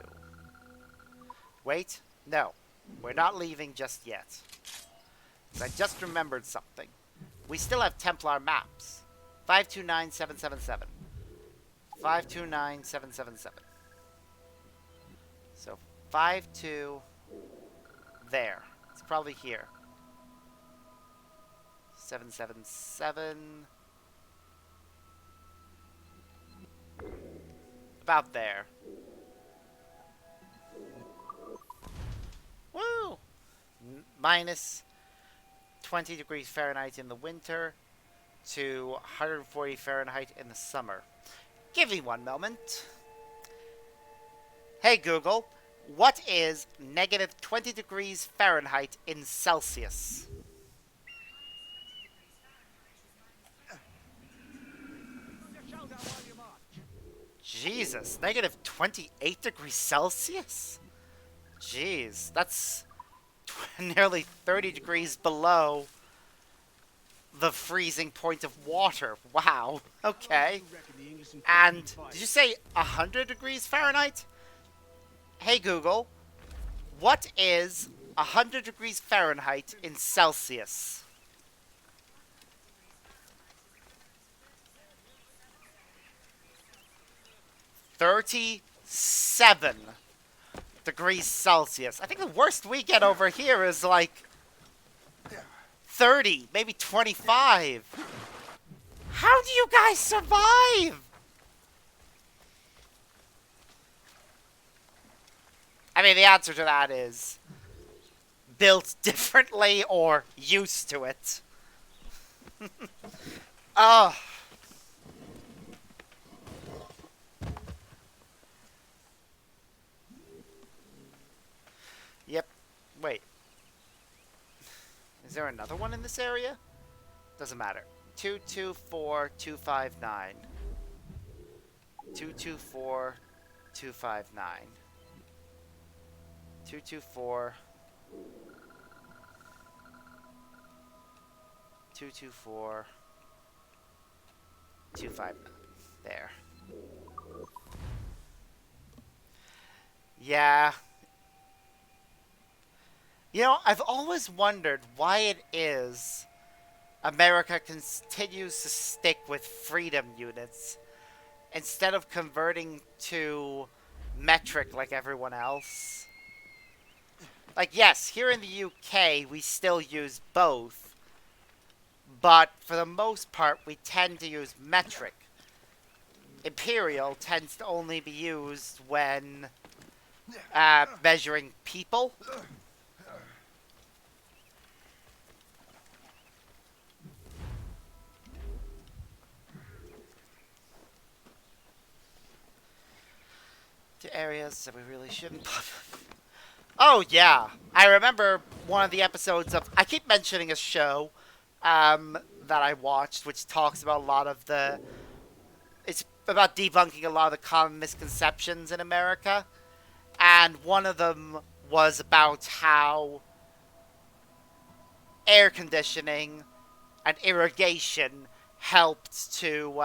Wait, no. We're not leaving just yet. I just remembered something. We still have Templar maps. 529777. 529777. So 52 there. It's probably here. 777. about there. Woo! Minus 20 degrees Fahrenheit in the winter to 140 Fahrenheit in the summer. Give me one moment. Hey Google, what is negative 20 degrees Fahrenheit in Celsius? Shout out while you march. Jesus, negative 28 degrees Celsius? Jeez, that's nearly 30 degrees below the freezing point of water. Wow. Okay. You reckon the English And fight? did you say 100 degrees Fahrenheit? Hey Google, what is 100 degrees Fahrenheit in Celsius? $37 degrees Celsius. I think the worst we get over here is like 30, maybe 25. How do you guys survive? I mean, the answer to that is built differently or used to it. Oh. Yep. Wait. Is there another one in this area? Doesn't matter. 224259. 224259. 224. 224. 259. There. Yeah. You know, I've always wondered why it is America continues to stick with freedom units instead of converting to metric like everyone else. Like, yes, here in the UK, we still use both, but for the most part, we tend to use metric. Imperial tends to only be used when measuring people. To areas that we really shouldn't. Oh yeah, I remember one of the episodes of. I keep mentioning a show that I watched, which talks about a lot of the. It's about debunking a lot of the common misconceptions in America, and one of them was about how air conditioning and irrigation helped to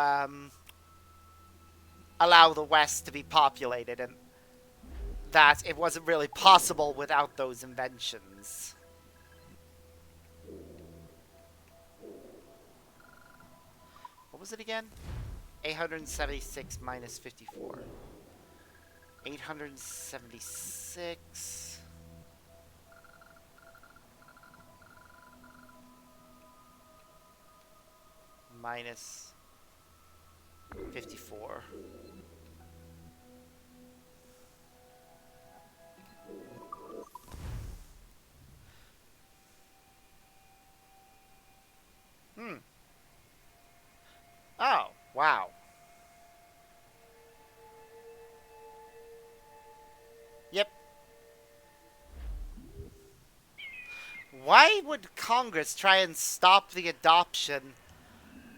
allow the West to be populated, and that it wasn't really possible without those inventions. What was it again? 876 minus 54. 876 minus 54. Oh, wow. Yep. Why would Congress try and stop the adoption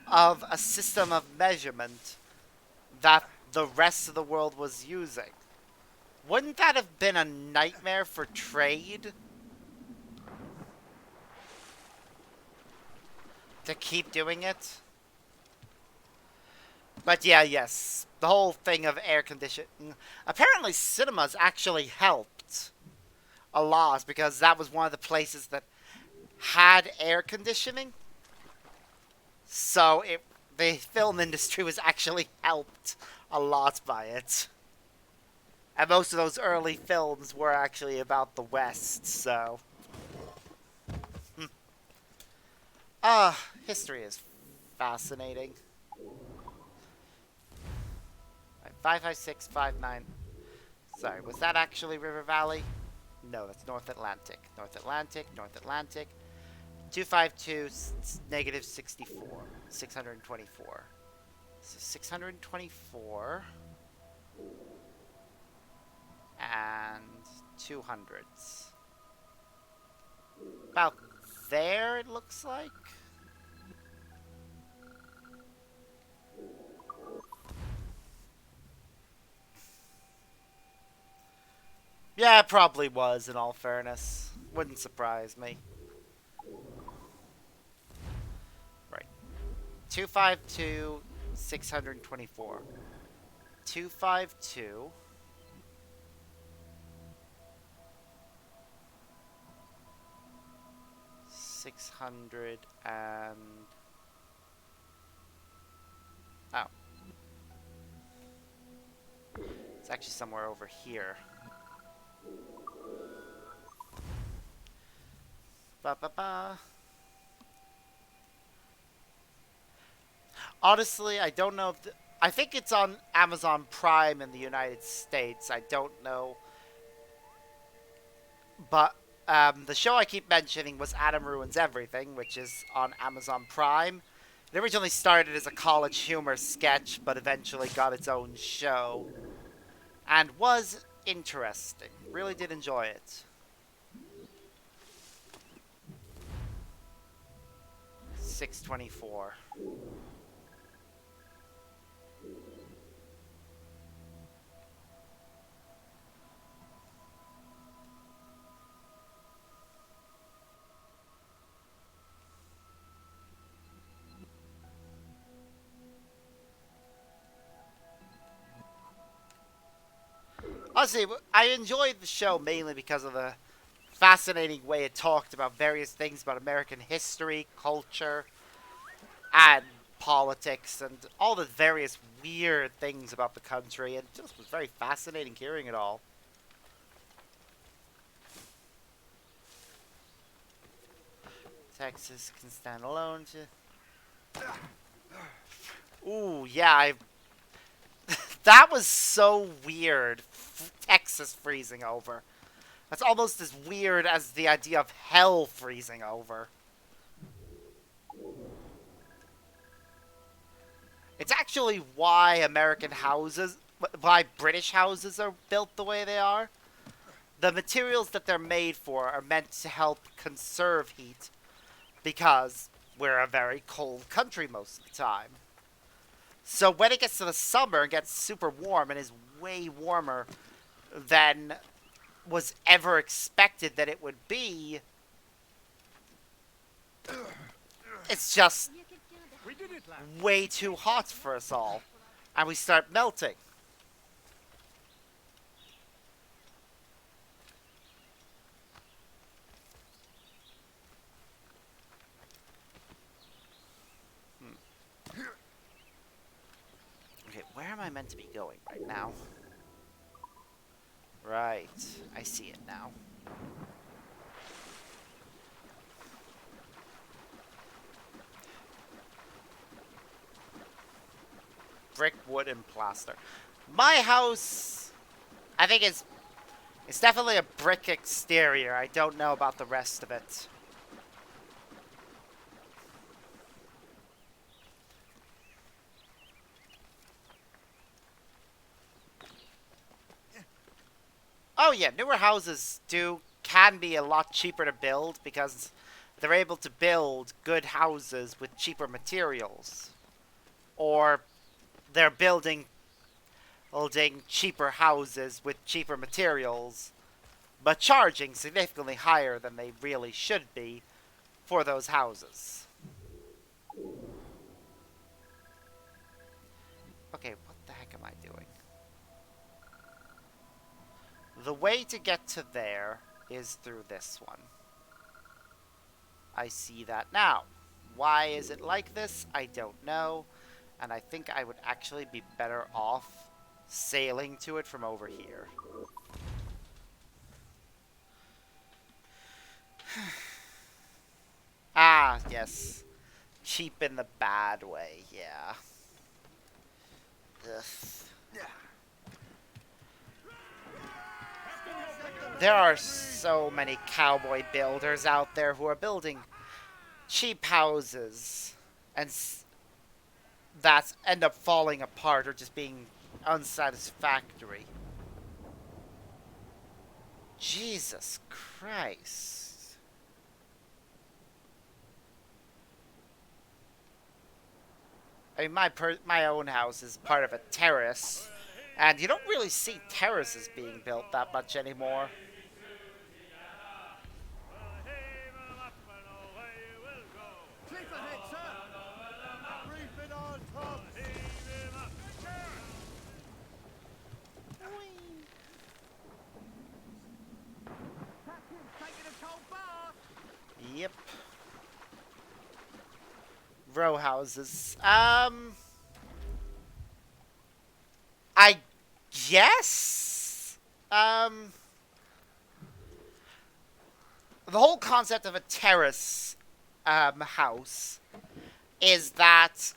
of a system of measurement that the rest of the world was using? Wouldn't that have been a nightmare for trade? To keep doing it? But yeah, yes. The whole thing of air conditioning. Apparently cinemas actually helped a lot because that was one of the places that had air conditioning. So the film industry was actually helped a lot by it. And most of those early films were actually about the West, so. History is fascinating. 55659. Sorry, was that actually River Valley? No, that's North Atlantic. North Atlantic, North Atlantic. 252 negative 64. 624. So 624. And 200s. About there, it looks like. Yeah, it probably was, in all fairness. Wouldn't surprise me. Right. 252, 624. 252. $600 and... Oh. It's actually somewhere over here. Ba-ba-ba. Honestly, I don't know if... I think it's on Amazon Prime in the United States. I don't know. But the show I keep mentioning was Adam Ruins Everything, which is on Amazon Prime. It originally started as a college humor sketch, but eventually got its own show. And was interesting. Really did enjoy it. 624. Honestly, I enjoyed the show mainly because of the fascinating way it talked about various things about American history, culture, and politics, and all the various weird things about the country. And it just was very fascinating hearing it all. Texas can stand alone. Ooh, yeah, that was so weird. Texas freezing over. That's almost as weird as the idea of hell freezing over. It's actually why why British houses are built the way they are. The materials that they're made for are meant to help conserve heat because we're a very cold country most of the time. So when it gets to the summer, it gets super warm and is way warmer than was ever expected that it would be. It's just way too hot for us all. And we start melting. Okay, where am I meant to be going right now? Right, I see it now. Brick, wood, and plaster. My house, I think it's definitely a brick exterior. I don't know about the rest of it. Oh yeah, newer houses can be a lot cheaper to build because they're able to build good houses with cheaper materials. Or they're building cheaper houses with cheaper materials, but charging significantly higher than they really should be for those houses. Okay, what the heck am I doing? The way to get to there is through this one. I see that now. Why is it like this? I don't know. And I think I would actually be better off sailing to it from over here. Ah, yes. Cheap in the bad way, yeah. Ugh. There are so many cowboy builders out there who are building cheap houses and that end up falling apart or just being unsatisfactory. Jesus Christ. I mean, my own house is part of a terrace, and you don't really see terraces being built that much anymore. Heave 'em up and away we'll go. Cliff ahead, sir. Reef it on top. Heave 'em up. Taking a cold bath. Yep. Row houses. I guess. The whole concept of a terrace house is that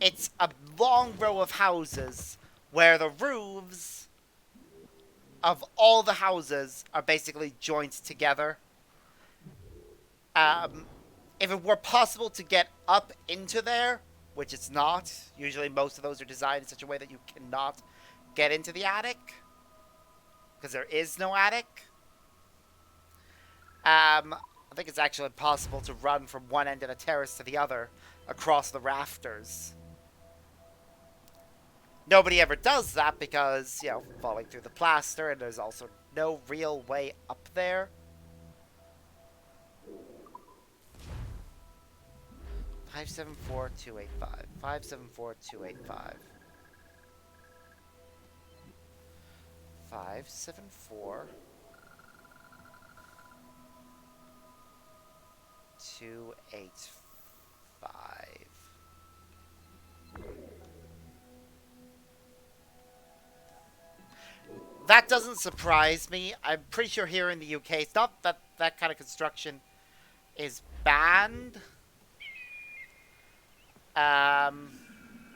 it's a long row of houses where the roofs of all the houses are basically joined together. If it were possible to get up into there, which it's not, usually most of those are designed in such a way that you cannot get into the attic, because there is no attic. I think it's actually possible to run from one end of the terrace to the other across the rafters. Nobody ever does that because, falling through the plaster, and there's also no real way up there. 574-285. 574-285. 574 285. That doesn't surprise me. I'm pretty sure here in the UK, it's not that that kind of construction is banned.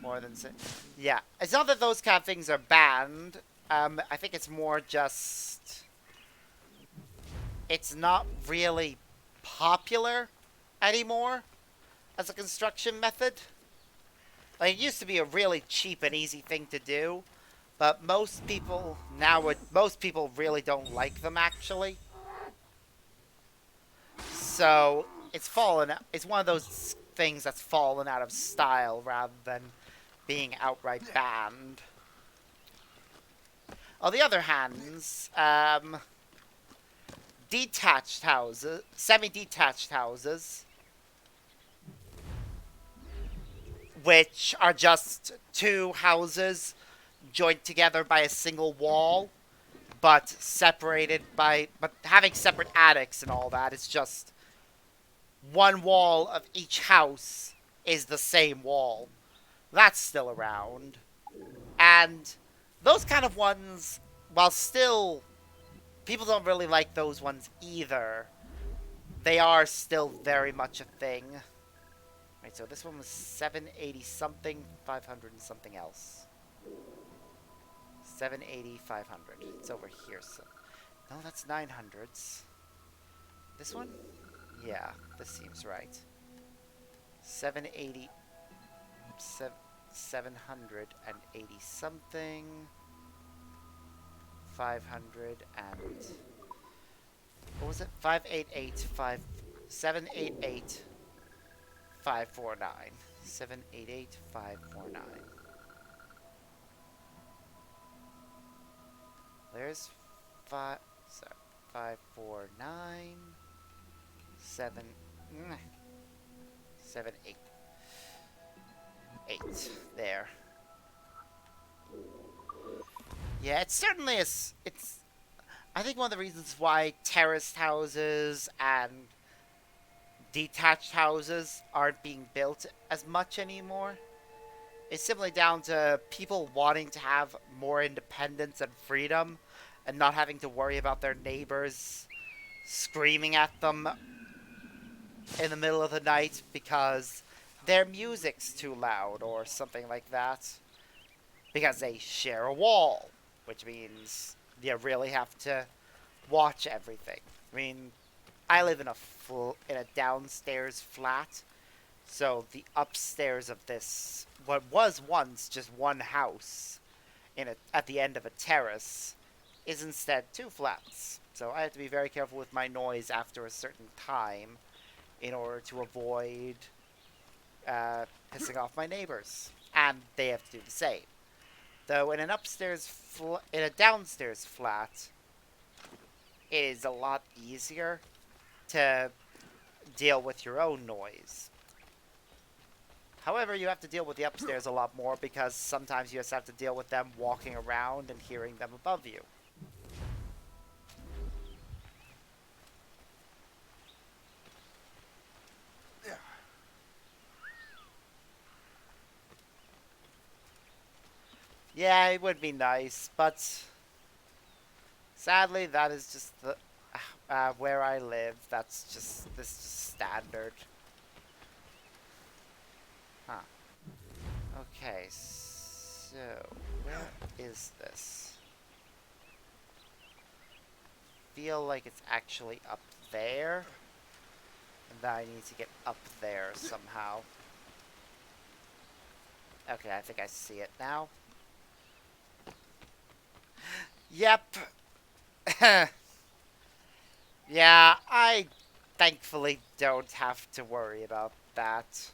More than yeah, it's not that those kind of things are banned. I think it's more just it's not really popular anymore as a construction method. Like, it used to be a really cheap and easy thing to do, but most people really don't like them actually. So it's one of those things that's fallen out of style rather than being outright banned. On the other hand, semi-detached houses, which are just two houses joined together by a single wall, but having separate attics and all that. It's just one wall of each house is the same wall. That's still around. And those kind of ones, while still people don't really like those ones either, they are still very much a thing. Right, so this one was 780 something, 500 and something else. 780, 500. It's over here. So no, that's 900s. This one? Yeah, this seems right. 780, 780 something, 500 and what was it? 788 549. 788 549. There's 549 7 7 8 8 there. Yeah, it certainly is. I think one of the reasons why terraced houses and detached houses aren't being built as much anymore is simply down to people wanting to have more independence and freedom and not having to worry about their neighbors screaming at them in the middle of the night because their music's too loud or something like that. Because they share a wall, which means you really have to watch everything. I mean, I live in a downstairs flat, so the upstairs of this, what was once just one house at the end of a terrace, is instead two flats. So I have to be very careful with my noise after a certain time in order to avoid pissing off my neighbors, and they have to do the same. Though in a downstairs flat, it is a lot easier to deal with your own noise. However, you have to deal with the upstairs a lot more because sometimes you just have to deal with them walking around and hearing them above you. Yeah, it would be nice, but sadly, that is just the where I live. This is standard. Huh. Okay, so where is this? Feel like it's actually up there, and that I need to get up there somehow. Okay, I think I see it now. Yep. Yeah, I thankfully don't have to worry about that.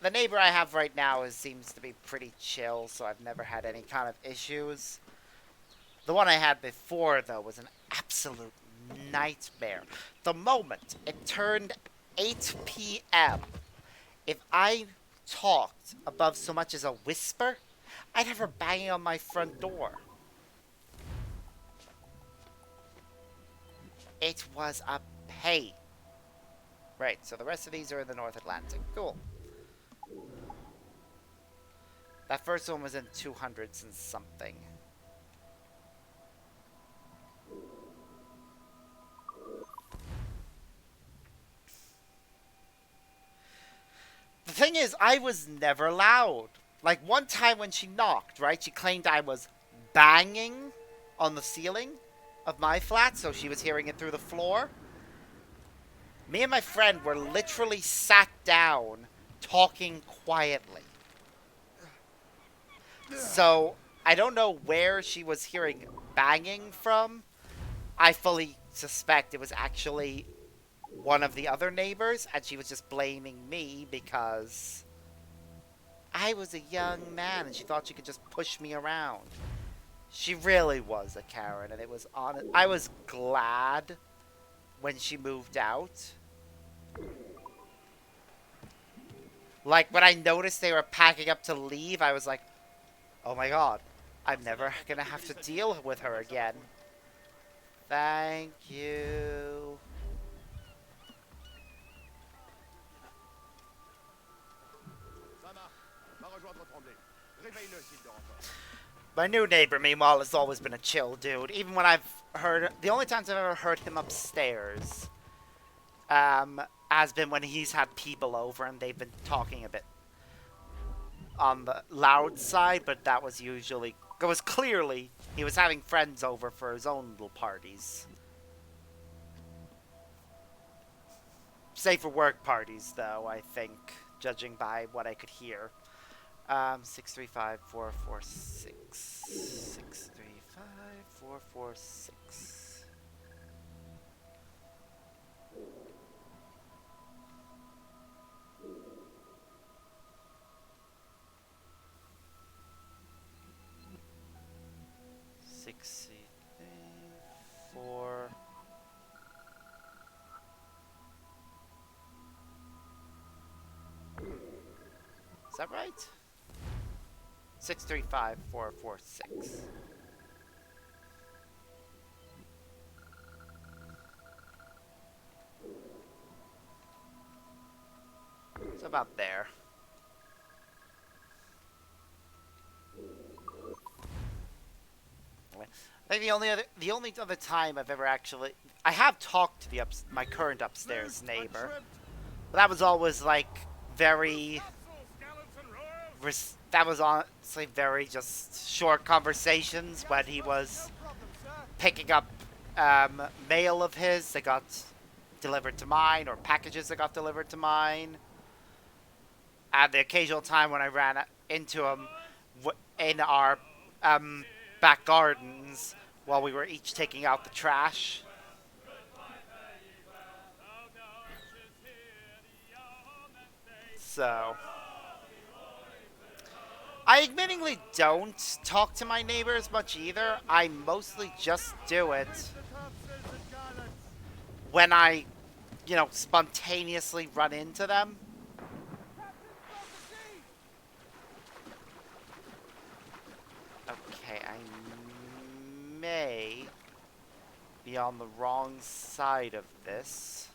The neighbor I have right now seems to be pretty chill, so I've never had any kind of issues. The one I had before, though, was an absolute nightmare. The moment it turned 8 p.m., if I talked above so much as a whisper, I'd have her banging on my front door. It was a pain. Right, so the rest of these are in the North Atlantic. Cool. That first one was in 200s and something. The thing is, I was never loud. Like, one time when she knocked, right, she claimed I was banging on the ceiling of my flat, so she was hearing it through the floor. Me and my friend were literally sat down, talking quietly. So, I don't know where she was hearing banging from. I fully suspect it was actually one of the other neighbors, and she was just blaming me because I was a young man and she thought she could just push me around. She really was a Karen, and it was honest. I was glad when she moved out. Like, when I noticed they were packing up to leave, I was like, oh my god, I'm never gonna have to deal with her again. Thank you. My new neighbor, meanwhile, has always been a chill dude. Even when I've heard... The only times I've ever heard him upstairs has been when he's had people over and they've been talking a bit on the loud side, but that was usually... It was clearly he was having friends over for his own little parties. Safe for work parties, though, I think, judging by what I could hear. 635-446. 635-446. Four. Is that right? 635-446. It's about there. I think the only other time I've ever actually I have talked to my current upstairs neighbor, but that was always like very that was honestly very just short conversations when he was No problem, sir. picking up mail of his that got delivered to mine, or packages that got delivered to mine. And the occasional time when I ran into him in our um, back gardens while we were each taking out the trash. So, I admittingly don't talk to my neighbors much either. I mostly just do it when I, spontaneously run into them. Okay, I may be on the wrong side of this.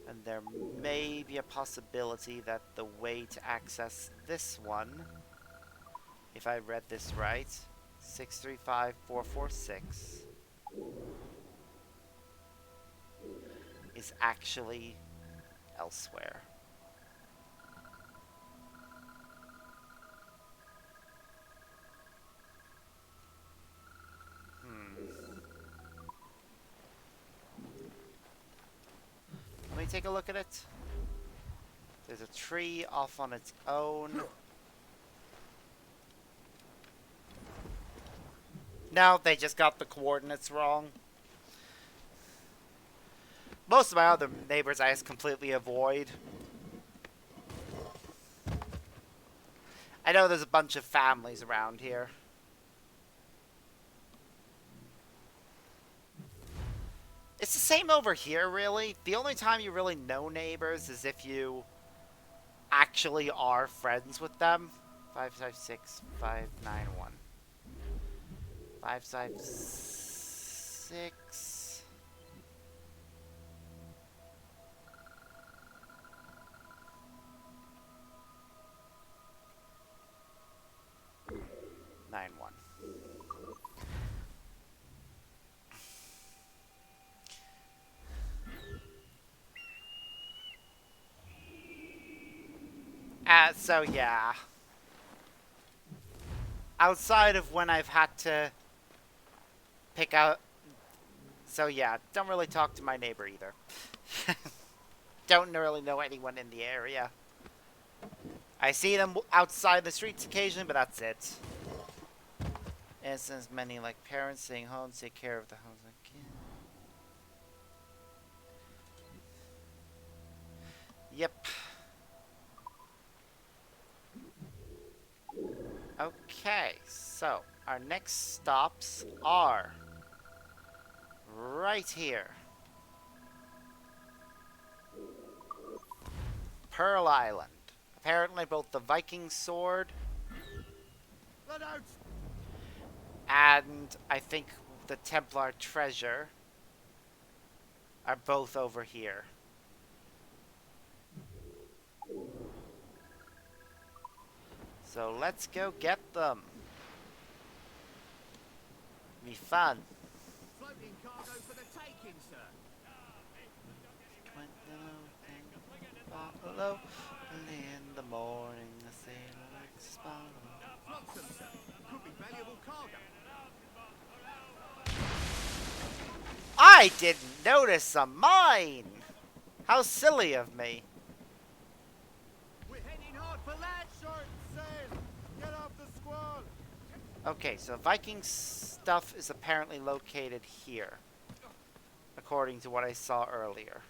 And there may be a possibility that the way to access this one, if I read this right, 635446, is actually elsewhere. Let me take a look at it. There's a tree off on its own. No, they just got the coordinates wrong. Most of my other neighbors I just completely avoid. I know there's a bunch of families around here. It's the same over here, really. The only time you really know neighbors is if you actually are friends with them. 556591. 556. Nine one. So yeah. Outside of when I've had to pick out... So yeah, don't really talk to my neighbor either. Don't really know anyone in the area. I see them outside the streets occasionally, but that's it. Instance many like parents staying home to take care of the homes. Yep. Okay, so our next stops are right here. Pearl Island. Apparently both the Viking sword and I think the Templar treasure are both over here. So let's go get them. Be fun. Floating cargo for the taking, sir. Buffalo, in the morning, the sailor expound. Flotsam, sir. Could be valuable cargo. I didn't notice a mine! How silly of me. We're heading hard for land, short sail. Get off the squall. Okay, so Viking stuff is apparently located here, according to what I saw earlier.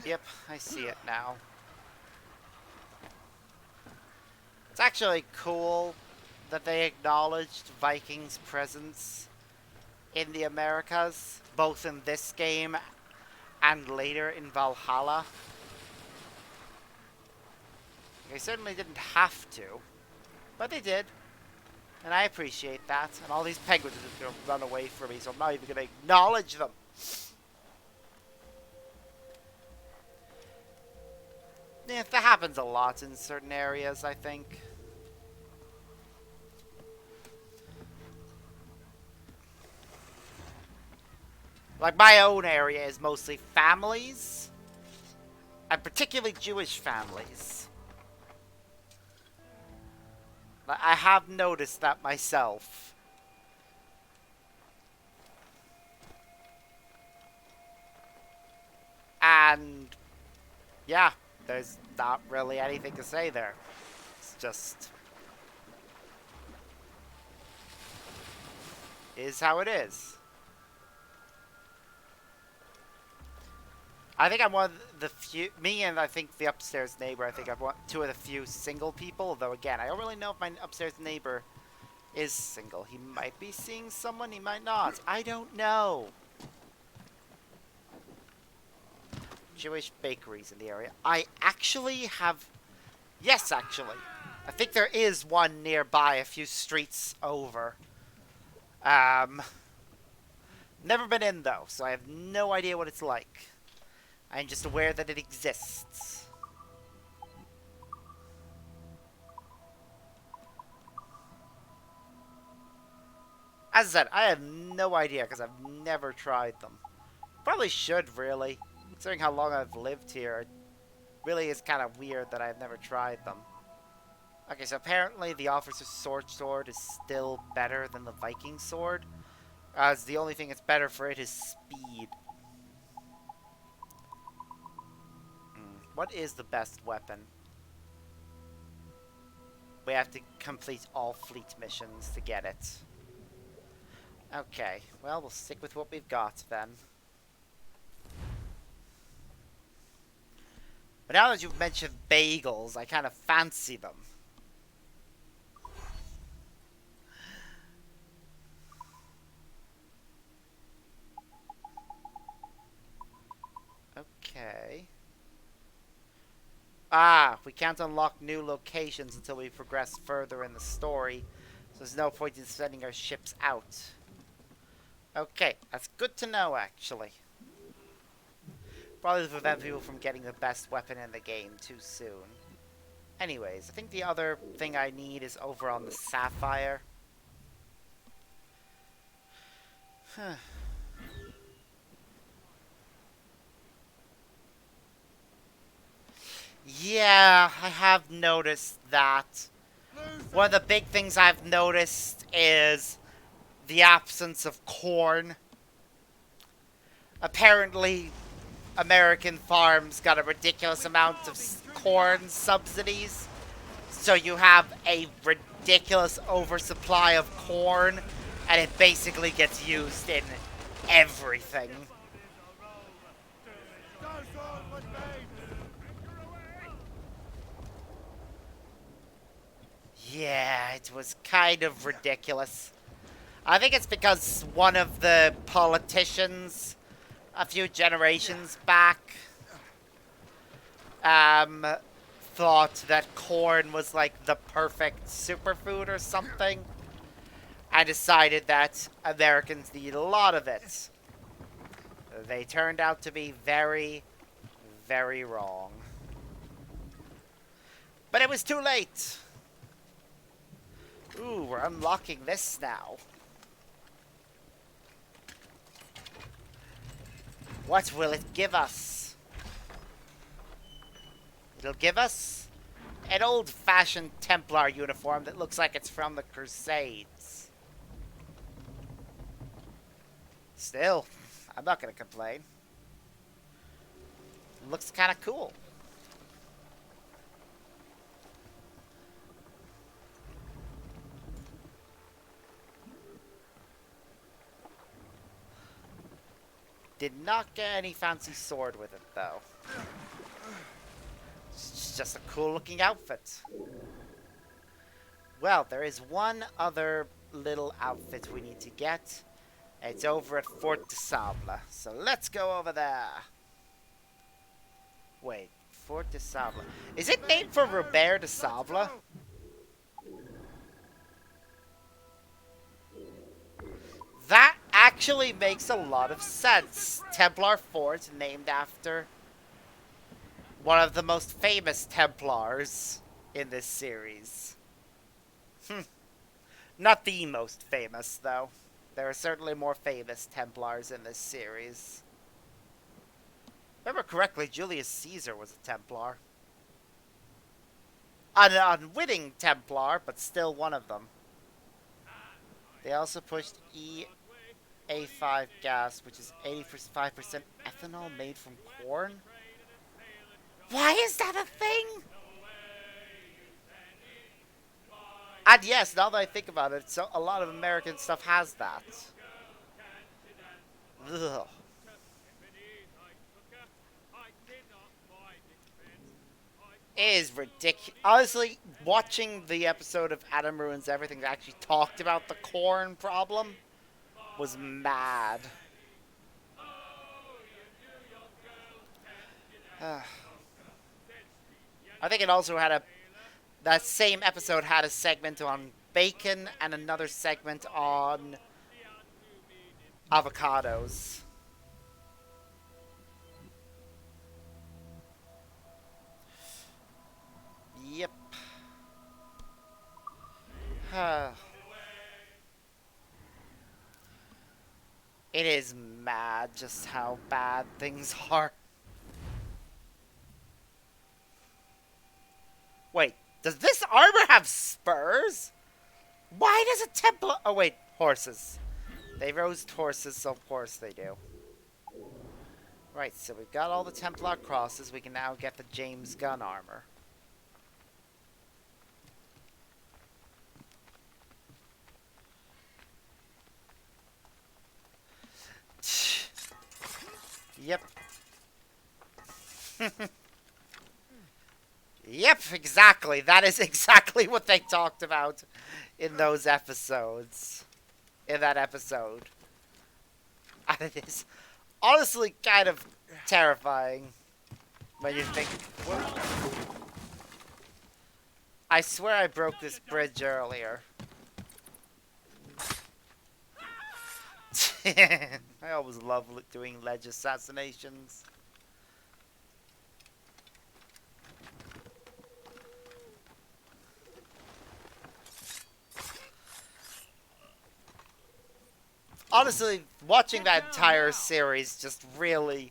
Yep, I see it now. It's actually cool that they acknowledged Vikings' presence in the Americas, both in this game and later in Valhalla. They certainly didn't have to, but they did. And I appreciate that. And all these penguins are just going to run away from me, so I'm not even going to acknowledge them. Yeah, that happens a lot in certain areas, I think. Like, my own area is mostly families, and particularly Jewish families. Like, I have noticed that myself. And, yeah, there's not really anything to say there. It's just... is how it is. I think I'm one of the few... me and I think the upstairs neighbor, I think I'm two of the few single people. Though, again, I don't really know if my upstairs neighbor is single. He might be seeing someone, he might not. I don't know. Jewish bakeries in the area. I actually have... yes, actually. I think there is one nearby, a few streets over. Never been in, though, so I have no idea what it's like. I'm just aware that it exists. As I said, I have no idea because I've never tried them. Probably should, really. Considering how long I've lived here, it really is kind of weird that I've never tried them. Okay, so apparently the Officer's Sword is still better than the Viking Sword. As the only thing that's better for it is speed. What is the best weapon? We have to complete all fleet missions to get it. Okay, well, we'll stick with what we've got then. But now that you've mentioned bagels, I kind of fancy them. Okay. Ah, we can't unlock new locations until we progress further in the story. So there's no point in sending our ships out. Okay, that's good to know, actually. Probably to prevent people from getting the best weapon in the game too soon. Anyways, I think the other thing I need is over on the Sapphire. Huh. Yeah, I have noticed that. One of the big things I've noticed is the absence of corn. Apparently, American farms got a ridiculous amount of corn subsidies. So you have a ridiculous oversupply of corn, and it basically gets used in everything. Yeah, it was kind of ridiculous. I think it's because one of the politicians a few generations back thought that corn was like the perfect superfood or something. I decided that Americans need a lot of it. They turned out to be very, very wrong. But it was too late. Ooh, we're unlocking this now. What will it give us? It'll give us an old-fashioned Templar uniform that looks like it's from the Crusades. Still, I'm not gonna complain. Looks kind of cool. Did not get any fancy sword with it, though. It's just a cool-looking outfit. Well, there is one other little outfit we need to get. It's over at Fort de Sable. So let's go over there. Wait, Fort de Sable. Is it named for Robert de Sable? That actually makes a lot of sense. Templar Fort named after one of the most famous Templars in this series. Not the most famous, though. There are certainly more famous Templars in this series. If I remember correctly, Julius Caesar was a Templar. An unwitting Templar, but still one of them. They also pushed EA5 gas, which is 85% ethanol made from corn. Why is that a thing? And yes, now that I think about it, so a lot of American stuff has that. Ugh. It is ridiculous. Honestly, watching the episode of Adam Ruins Everything that actually talked about the corn problem was mad. I think it also had a... That same episode had a segment on bacon and another segment on avocados. Yep. It is mad just how bad things are. Wait, does this armor have spurs? Why does a Templar... Oh wait, horses. They roast horses, so of course they do. Right, so we've got all the Templar crosses. We can now get the James Gunn armor. Yep. Yep, exactly. That is exactly what they talked about in those episodes. In that episode. And it is honestly kind of terrifying when you think... I swear I broke this bridge earlier. I always love doing ledge assassinations. Honestly, watching that entire series just really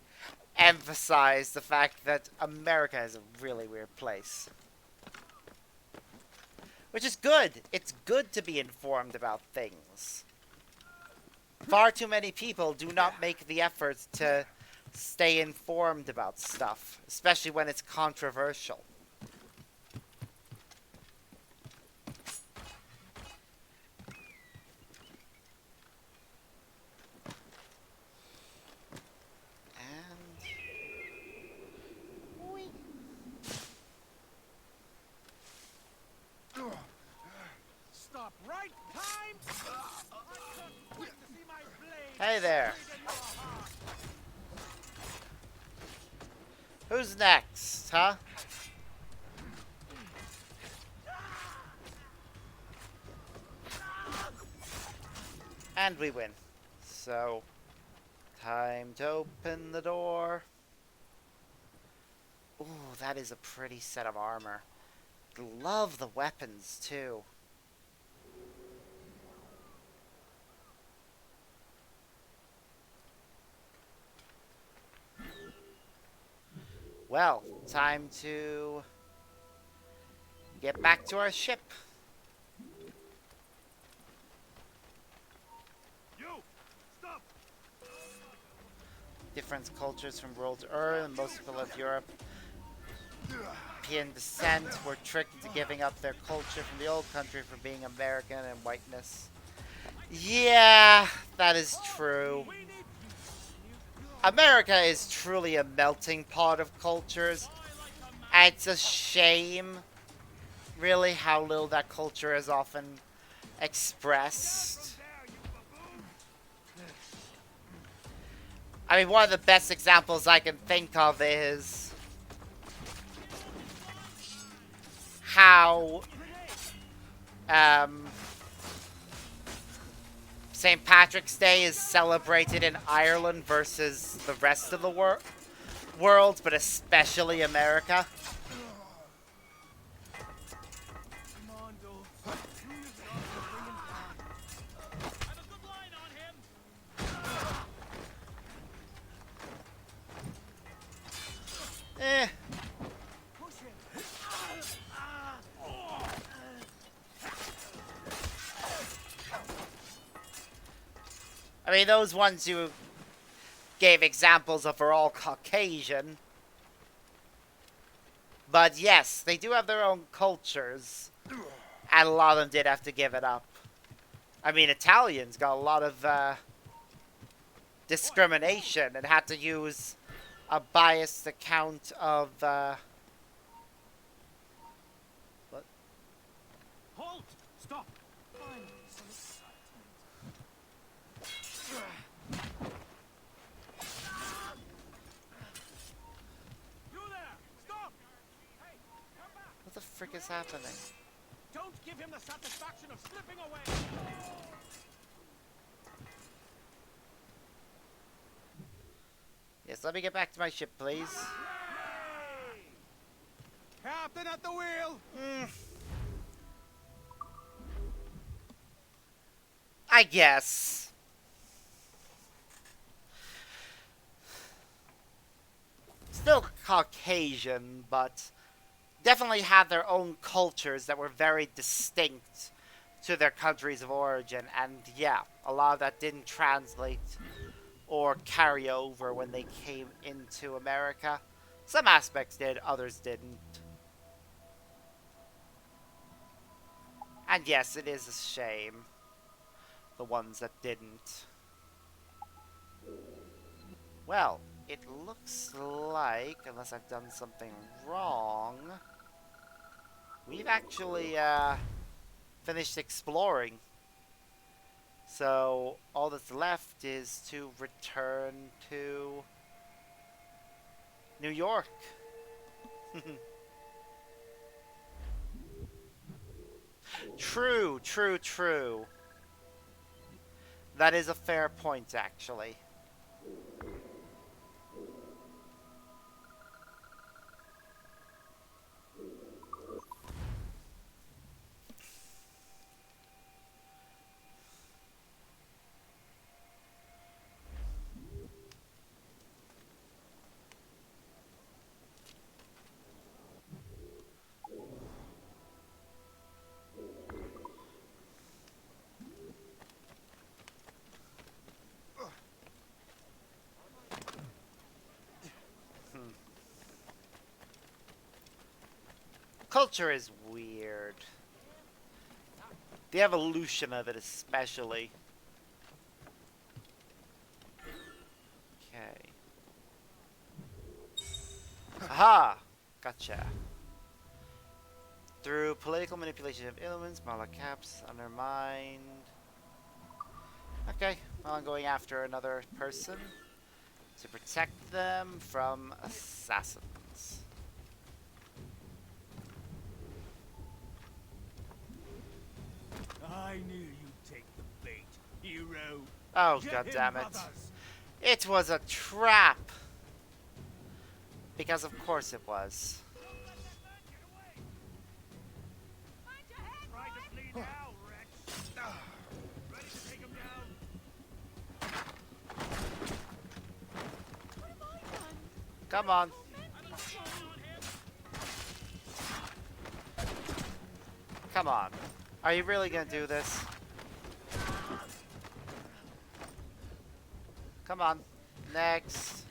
emphasized the fact that America is a really weird place. Which is good. It's good to be informed about things. Far too many people do not make the effort to stay informed about stuff, especially when it's controversial. Stop right time. I can't wait to see my blade. Hey there. Who's next, huh? And we win. So, time to open the door. Ooh, that is a pretty set of armor. Love the weapons, too. Well, time to get back to our ship. You! Stop! Different cultures from world Ur and most people of Europe. European descent were tricked into giving up their culture from the old country for being American and whiteness. Yeah, that is true. America is truly a melting pot of cultures. And it's a shame, really, how little that culture is often expressed. I mean, one of the best examples I can think of is how St. Patrick's Day is celebrated in Ireland versus the rest of the world. world, but especially America. Come on, dogs. Who is it after bringing down? Have a good line on him. Eh. Push him. I mean, those ones you gave examples of are all Caucasian. But yes, they do have their own cultures. And a lot of them did have to give it up. I mean, Italians got a lot of discrimination and had to use a biased account of... what? Halt! Stop! Finally, some excitement. You there! Stop! Hey, come back! What the frick is happening? Don't give him the satisfaction of slipping away! Yes, let me get back to my ship, please. Captain at the wheel! I guess. Still Caucasian, but definitely had their own cultures that were very distinct to their countries of origin. And yeah, a lot of that didn't translate or carry over when they came into America. Some aspects did, others didn't. And yes, it is a shame. The ones that didn't. Well, it looks like, unless I've done something wrong, we've actually finished exploring. So all that's left is to return to New York. True, true, true. That is a fair point, actually. Culture is weird. The evolution of it especially. Okay. Aha! Gotcha. Through political manipulation of elements, Mala caps undermined. Okay, well, I'm going after another person to protect them from assassins. I knew you'd take the bait, hero. Oh, Get god him, damn it. brothers. It was a trap! Because of course it was. Try to flee now, wretch. Ready to take him down. Come on. Come on. Are you really gonna do this? Come on. Next.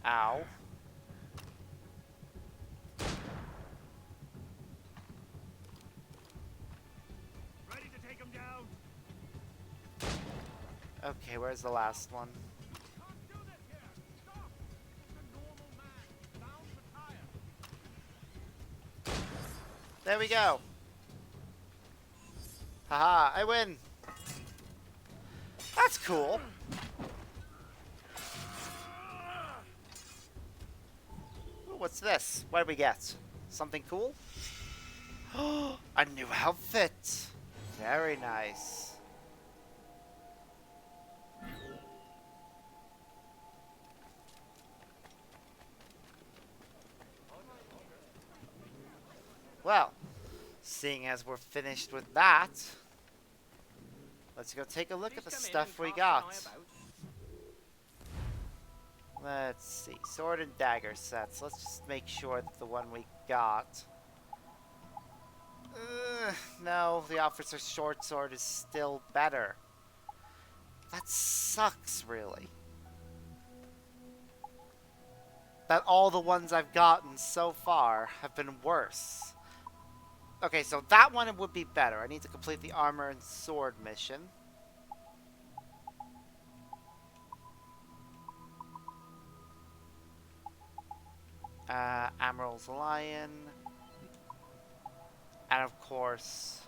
Ow. Ready to take him down. Okay, where's the last one? Can't do this here. Stop. It's a normal man. Bound for tire. There we go. Haha, I win. That's cool. Ooh, what's this? What did we get? Something cool? A new outfit. Very nice. Well, seeing as we're finished with that, let's go take a look at the stuff we got. Let's see. Sword and dagger sets. Let's just make sure that the one we got... no, the officer's short sword is still better. That sucks, really. That all the ones I've gotten so far have been worse. Okay, so that one would be better. I need to complete the armor and sword mission. Admiral's Lion. And of course,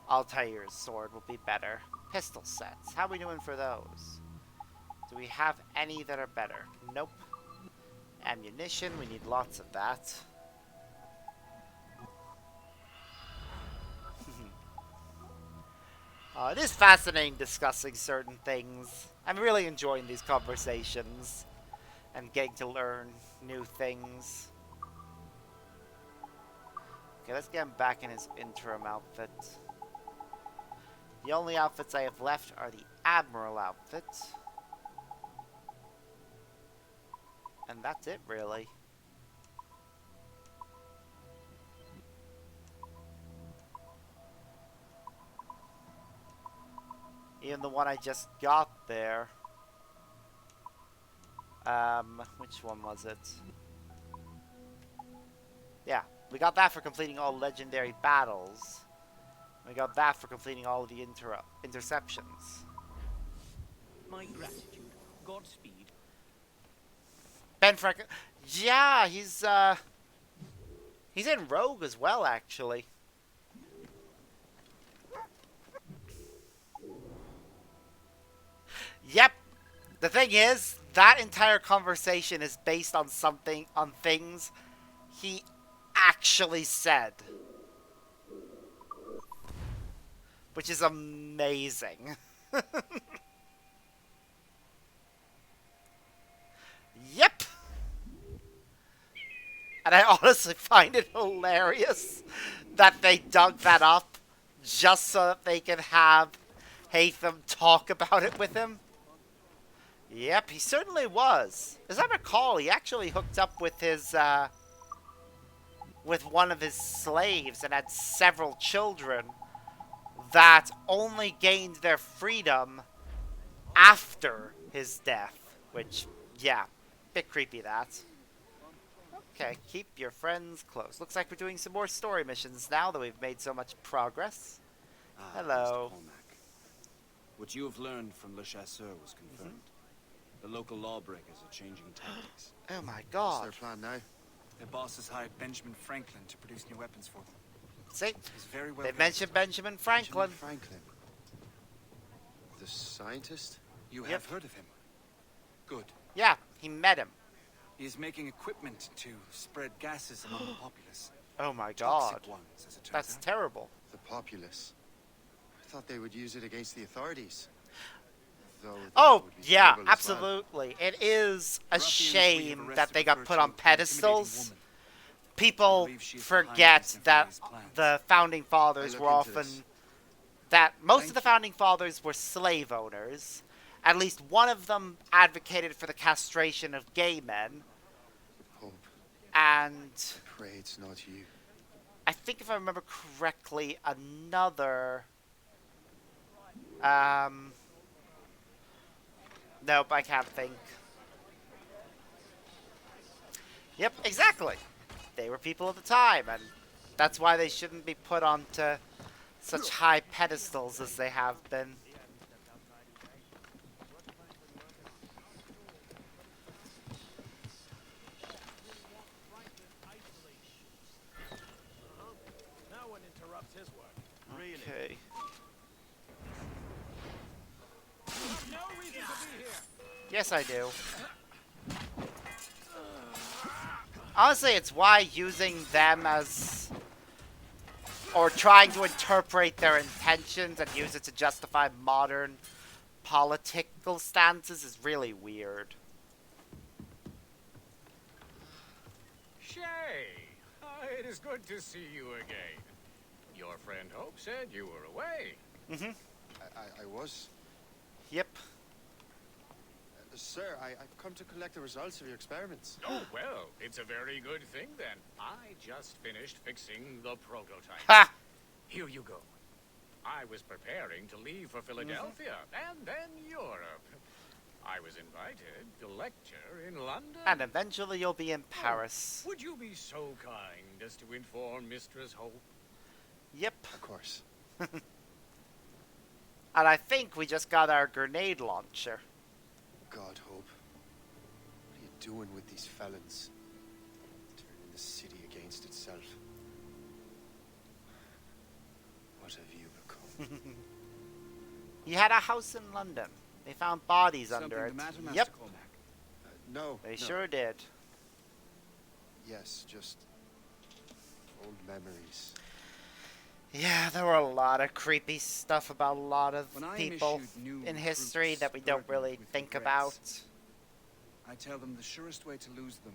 Altair's sword will be better. Pistol sets. How are we doing for those? Do we have any that are better? Nope. Ammunition, we need lots of that. It is fascinating discussing certain things. I'm really enjoying these conversations and getting to learn new things. Okay, let's get him back in his interim outfit. The only outfits I have left are the Admiral outfit. And that's it, really. Even the one I just got there. Which one was it? Yeah, we got that for completing all legendary battles. We got that for completing all of the interceptions. My gratitude. Godspeed. Ben Franklin. Yeah, he's in Rogue as well, actually. Yep. The thing is, that entire conversation is based on things he actually said. Which is amazing. Yep. And I honestly find it hilarious that they dug that up just so that they can have Hatham talk about it with him. Yep, he certainly was. As I recall, he actually hooked up with his, with one of his slaves and had several children that only gained their freedom after his death. Which, yeah, bit creepy that. Okay, keep your friends close. Looks like we're doing some more story missions now that we've made so much progress. Hello. Mr. Cormac. What you have learned from Le Chasseur was confirmed. The local lawbreakers are changing tactics. Oh my What's god. their plan now? Their boss has hired Benjamin Franklin to produce new weapons for them. See? He's very well They versed. mentioned Benjamin Franklin. Benjamin Franklin. The scientist? You Yep. have heard of him? Good. Yeah, he met him. He is making equipment to spread gases among the populace. Oh my god. Toxic ones, as it turns That's out. terrible. The populace. I thought they would use it against the authorities. Though that Oh, would be yeah, terrible as well. absolutely. It is a Ruffians we have shame that arrested they got refer put to on an intimidating pedestals. woman. People believe she is behind forget these that nefarious plans. the founding fathers I were look into often... this. That most Thank of the you. founding fathers were slave owners. At least one of them advocated for the castration of gay men. Hope. And Pray it's not you. I think if I remember correctly, another... Nope, I can't think. Yep, exactly. They were people of the time, and that's why they shouldn't be put onto such high pedestals as they have been. No one interrupts his work. Okay. No reason to be here. Yes, I do. Honestly, it's why using them as... or trying to interpret their intentions and use it to justify modern political stances is really weird. Shay, I It is good to see you again. Your friend Hope said you were away. Mm-hmm. I was. Yep. Sir, I've come to collect the results of your experiments. Oh, well, it's a very good thing then. I just finished fixing the prototype. Ha! Here you go. I was preparing to leave for Philadelphia and then Europe. I was invited to lecture in London. And eventually you'll be in Paris. Would you be so kind as to inform Mistress Hope? Yep. Of course. And I think we just got our grenade launcher. God, Hope. What are you doing with these felons? Turning the city against itself. What have you become? He had a house in London. They found bodies under it. Something the matter, Master Yep, Cormac? No. they no. sure did. Yes, just old memories. Yeah, there were a lot of creepy stuff about a lot of When I am people issued new in history recruits that we don't burdened really with think regrets, about. I tell them the surest way to lose them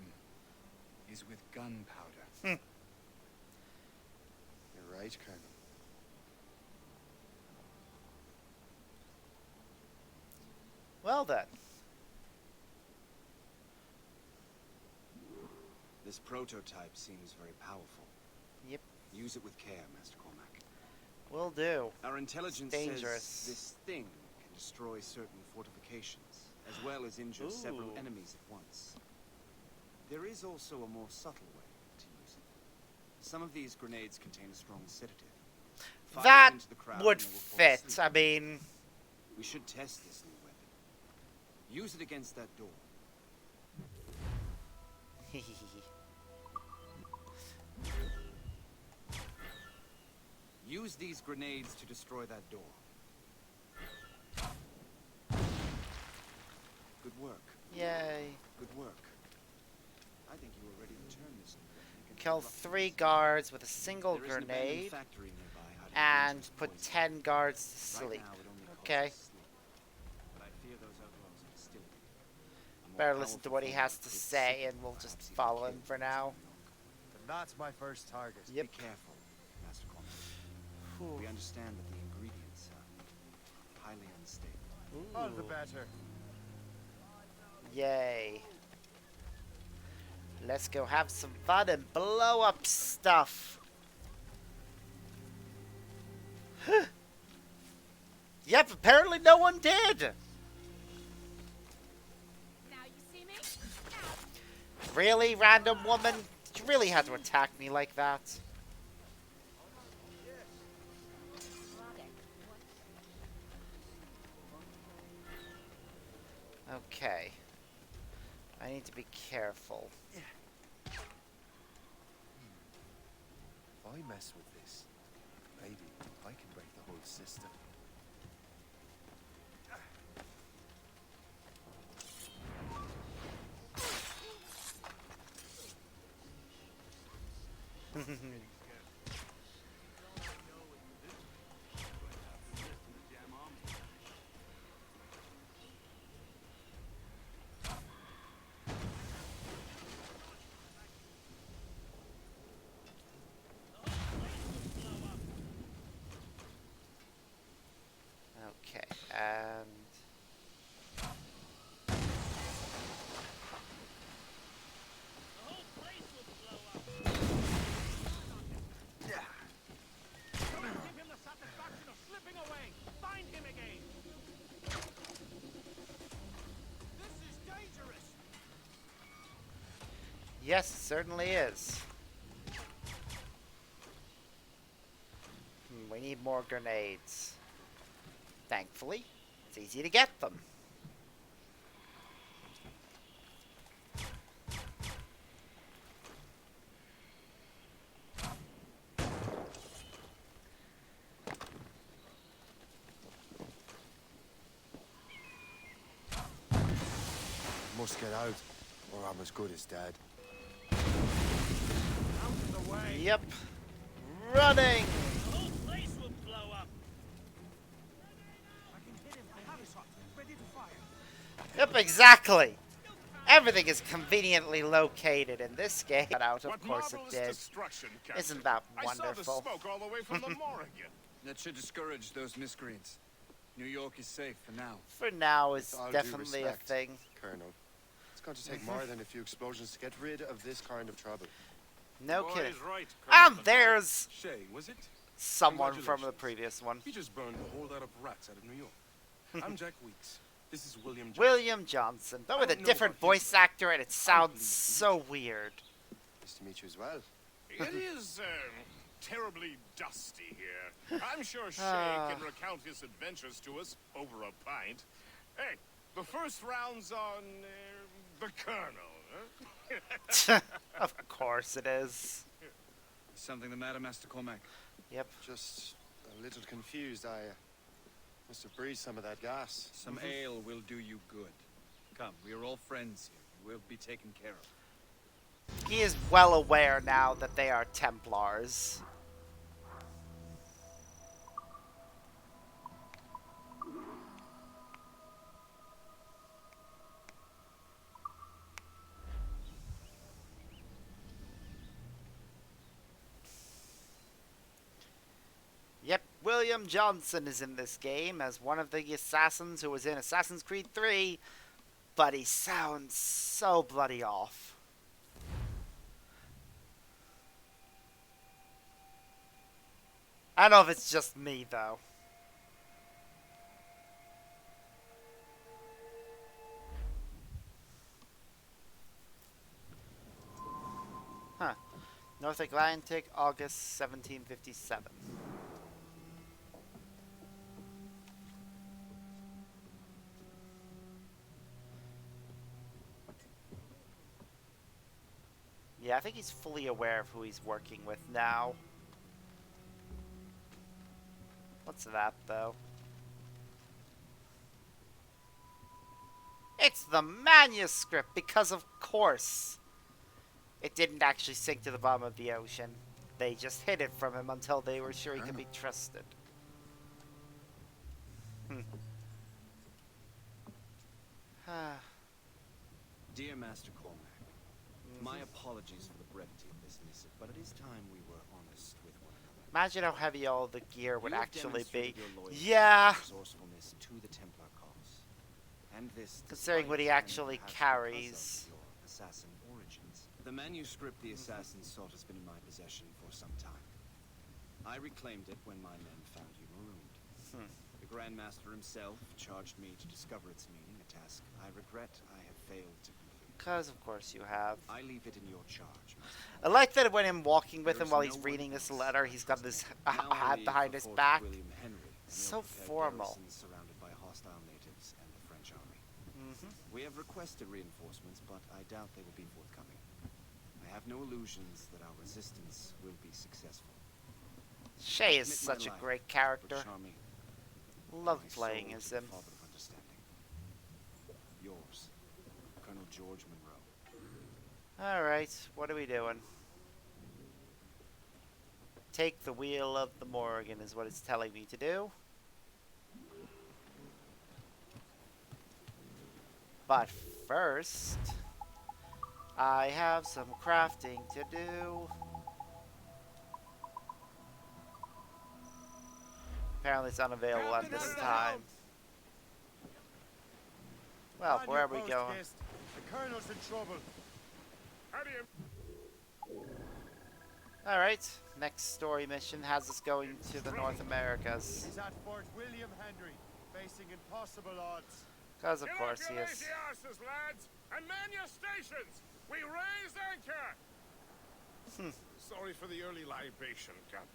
is with gunpowder. You're right, Colonel. Well then. This prototype seems very powerful. Yep, Use it with care, Master Cormac. will do. Our intelligence dangerous. says this thing can destroy certain fortifications, as well as injure several Ooh. enemies at once. There is also a more subtle way to use it. Some of these grenades contain a strong sedative. Fire That into the crowd would and they will fall fit. asleep. I mean, We should test this new weapon. Use it against that door. Use these grenades to destroy that door. Good work. yay. Good work. I think you are ready to turn this new weapon against Kill the 3 ruffians. guards with a single There is an abandoned grenade factory nearby out of and dangerous put poison. 10 guards to Right sleep. now, it only causes Okay. sleep. But I fear those outlaws are distilling. A more Better listen to powerful what he formula has to could say sicken, and we'll just perhaps even follow kill him for those now. who know. Then that's my first target. Yep. Be careful, Master Cormac. Whew. We understand that the ingredients are highly unstable. All the Ooh. better. Yay. Let's go have some fun and blow up stuff. Yep, apparently no one did. Now you see me? Really, random woman? You really had to attack me like that? Okay. I need to be careful. If I mess with this, maybe I can break the whole system. Okay, and... The whole place will blow up. Give him the satisfaction of slipping away. Find him again. This is dangerous! Yes, it certainly is. We need more grenades. Thankfully, it's easy to get them. I must get out, or I'm as good as dead. Out of the way. Yep. Running! The whole place will blow up. I can hit him. I have his shot. Ready to fire. Yep, exactly. Everything is conveniently located in this game. But out, of What course it marvelous did. destruction, Captain. Isn't that I saw the wonderful? smoke all the way from the Morrigan. That should discourage those miscreants. New York is safe for now. For now, it's With all due definitely a respect, thing. Colonel, it's going to take more than a few explosions to get rid of this kind of trouble. No Boy kidding. is right, And Colonel. there's Shay, was it? someone from the Congratulations. previous one. He just burned a whole lot of rats out of New York. I'm Jack Weeks. This is William Johnson. William Johnson, but with a don't know different about his voice name. actor, and it sounds pleased. so weird. Nice to meet you as well. It is terribly dusty here. I'm sure Shay Ah. can recount his adventures to us over a pint. Hey, the first round's on the Colonel, huh? Of course it is. Something the matter, Master Cormac? Yep. Just a little confused. I must have breathed some of that gas. Some ale will do you good. Come, we are all friends here. You will be taken care of. He is well aware now that they are Templars. Yep, William Johnson is in this game as one of the assassins who was in Assassin's Creed 3, but he sounds so bloody off. I don't know if it's just me, though. Huh. North Atlantic, August 1757. Yeah, I think he's fully aware of who he's working with now. What's that, though? It's the manuscript, because of course it didn't actually sink to the bottom of the ocean. They just hid it from him until they were sure he could be trusted. Dear Master Cormac, my apologies for the brevity of this missive, but it is time we were honest with one another. Imagine how heavy all the gear would You have actually be. demonstrated your loyalty Yeah, and resourcefulness to the Templar cause. And this considering what he despite and actually perhaps carries. because of your assassin origins. The manuscript the assassin sought has been in my possession for some time. I reclaimed it when my men found you marooned. The Grand Master himself charged me to discover its meaning, a task I regret I have failed to complete. Because of course you have. I leave it in your charge, Master. I like that when I'm walking with him There's while no he's one reading this else letter, he's got this Now I hat leave behind for his Fort back. William Henry, an So ill-prepared formal. garrison surrounded by hostile natives and the French army. Mhm. We have requested reinforcements, but I doubt they will be forthcoming. I have no illusions that our resistance will be successful. Shay is Commit my such a life, great but character. Charmy, Love my playing soul as to the him. Father of Understanding. Yours, Colonel George Monroe. Alright, what are we doing? Take the wheel of the Morrigan is what it's telling me to do. But first, I have some crafting to do. Apparently it's unavailable at this time. Well, where are we going? The Colonel's in trouble. How do you... Alright, next story mission has us going to the North Americas. He's at Fort William Henry, facing impossible odds. Because of course he is. lazy asses, lads, and man your stations. We raise anchor. Sorry for the early libation, Captain.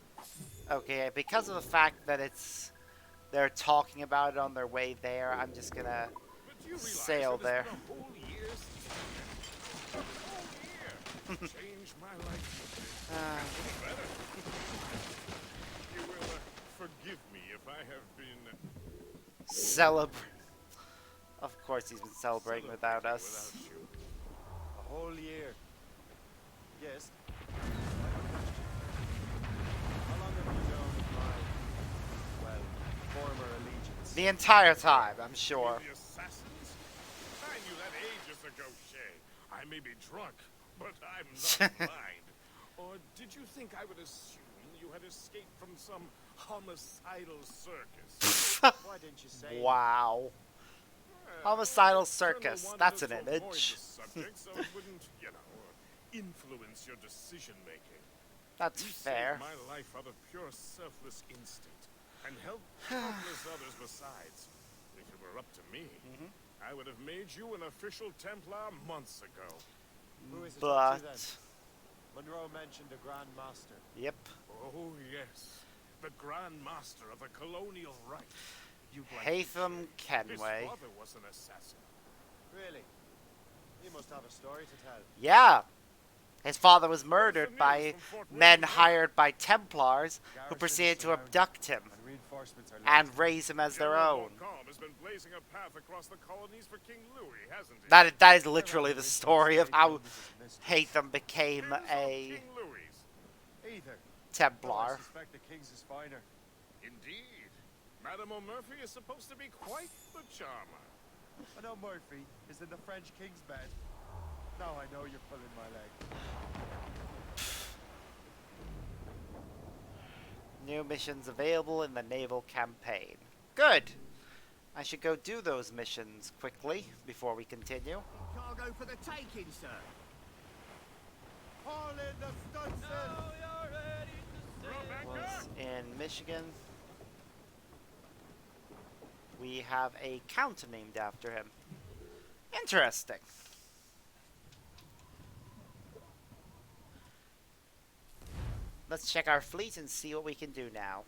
Okay, because of the fact that they're talking about it on their way there, I'm just gonna But you realize sail it has there. been a whole year since... A whole year. Changed my life. Better. You will forgive me if I have been... Celebrate. Of course he's been celebrating without us. without you. A whole year. Yes. How long have you known my, well, former allegiance? The entire time, I'm sure. The assassins? Ah, I knew that ages ago, Shay. I may be drunk, but I'm not blind. Or did you think I would assume you had escaped from some homicidal circus? Why didn't you say Wow. Well, Homicidal the Colonel circus. wanted That's us an to avoid image. the subject so it wouldn't, influence your decision making. That's You fair. saved my life out of pure selfless instinct, and helped countless others besides. If it were up to me, I would have made you an official Templar months ago. Who is it But up to then? Monroe mentioned the Grand Master. yep. Oh yes, the Grand Master of the Colonial Rite. You like it, Hatham Shay. His Kenway. father was an assassin. Really? He must have a story to tell. Yeah. His father was murdered news by from Fort men William? hired by Templars who Garrison's proceeded to surrounded, abduct him and reinforcements are and late. raise him as their General own. Montcalm has been blazing a path across the colonies for King Louis, hasn't he? That is literally the story of how Hatham became Here's a King Louis. Either. I Templar. suspect the King's is finer. Indeed. Madame O'Murphy is supposed to be quite the charmer. I know Murphy is in the French King's bed. Now I know you're pulling my leg. New missions available in the naval campaign. Good. I should go do those missions quickly before we continue. Cargo for the taking, sir. Haul in the stunsail! Was in Michigan. We have a count named after him. Interesting. Let's check our fleet and see what we can do now.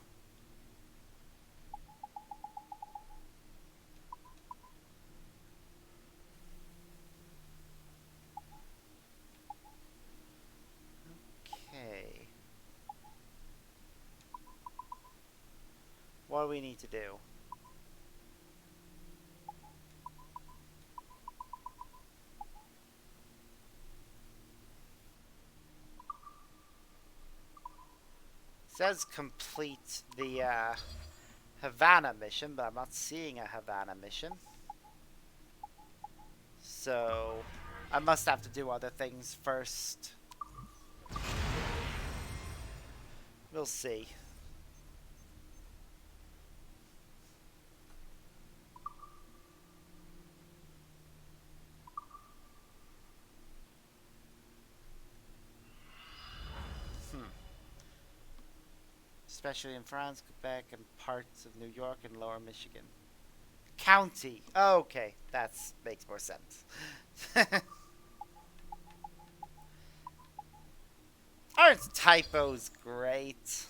Okay. What do we need to do? Says complete the Havana mission, but I'm not seeing a Havana mission. So I must have to do other things first. We'll see. Especially in France, Quebec, and parts of New York and Lower Michigan. County. Okay, that makes more sense. Aren't typos great?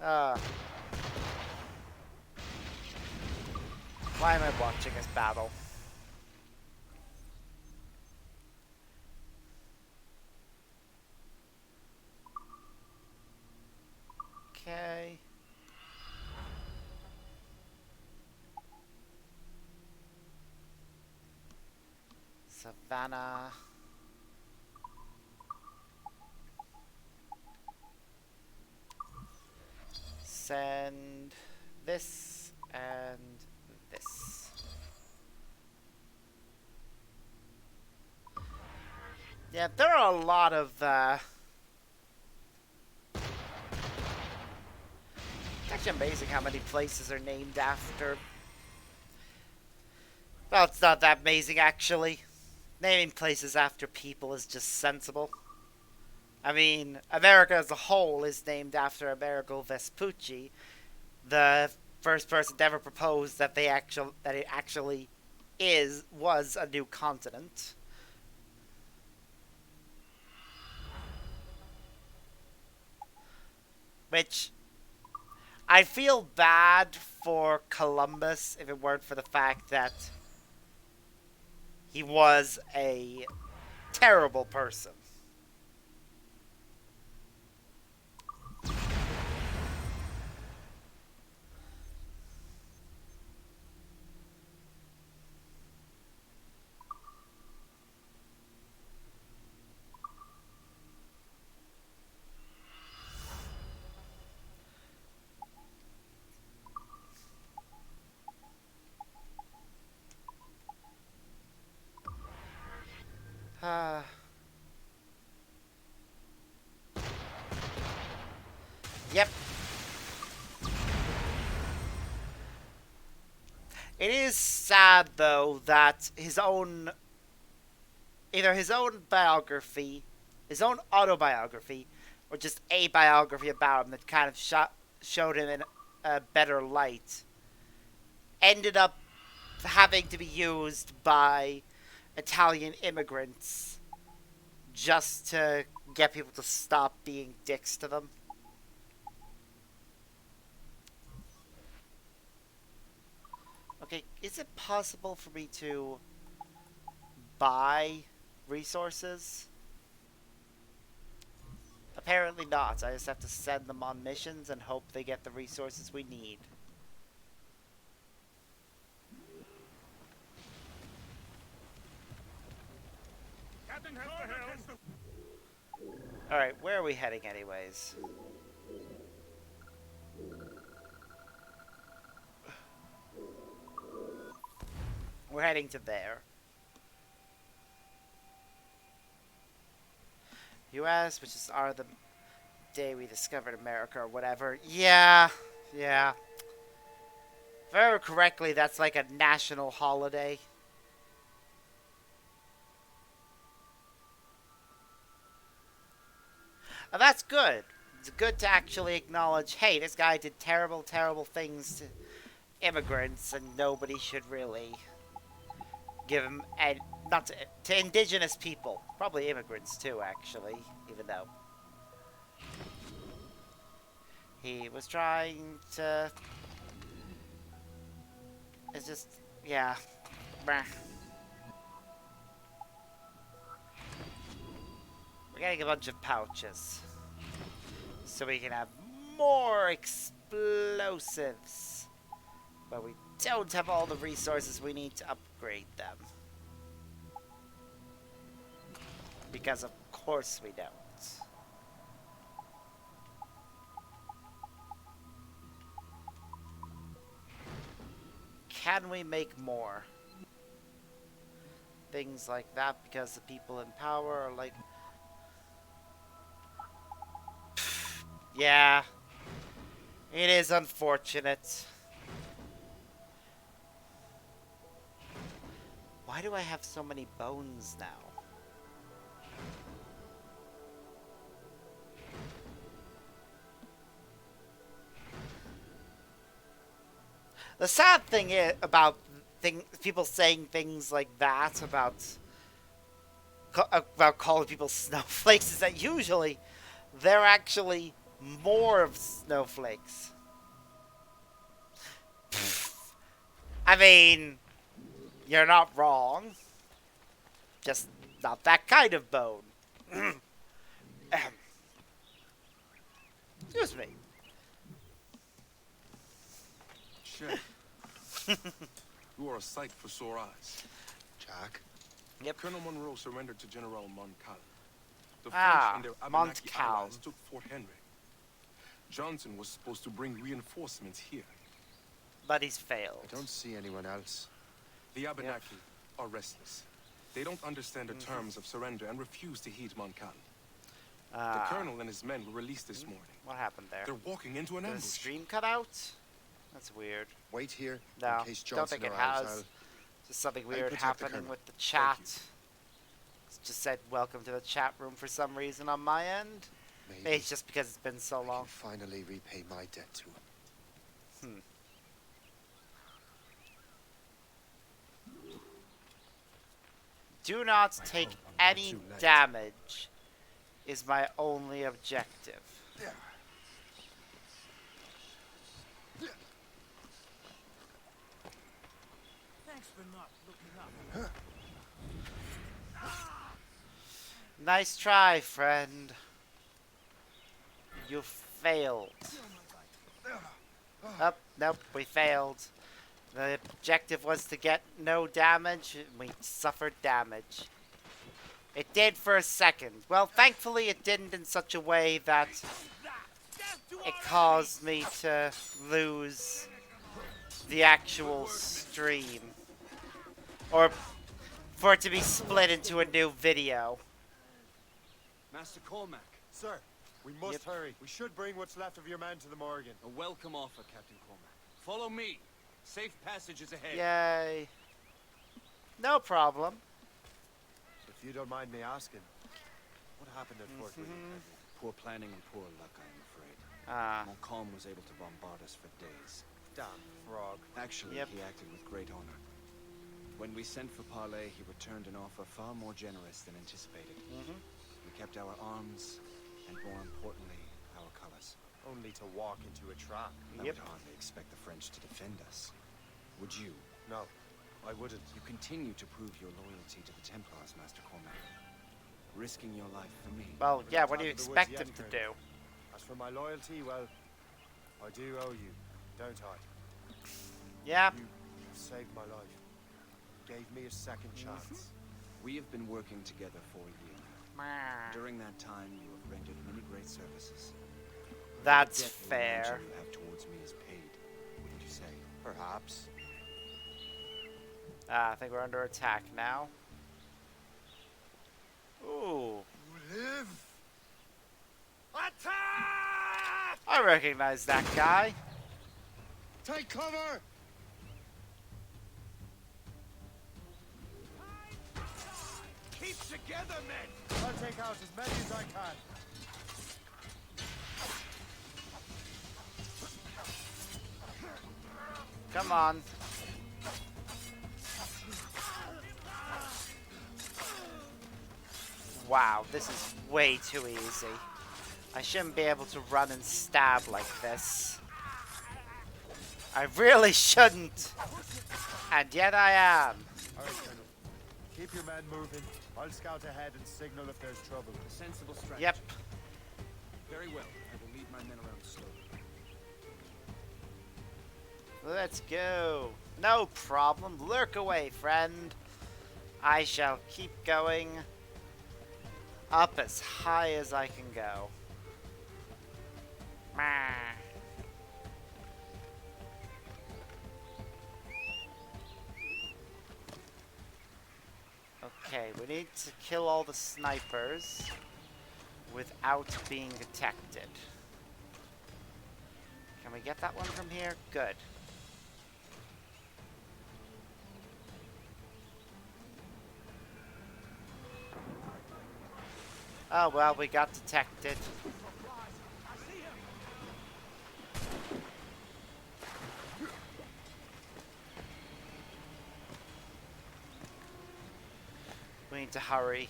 uh, why am I watching this battle? Okay. Savannah. Send this and this. Yeah, there are a lot of it's actually amazing how many places are named after. Well, it's not that amazing, actually. Naming places after people is just sensible. I mean, America as a whole is named after Amerigo Vespucci, the first person to ever propose that it actually was a new continent. Which I feel bad for Columbus if it weren't for the fact that he was a terrible person. Yep. It is sad, though, that either his own biography, his own autobiography, or just a biography about him that kind of showed him in a better light, ended up having to be used by Italian immigrants just to get people to stop being dicks to them. Okay, is it possible for me to buy resources? Apparently not. I just have to send them on missions and hope they get the resources we need. Captain has the helm. Alright, where are we heading anyways? We're heading to there. US, which is the day we discovered America or whatever. Yeah. If I remember correctly, that's like a national holiday. And that's good. It's good to actually acknowledge, hey, this guy did terrible, terrible things to immigrants, and nobody should really give him, and not to indigenous people, probably immigrants too, actually, even though he was trying to. It's just, yeah, Brr. We're getting a bunch of pouches, so we can have more explosives, but we don't have all the resources we need to upgrade them. Because of course we don't. Can we make more? Things like that, because the people in power are like... Yeah. It is unfortunate. Why do I have so many bones now? The sad thing about people saying things like that about calling people snowflakes is that usually they're actually more of snowflakes. I mean, you're not wrong. Just not that kind of bone. Excuse me. Shay, you are a sight for sore eyes. Jack? Yep. Colonel Monroe surrendered to General Montcalm. The French and their Abenaki Montcalm. allies took Fort Henry. Johnson was supposed to bring reinforcements here. But he's failed. I don't see anyone else. The Abenaki are restless. They don't understand the terms of surrender and refuse to heed Montcalm. The colonel and his men were released this morning. What happened there? They're walking into an Did the ambush. stream cut out? That's weird. Wait here No, in case don't Johnson think it arrives. has. Just something I'll weird protect the happening colonel. with the chat. It's just said welcome to the chat room for some reason on my end. Maybe Maybe it's just because it's been so I long. can finally repay my debt to him. Do not take hope I'm not any too late. damage is my only objective. Thanks for not looking up. Nice try, friend. You failed. Oh, nope, we failed. The objective was to get no damage, and we suffered damage. It did for a second. Well, thankfully it didn't in such a way that it caused me to lose the actual stream. Or for it to be split into a new video. Master Cormac. Sir. We must hurry. We should bring what's left of your men to the Morgan. A welcome offer, Captain Cormac. Follow me. Safe passage is ahead. Yay. No problem. If you don't mind me asking, what happened at Fort William Henry? Poor planning and poor luck, I am afraid. Ah. Montcalm was able to bombard us for days. Damn frog. Actually, he acted with great honor. When we sent for parley, he returned an offer far more generous than anticipated. We kept our arms, and more importantly, our colors. Only to walk into a trap. I would hardly expect the French to defend us. Would you? No, I wouldn't. You continue to prove your loyalty to the Templars, Master Cormac. Risking your life for me. Well, We're yeah, not what do you out of the expect woods him yet, to Colonel. do? As for my loyalty, well, I do owe you, don't I? Yeah. You saved my life. Gave me a second chance. We have been working together for a year now. During that time, you have rendered many great services. That's The debt or fair. revenge you have towards me is paid, wouldn't you say? Perhaps. I think we're under attack now. Ooh. You live. Attack! I recognize that guy. Take cover. Keep together, men! I'll take out as many as I can. Come on. Wow, this is way too easy. I shouldn't be able to run and stab like this. I really shouldn't. And yet I am. All right, Colonel. Keep your men moving. I'll scout ahead and signal if there's trouble. A sensible strategy. Yep. Very well. I will lead my men around slowly. Let's go. No problem. Lurk away, friend. I shall keep going up as high as I can go. Meh. Okay, we need to kill all the snipers without being detected. Can we get that one from here? Good. Oh well, we got detected. We need to hurry.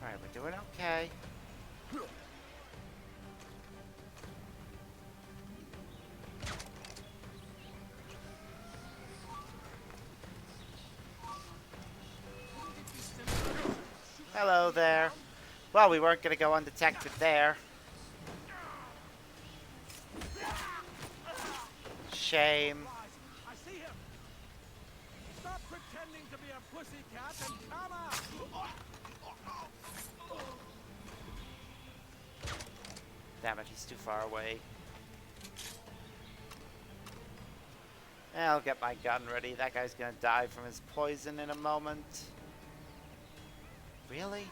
Alright, we're doing okay. Hello there. Well, we weren't going to go undetected there. Shame. I see him. Stop pretending to be a pussycat and come out. Damn it, he's too far away. I'll get my gun ready. That guy's gonna die from his poison in a moment. Really?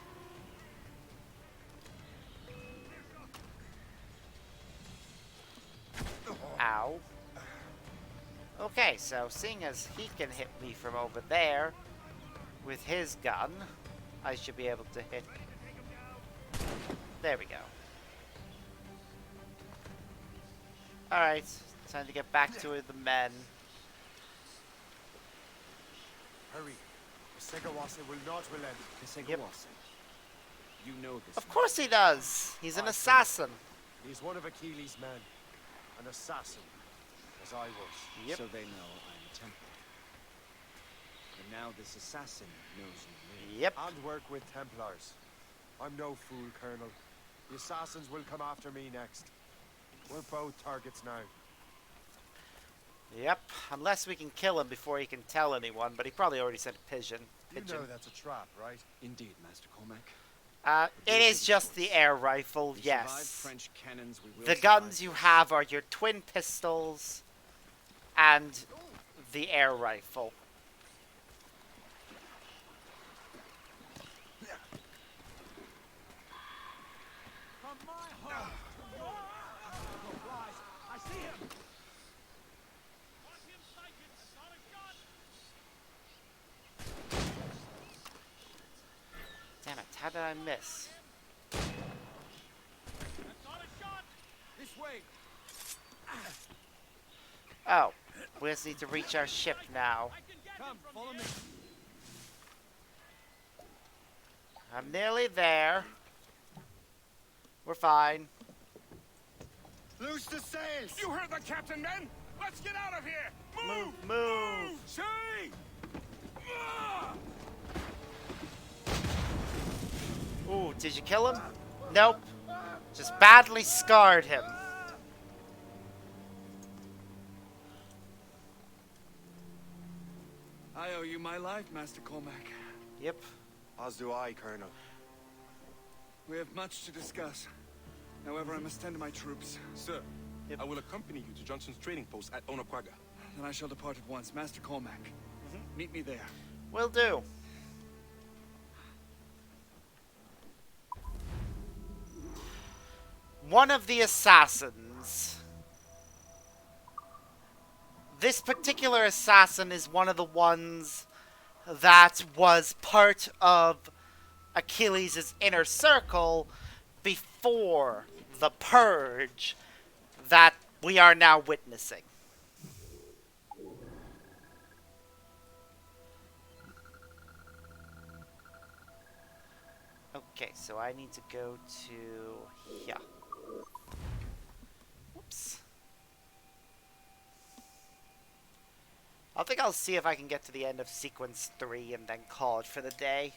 Ow. Okay, so seeing as he can hit me from over there with his gun, I should be able to hit. There we go. Alright, time to get back to the men. Hurry. Segawase will not relent. Segawase. You know this. Of course he does! He's an assassin. He's one of Achilles' men. An assassin, as I was. Yep. So they know I'm a Templar. And now this assassin knows you live. Yep. And work with Templars. I'm no fool, Colonel. The assassins will come after me next. We're both targets now. Yep. Unless we can kill him before he can tell anyone, but he probably already sent a pigeon. You know that's a trap, right? Indeed, Master Cormac. It is just the air rifle, We survived yes. French cannons, we will The survive guns you this. have are your twin pistols and the air rifle. From my home to yours. Supplies. I see him. Got him sighted. Not a gun. Damn it, how did I miss? That's not a shot. This way. Oh, we just need to reach our ship now. I can get Come, him from follow here. me. I'm nearly there. We're fine. Loose the sails! You heard the captain, men! Let's get out of here! Move! Move! Shay! Ah! Ooh, did you kill him? Nope. Just badly scarred him. I owe you my life, Master Cormac. Yep. As do I, Colonel. We have much to discuss. However, I must tend to my troops. Sir, Yep. I will accompany you to Johnson's trading post at Onakwaga. Then I shall depart at once. Master Cormac, meet me there. Will do. One of the assassins. This particular assassin is one of the ones that was part of Achilles' inner circle before the purge that we are now witnessing. Okay, so I need to go to here. Whoops. I think I'll see if I can get to the end of sequence 3 and then call it for the day.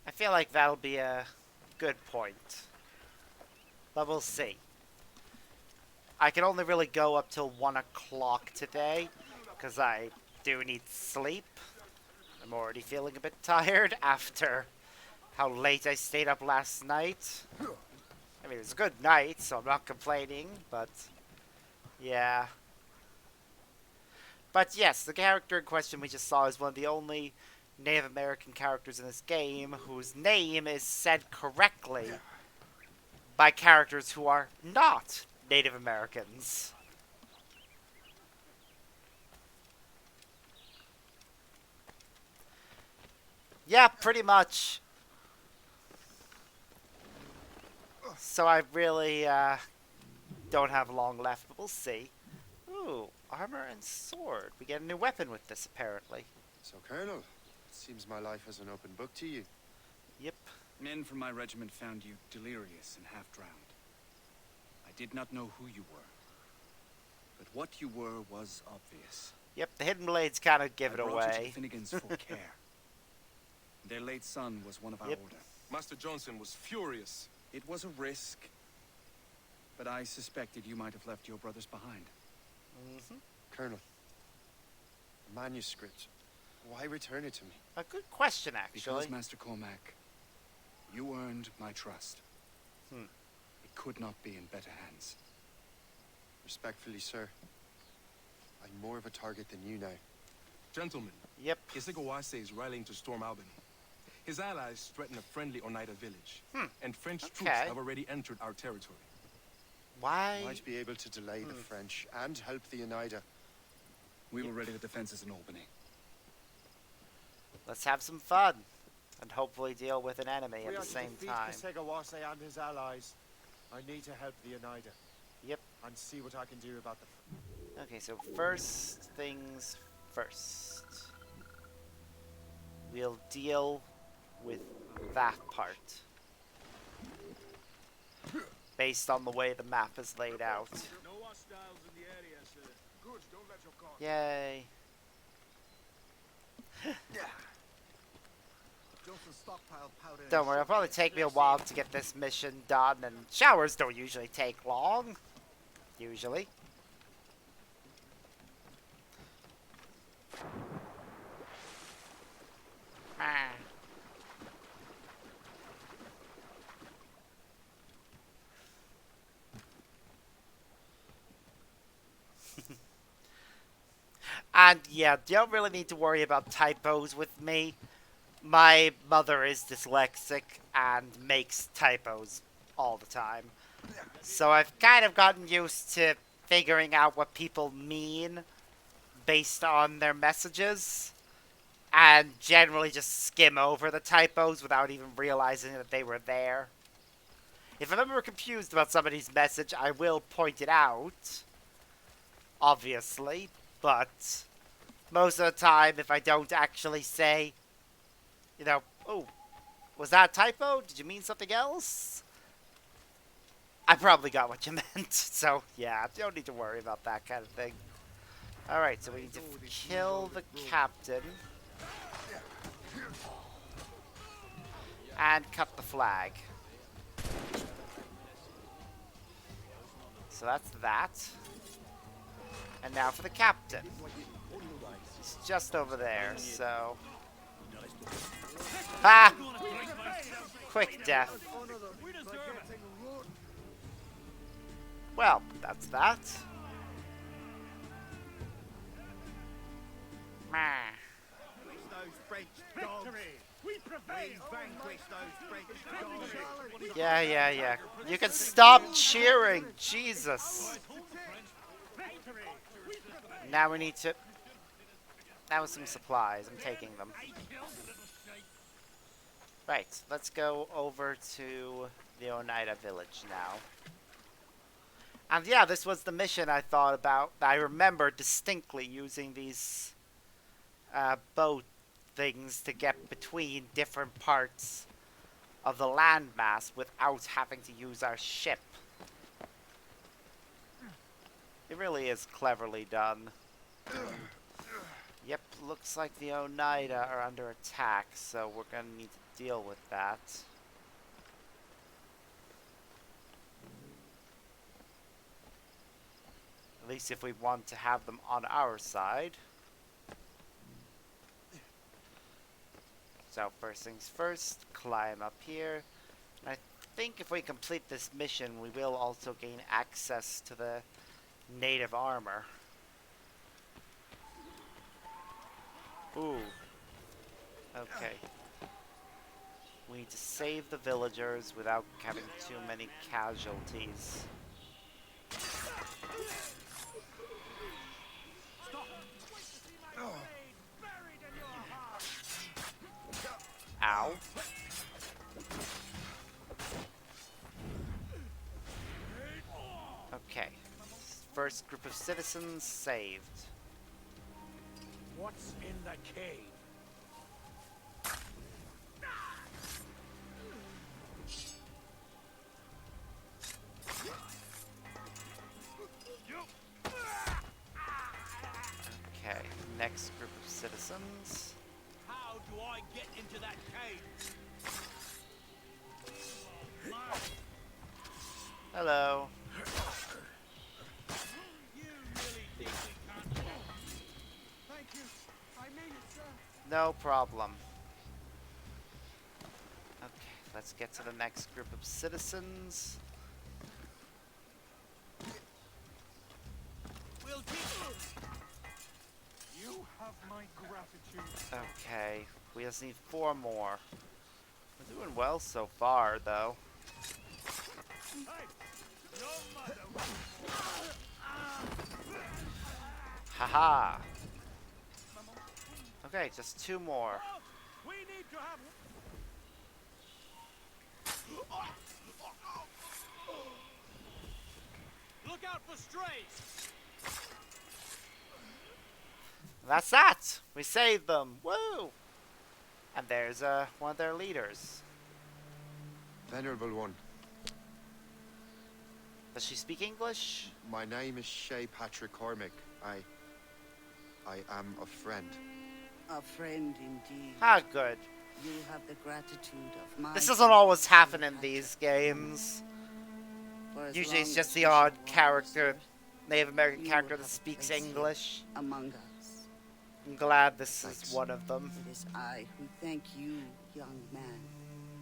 I feel like that'll be a good point. But we'll see. I can only really go up till 1 o'clock today, because I do need sleep. I'm already feeling a bit tired after how late I stayed up last night. I mean, it was a good night, so I'm not complaining, but yeah. But yes, the character in question we just saw is one of the only Native American characters in this game whose name is said correctly by characters who are not Native Americans. Yeah, pretty much. So I really don't have long left, but we'll see. Ooh, armor and sword. We get a new weapon with this, apparently. So, Colonel, it seems my life is an open book to you. Yep. Men from my regiment found you delirious and half-drowned. I did not know who you were. But what you were was obvious. Yep, the Hidden Blades kind of give I it brought you away. to Finnegan's for care. Their late son was one of our Yep. order. Master Johnson was furious. It was a risk, but I suspected you might have left your brothers behind. Mm-hmm. Colonel, the manuscript. Why return it to me? A good question, actually. Because, Master Cormac, you earned my trust. It could not be in better hands. Respectfully, sir. I'm more of a target than you now. Gentlemen, Yep. Isigawase is rallying to storm Albany. His allies threaten a friendly Oneida village. And French troops Okay. have already entered our territory. Why? Might be able to delay the French and help the Oneida. We will ready the defenses in Albany. Let's have some fun. And hopefully deal with an enemy We at are the to same defeat time. Kisegawase and his allies. I need to help the Oneida. Yep. And see what I can do about the... Okay, so first things first. We'll deal with that part. Based on the way the map is laid out. No hostiles in the area, sir. Good, don't let your guard. Yay. Don't worry, it'll probably take me a while to get this mission done, and showers don't usually take long. Usually. Ah. And yeah, you don't really need to worry about typos with me. My mother is dyslexic and makes typos all the time. So I've kind of gotten used to figuring out what people mean based on their messages and generally just skim over the typos without even realizing that they were there. If I'm ever confused about somebody's message, I will point it out, obviously, but most of the time, if I don't actually say, oh, was that a typo? Did you mean something else? I probably got what you meant, so yeah, you don't need to worry about that kind of thing. Alright, so we need to kill the captain. And cut the flag. So that's that. And now for the captain. He's just over there, so... Ha! Quick death. Well, that's that. Yeah. You can stop cheering. Jesus. Now we need to... That was some supplies. I'm taking them. Right, let's go over to the Oneida village now. And yeah, this was the mission I thought about. I remember distinctly using these boat things to get between different parts of the landmass without having to use our ship. It really is cleverly done. Yep, looks like the Oneida are under attack, so we're gonna need to deal with that. At least if we want to have them on our side. So first things first, climb up here. And I think if we complete this mission, we will also gain access to the native armor. Ooh. Okay. We need to save the villagers without having too many casualties. Ow. Okay. First group of citizens saved. What's in the cave? Okay, next group of citizens. How do I get into that cave? Hello. You really think we can't walk? Thank you. I mean it, sir. No problem. Okay, let's get to the next group of citizens. We'll keep you have my gratitude. Okay, we just need 4 more. We're doing well so far, though. Hey, no matter. Haha. Okay, just 2 more. We need to have. Look out for strays. That's that! We saved them! Woo! And there's one of their leaders. Venerable one, Does she speak English? my name is Shay Cormac. I am a friend. A friend indeed. Ah, good. You have the gratitude of my... This doesn't always happen in these games. For as Usually it's long just as the you odd shall walk character, this earth, Native American you character will that have a speaks place here English. among us. I'm glad this is Thanks. one of them. It is I who thank you, young man.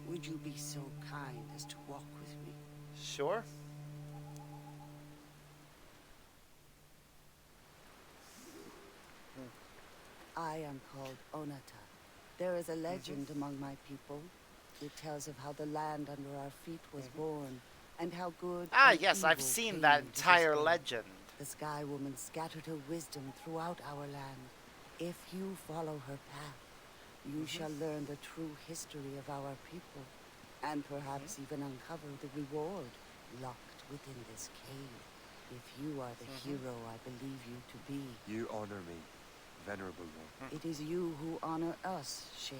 Would you be so kind as to walk with me? Sure. I am called Onata. There is a legend among my people. It tells of how the land under our feet was born, and how good Ah, and yes, I've evil seen came that to this entire world. legend. The Sky Woman scattered her wisdom throughout our land. If you follow her path, you shall learn the true history of our people, and perhaps even uncover the reward locked within this cave. If you are the hero I believe you to be, You honor me, venerable one. it is you who honor us, Shay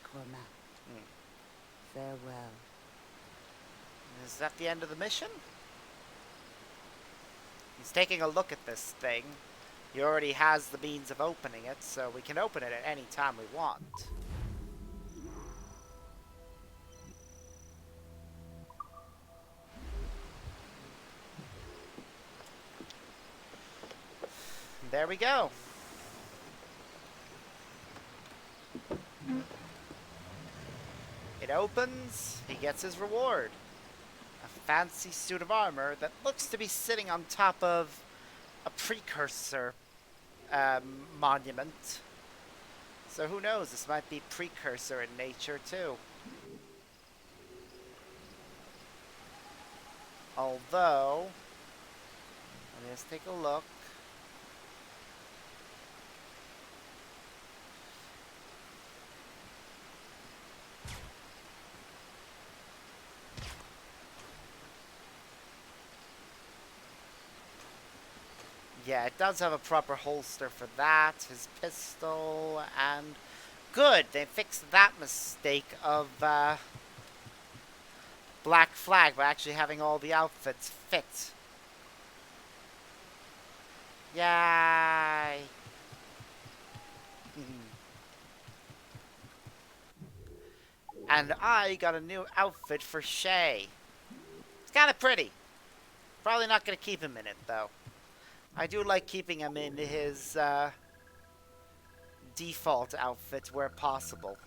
Cormac. Farewell. Is that the end of the mission? He's taking a look at this thing. He already has the means of opening it, so we can open it at any time we want. There we go. It opens, he gets his reward. A fancy suit of armor that looks to be sitting on top of a precursor monument. So who knows, this might be precursor in nature too. Although, let's take a look. Yeah, it does have a proper holster for that, his pistol, and good, they fixed that mistake of Black Flag by actually having all the outfits fit. Yay! And I got a new outfit for Shay. It's kind of pretty. Probably not going to keep him in it, though. I do like keeping him in his default outfit where possible.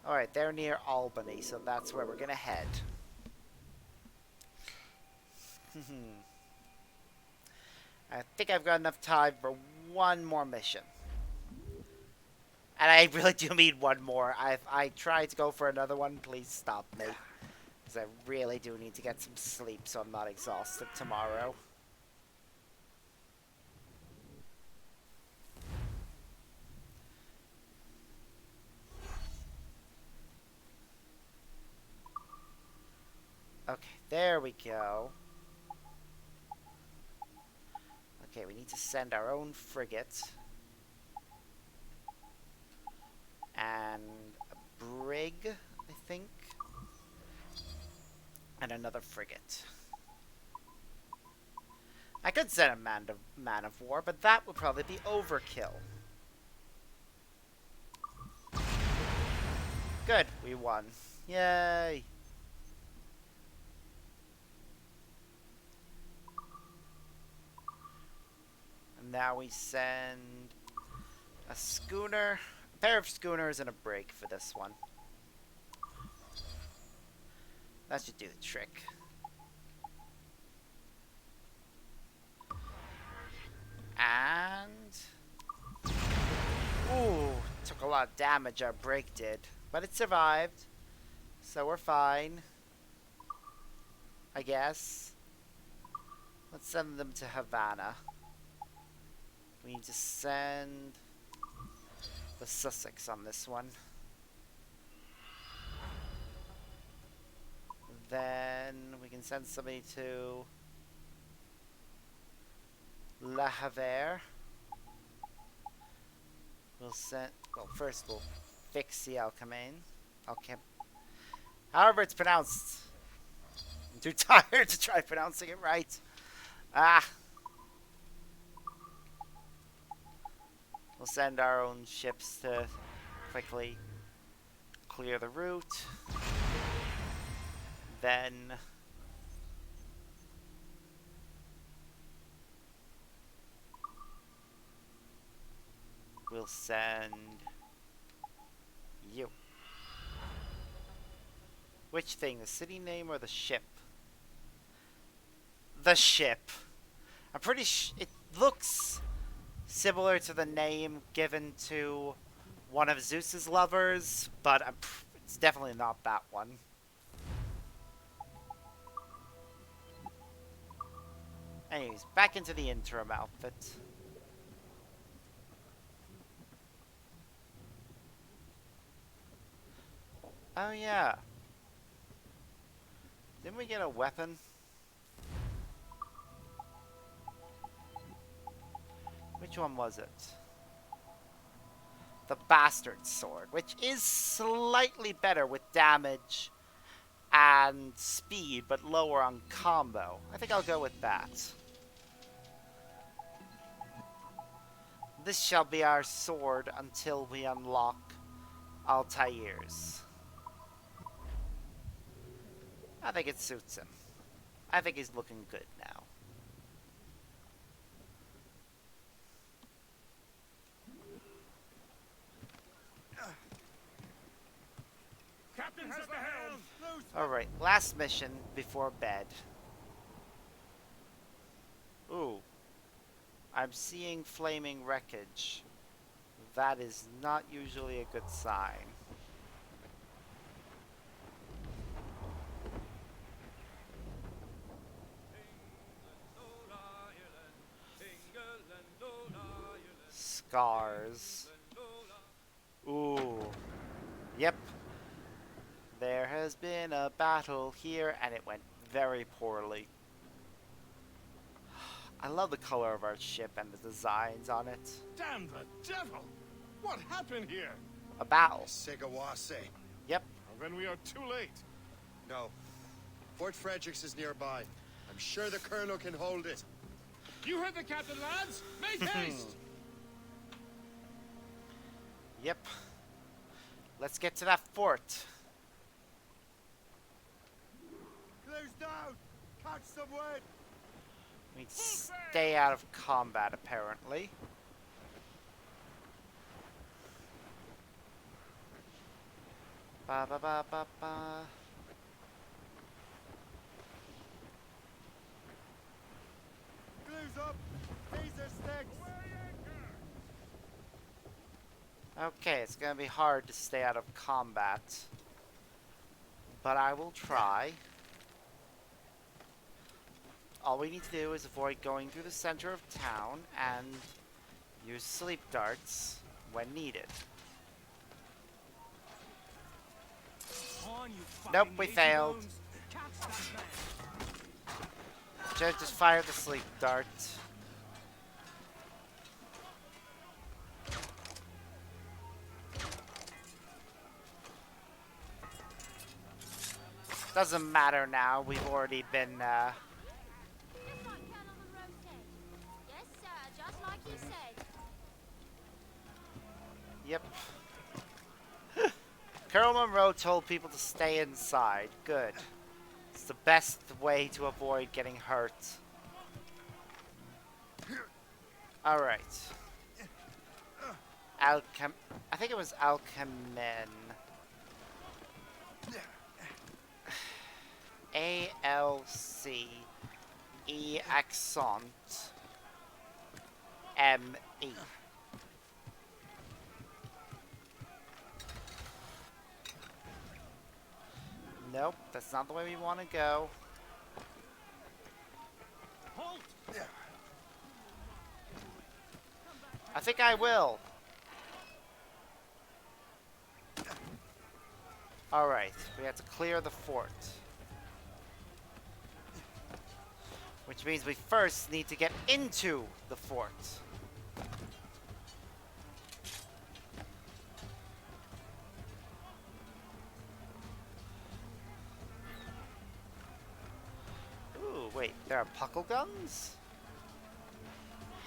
Alright, they're near Albany, so that's where we're going to head. I think I've got enough time for one more mission. And I really do mean one more. I tried to go for another one. Please stop me. Because I really do need to get some sleep so I'm not exhausted tomorrow. Okay, there we go. Okay, we need to send our own frigate. And a brig, I think. And another frigate. I could send a man of war, but that would probably be overkill. Good, we won. Yay! And now we send a schooner, a pair of schooners, and a brig for this one. That should do the trick. And... ooh, took a lot of damage our brig did. But it survived. So we're fine. I guess. Let's send them to Havana. We need to send the Sussex on this one. Then we can send somebody to La Havre. We'll send, well, first we'll fix the Alchemain. However it's pronounced. I'm too tired to try pronouncing it right. Ah. We'll send our own ships to quickly clear the route. Then we'll send you. Which thing, the city name or the ship? The ship. I'm pretty it looks similar to the name given to one of Zeus's lovers, but it's definitely not that one. Anyways, back into the interim outfit. Oh yeah. Didn't we get a weapon? Which one was it? The Bastard Sword, which is slightly better with damage and speed, but lower on combo. I think I'll go with that. This shall be our sword until we unlock Altair's. I think it suits him. I think he's looking good now. Captain's at the helm! Alright, last mission before bed. Ooh. I'm seeing flaming wreckage. That is not usually a good sign. Scars. Ooh. Yep. There has been a battle here, and it went very poorly. I love the color of our ship and the designs on it. Damn the devil! What happened here? A battle. Segawase. Yep. Well, then we are too late. No. Fort Fredericks is nearby. I'm sure the colonel can hold it. You heard the captain, lads! Make haste! Yep. Let's get to that fort. Close down! Catch some wind! We need to stay out of combat, apparently. Ba ba ba ba ba. Glue's up! Taser sticks! Okay, it's gonna be hard to stay out of combat. But I will try. All we need to do is avoid going through the center of town and use sleep darts when needed. Nope, we failed. Should've just fired the sleep dart. Doesn't matter now, we've already been, Just like Colonel Monroe said. Yes, sir, just like he said. Yep. Colonel Monroe told people to stay inside. Good. It's the best way to avoid getting hurt. Alright. I think it was Alchemin. A-L-C-E accent M-E. Nope, that's not the way we want to go. Halt! I think I will. Alright, we have to clear the fort. Which means we first need to get into the fort. Ooh, wait, there are puckle guns?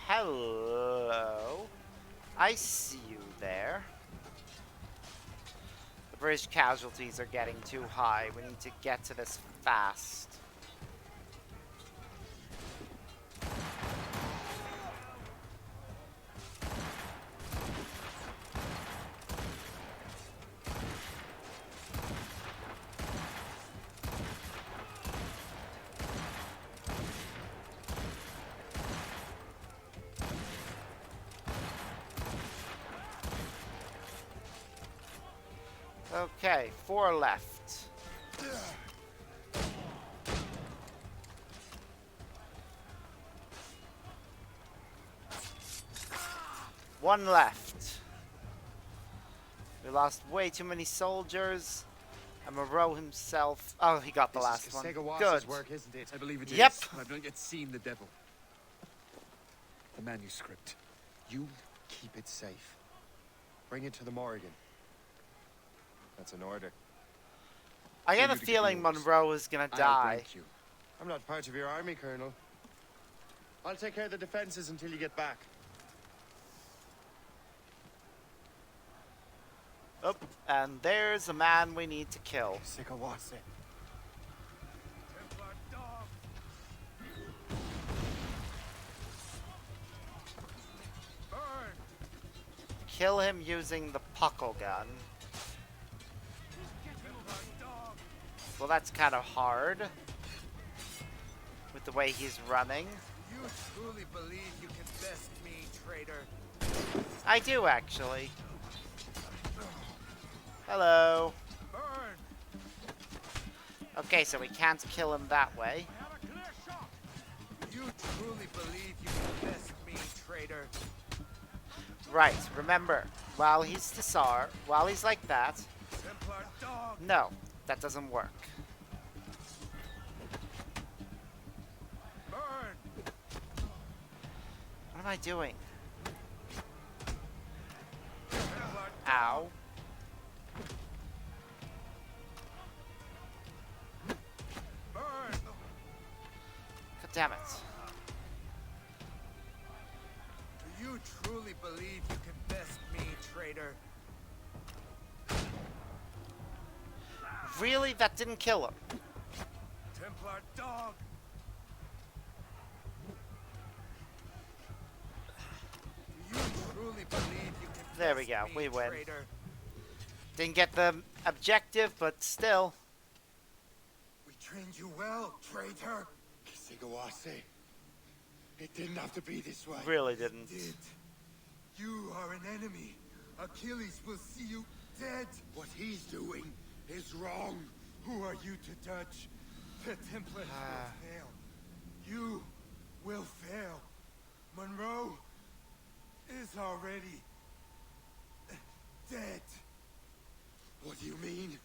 Hello. I see you there. The British casualties are getting too high. We need to get to this fast. Okay, 4 left. One left. We lost way too many soldiers. And Moreau himself. Oh, he got the last one. Good. Work, isn't it? I believe it Yep. is. I've not yet seen the devil. The manuscript. You keep it safe. Bring it to the Morrigan. That's an order. I get you a to give feeling the orders. Monroe is gonna I'll die. grant you. I'm not part of your army, Colonel. I'll take care of the defenses until you get back. Oh, and there's a man we need to kill. Sikawase. Templar dog. Burn. Kill him using the puckle gun. Templar dog. Well, that's kind of hard. With the way he's running. You truly believe you can best me, traitor? I do, actually. Hello. Burn. Okay, so we can't kill him that way. I have a clear shot. You truly believe you can best me, traitor? Right, remember, while he's while he's like that, Templar dog. no, that doesn't work. Burn. What am I doing? Templar Ow. burn. God damn it. Do you truly believe you can best me, traitor? Really? That didn't kill him. Templar dog. Do you truly believe you can There we best go, me, we win. traitor? Didn't get the objective, but still. We trained you well, traitor. Sikawase. It didn't have to be this way. Really didn't. Did. You are an enemy. Achilles will see you dead. What he's doing is wrong. Who are you to judge? The Templars will fail. You will fail. Monroe is already dead. What do you mean?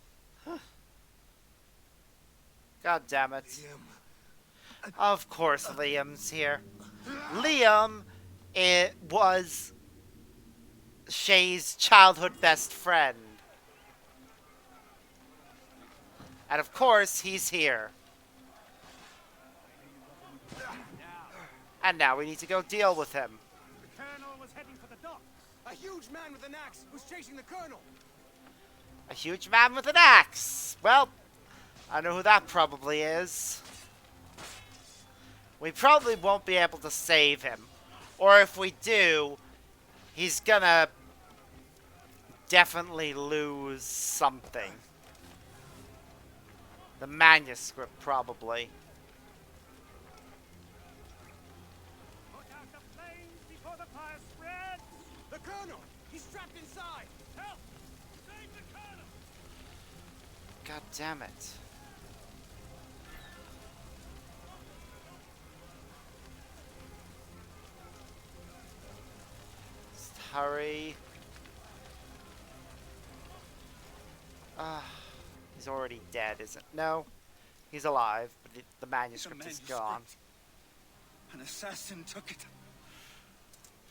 God damn it. Liam. Of course Liam's here. Liam, it was Shay's childhood best friend. And of course, he's here. And now we need to go deal with him. The colonel was heading for the docks. A huge man with an axe was chasing the colonel. A huge man with an axe. Well, I know who that probably is. We probably won't be able to save him. Or if we do, he's gonna definitely lose something. The manuscript, probably. Put out the flames before the fire spreads. The colonel! He's trapped inside. Help! Save the colonel! God damn it. Just hurry. He's already dead, isn't? No, he's alive, but the manuscript is gone. An assassin took it.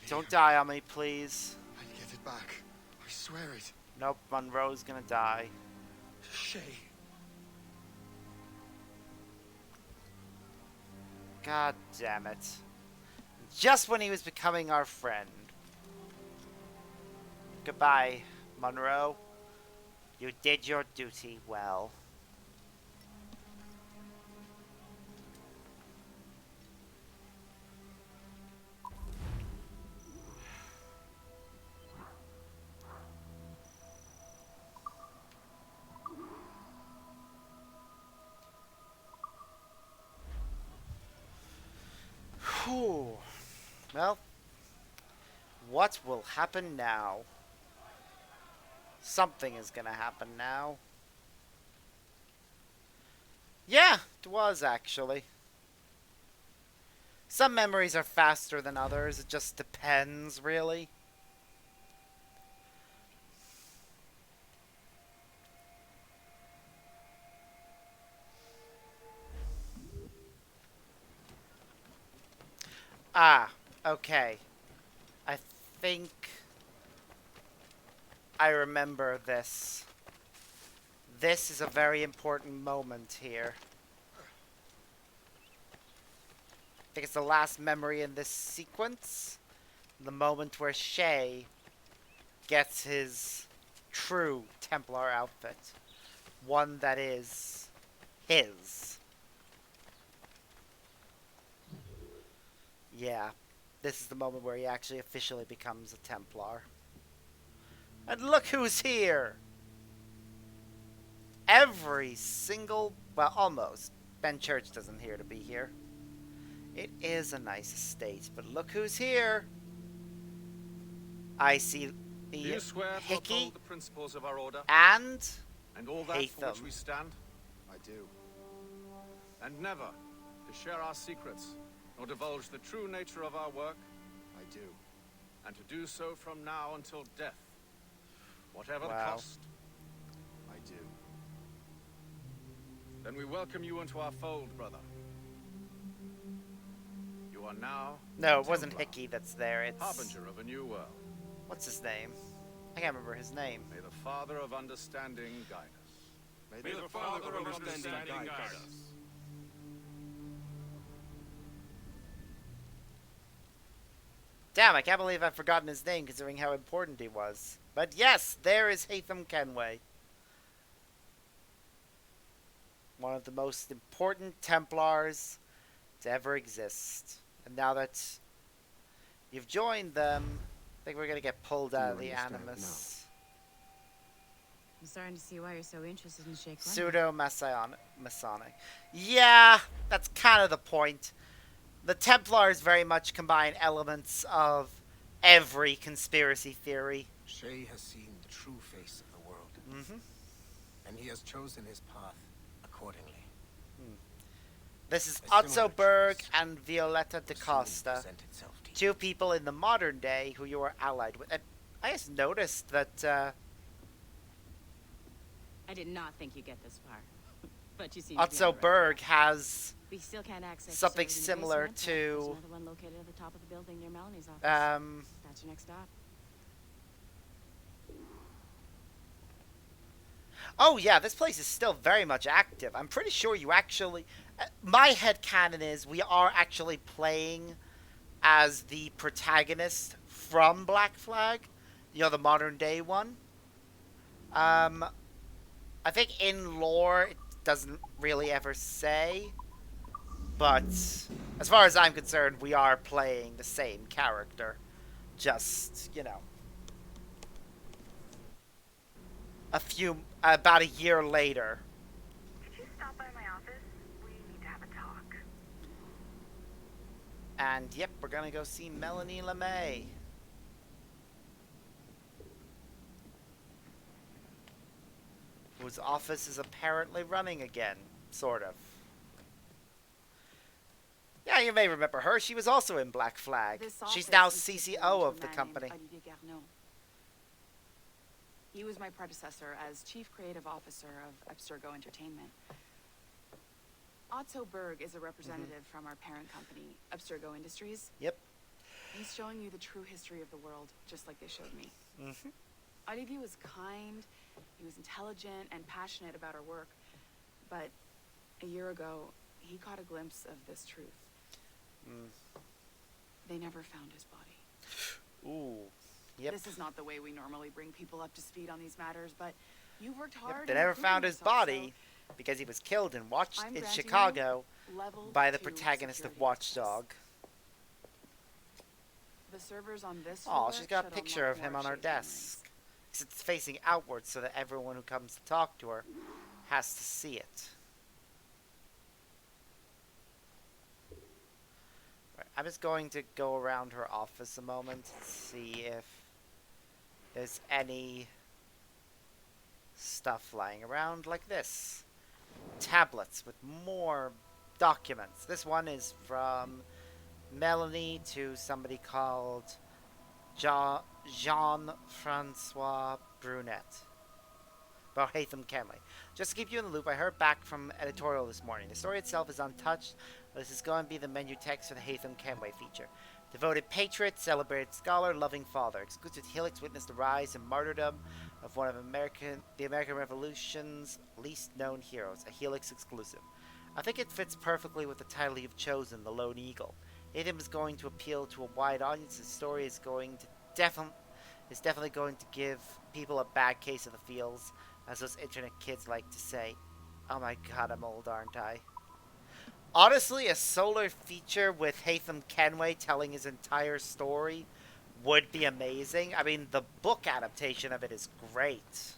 Don't die on me, please. I'll get it back. I swear it. Nope, Monroe's gonna die. Shay. God damn it. Just when he was becoming our friend. Goodbye, Monroe. You did your duty well. Whew. Well, what will happen now? something is gonna happen now. Yeah, it was actually. Some memories are faster than others. It just depends, really. Ah, okay. I think I remember this. This is a very important moment here. I think it's the last memory in this sequence. The moment where Shay gets his true Templar outfit. One that is his. Yeah, this is the moment where he actually officially becomes a Templar. And look who's here! Every single, well, almost. Ben Church doesn't here to be here. It is a nice estate, but look who's here! I see Do you swear to Hickey uphold the principles of our order and all that for which Hatham. we stand, I do. and never to share our secrets nor divulge the true nature of our work, I do. and to do so from now until death, whatever the Wow. cost? I do. Then we welcome you into our fold, brother. You are now No, it wasn't Templar, Hickey that's there. It's harbinger of a new world. what's his name? I can't remember his name. May the Father of Understanding guide us. May the Father of Understanding guide us. Damn, I can't believe I've forgotten his name considering how important he was. But yes, there is Hatham Kenway. One of the most important Templars to ever exist. And now that you've joined them, I think we're going to get pulled out of the Animus. I'm starting to see why you're so interested in Shay Cormac. Pseudo-Masonic. Yeah, that's kind of the point. The Templars very much combine elements of every conspiracy theory. Shay has seen the true face of the world, and he has chosen his path accordingly. This is A similar Otso Berg choice and Violetta da will soon Costa, present itself to you. two people in the modern day who you are allied with. And I just noticed that I did not think you'd get this far. But you seem to be on the Otso right Berg track. has We still can't access something servers in the similar basement, but to, There's another one located at the top of the building near Melanie's office. That's your next stop. Oh yeah, this place is still very much active. I'm pretty sure you actually... my headcanon is we are actually playing as the protagonist from Black Flag. You know, the modern day one. I think in lore it doesn't really ever say. But as far as I'm concerned, we are playing the same character. Just, you know, about a year later. Could you stop by my office? We need to have a talk. And yep, we're gonna go see Melanie LeMay. Whose office is apparently running again, sort of. Yeah, you may remember her. She was also in Black Flag. This She's office now is CCO to of a the man company. named Olivier Garneau. He was my predecessor as Chief Creative Officer of Abstergo Entertainment. Otto Berg is a representative from our parent company, Abstergo Industries. Yep. He's showing you the true history of the world, just like they showed me. Olivier was kind, he was intelligent and passionate about our work, but a year ago, he caught a glimpse of this truth. They never found his body. Ooh. Yep. This is not the way we normally bring people up to speed on these matters, but you worked hard. Yep. They in never improving found his yourself, body because he was killed in I'm granting Chicago you level by the 2 protagonist of security Watchdog. access. The servers on this Oh, floor she's got a should picture unlock of him more on her Shay memories. desk. 'Cause it's facing outwards so that everyone who comes to talk to her has to see it. Right, I'm just going to go around her office a moment and see if there's any stuff lying around like this. Tablets with more documents. This one is from Melanie to somebody called Jean-Francois Brunet. About Haytham Kenway. Just to keep you in the loop, I heard back from editorial this morning. The story itself is untouched, but this is going to be the menu text for the Haytham Kenway feature. Devoted patriot, celebrated scholar, loving father. Exclusive Helix witnessed the rise and martyrdom of one of the American Revolution's least known heroes, a Helix exclusive. I think it fits perfectly with the title you've chosen, The Lone Eagle. Haytham is going to appeal to a wide audience. His story is definitely going to give people a bad case of the feels, as those internet kids like to say. Oh my god, I'm old, aren't I? Honestly, a solar feature with Haytham Kenway telling his entire story would be amazing. I mean, the book adaptation of it is great.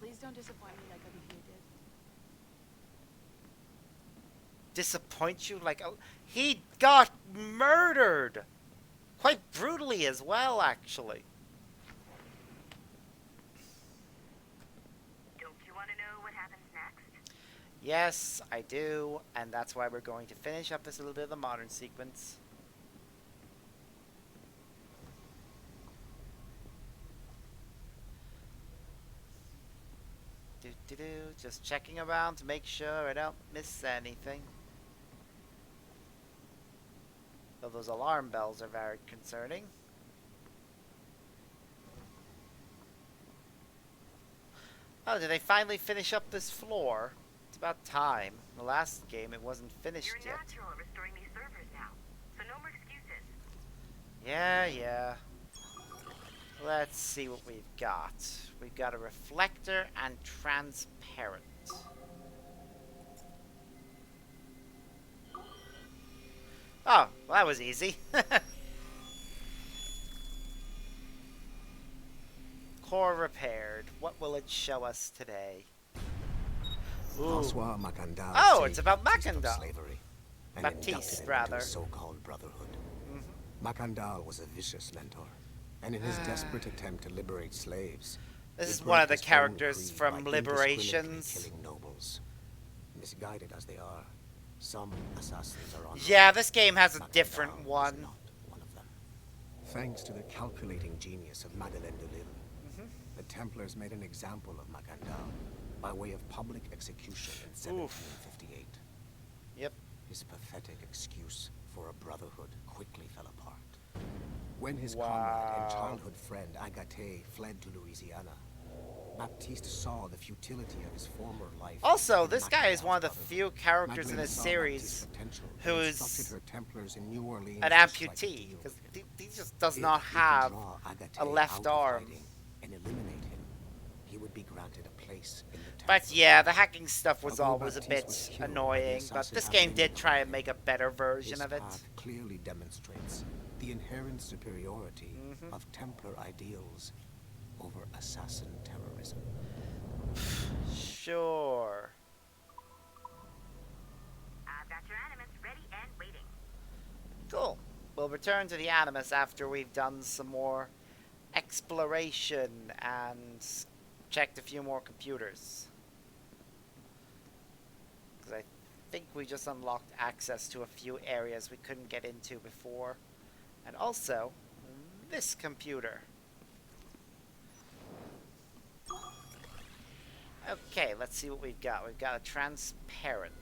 Please don't disappoint me like Olivier did. Disappoint you like... He got murdered! Quite brutally as well, actually. Don't you want to know what happens next? Yes, I do, and that's why we're going to finish up this little bit of the modern sequence. Just checking around to make sure I don't miss anything. Though those alarm bells are very concerning. Oh, did they finally finish up this floor? It's about time. The last game, it wasn't finished yet. You're natural at restoring these servers now, so no more excuses. Yeah. Let's see what we've got. We've got a reflector and transparent. Oh, well, that was easy. Core repaired. What will it show us today? Ooh. Oh, it's about Macandal. Baptiste, rather. So-called brotherhood. Macandal was a vicious mentor, and in his desperate attempt to liberate slaves, this is one of the characters from Liberations. Killing nobles. Misguided as they are, some assassins are on. Yeah, this game has a different one. Not one of them. Thanks to the calculating genius of Madeleine de Lille, the Templars made an example of Macandal by way of public execution in 1758. Yep. His pathetic excuse for a brotherhood quickly fell apart. When his comrade and childhood friend Agathe fled to Louisiana, Baptiste saw the futility of his former life. Also, this guy is one of the few characters in this series who is an amputee, because he just does not have a left arm. And eliminate him, he would be granted a place in the But yeah, the hacking stuff was always a bit annoying, but this game did try and make a better version of it. Clearly demonstrates the inherent superiority of Templar ideals over assassin terrorism. Sure. I've got your animus ready and waiting. Cool. We'll return to the Animus after we've done some more exploration and checked a few more computers. Because I think we just unlocked access to a few areas we couldn't get into before. And also, this computer. Okay, let's see what we've got. We've got a transparent.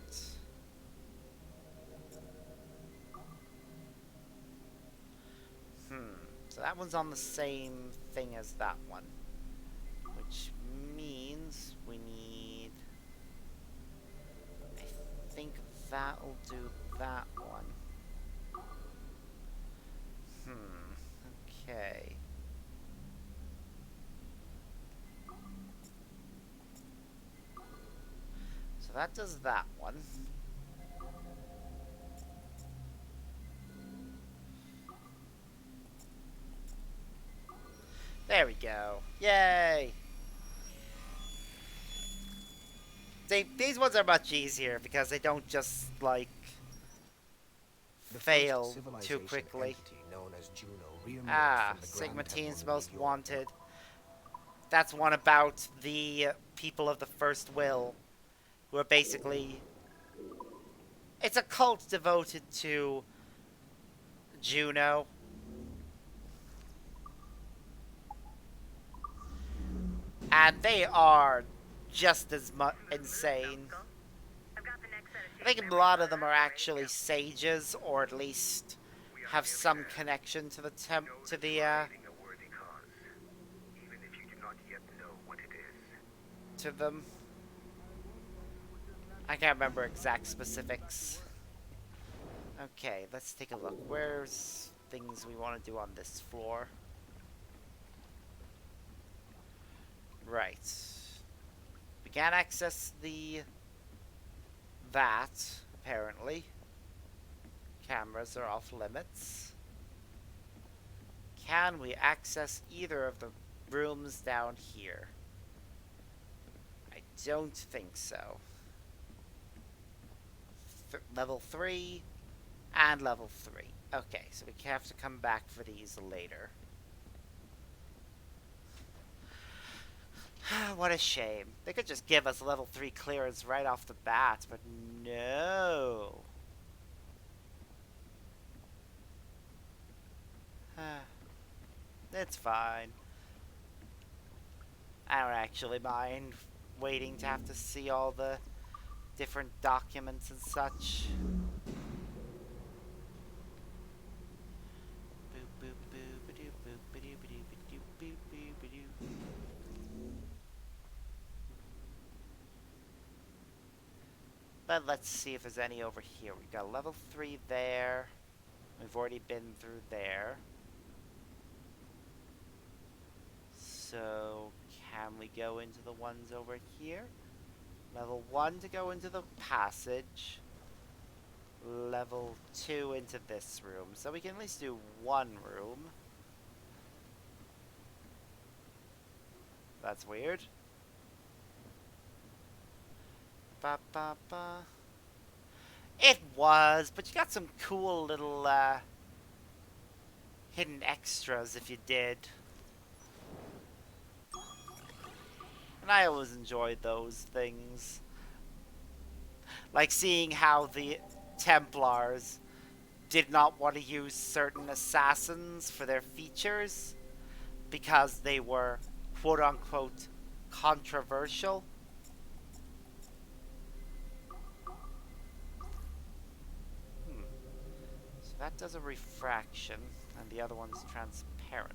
So that one's on the same thing as that one. Which means we need... I think that'll do that one. Okay. So that does that one. There we go. Yay! These ones are much easier because they don't just, like, The first fail too civilization quickly. entity known as Juno reemerged from the Sigma Grand Temple Teen's in Most New York. Wanted. That's one about the people of the First Will, who are basically... It's a cult devoted to Juno. And they are just as insane. I think a lot of them are actually sages, or at least have some connection to the to them. I can't remember exact specifics. Okay, let's take a look. Where's things we want to do on this floor? Right. We can't access that, apparently. Cameras are off limits. Can we access either of the rooms down here? I don't think so. Level 3 and level 3. Okay, so we have to come back for these later. What a shame. They could just give us level 3 clearance right off the bat, but no. It's fine. I don't actually mind waiting to have to see all the different documents and such. But let's see if there's any over here. We've got level 3 there. We've already been through there. So, can we go into the ones over here? Level 1 to go into the passage. Level 2 into this room. So we can at least do one room. That's weird. Ba ba ba. It was, but you got some cool little hidden extras if you did. And I always enjoyed those things. Like seeing how the Templars did not want to use certain assassins for their features because they were quote-unquote controversial. So that does a refraction, and the other one's transparent.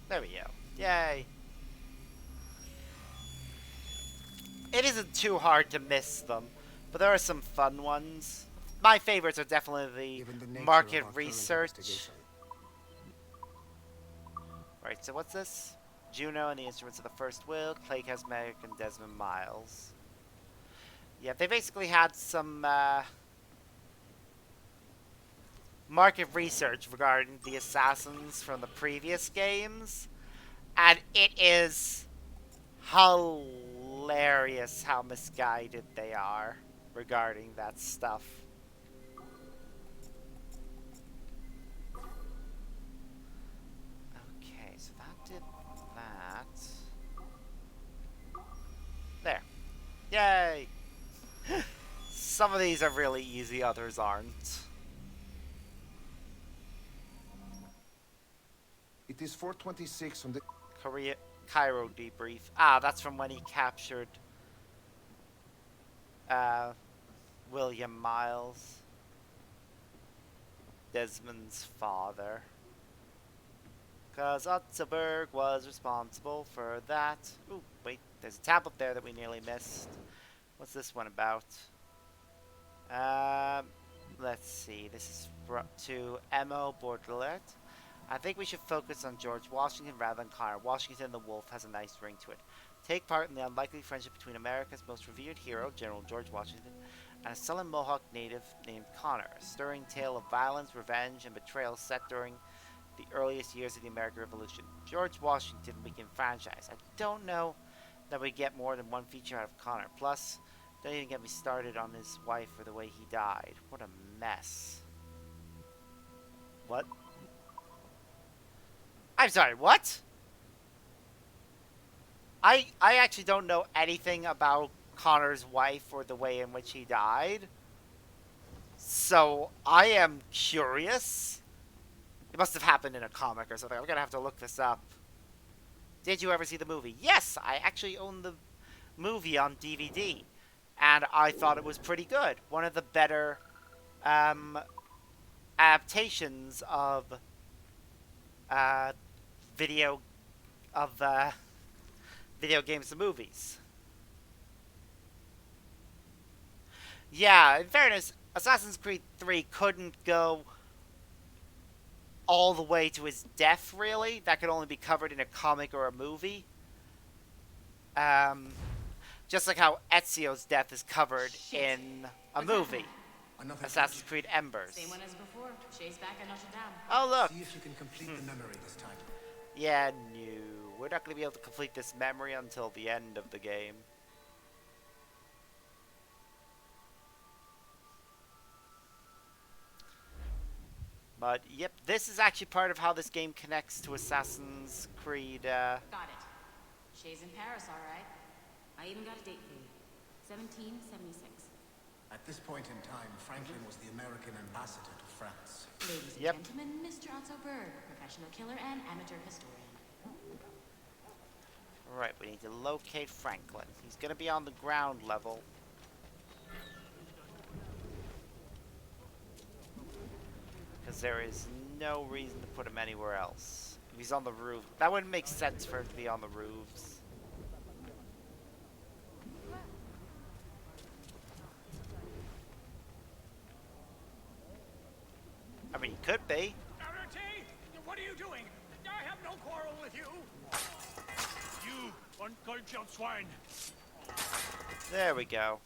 There we go. Yay! It isn't too hard to miss them, but there are some fun ones. My favorites are definitely the market research. Right, so what's this? Juno and the Instruments of the First Will, Clay Cosmetic, and Desmond Miles. Yeah, they basically had some market research regarding the assassins from the previous games, and it is hilarious how misguided they are regarding that stuff. Okay, so that did that. There. Yay! Some of these are really easy, others aren't. It is 4:26 on the Cairo debrief. Ah, that's from when he captured William Miles, Desmond's father. Because Otzelberg was responsible for that. Ooh, wait, there's a tab up there that we nearly missed. What's this one about? Let's see. This is to M.O. Baudelaire. I think we should focus on George Washington rather than Connor. Washington the Wolf has a nice ring to it. Take part in the unlikely friendship between America's most revered hero, General George Washington, and a sullen Mohawk native named Connor. A stirring tale of violence, revenge, and betrayal set during the earliest years of the American Revolution. George Washington Weekend franchise. I don't know that we get more than one feature out of Connor. Plus, don't even get me started on his wife or the way he died. What a mess. What? I'm sorry, what? I actually don't know anything about Connor's wife or the way in which he died. So, I am curious. It must have happened in a comic or something. I'm gonna have to look this up. Did you ever see the movie? Yes, I actually own the movie on DVD. And I thought it was pretty good. One of the better adaptations of video games and movies. Yeah, in fairness, Assassin's Creed 3 couldn't go all the way to his death, really. That could only be covered in a comic or a movie. Just like how Ezio's death is covered in a movie. Assassin's Creed Embers. Same one as before. Shay's back at Notre Dame. Oh, look. See if you can complete the memory this time. Yeah, no. We're not going to be able to complete this memory until the end of the game. But, yep, this is actually part of how this game connects to Assassin's Creed. Got it. Shay's in Paris, all right. I even got a date for you. 1776. At this point in time, Franklin was the American ambassador to France. Ladies and gentlemen, Mr. Otto Berg, professional killer and amateur historian. Alright, we need to locate Franklin. He's going to be on the ground level. Because there is no reason to put him anywhere else. If he's on the roof, that wouldn't make sense for him to be on the roofs. I mean, he could be. Arate, what are you doing? I have no quarrel with you. You uncultured swine. There we go.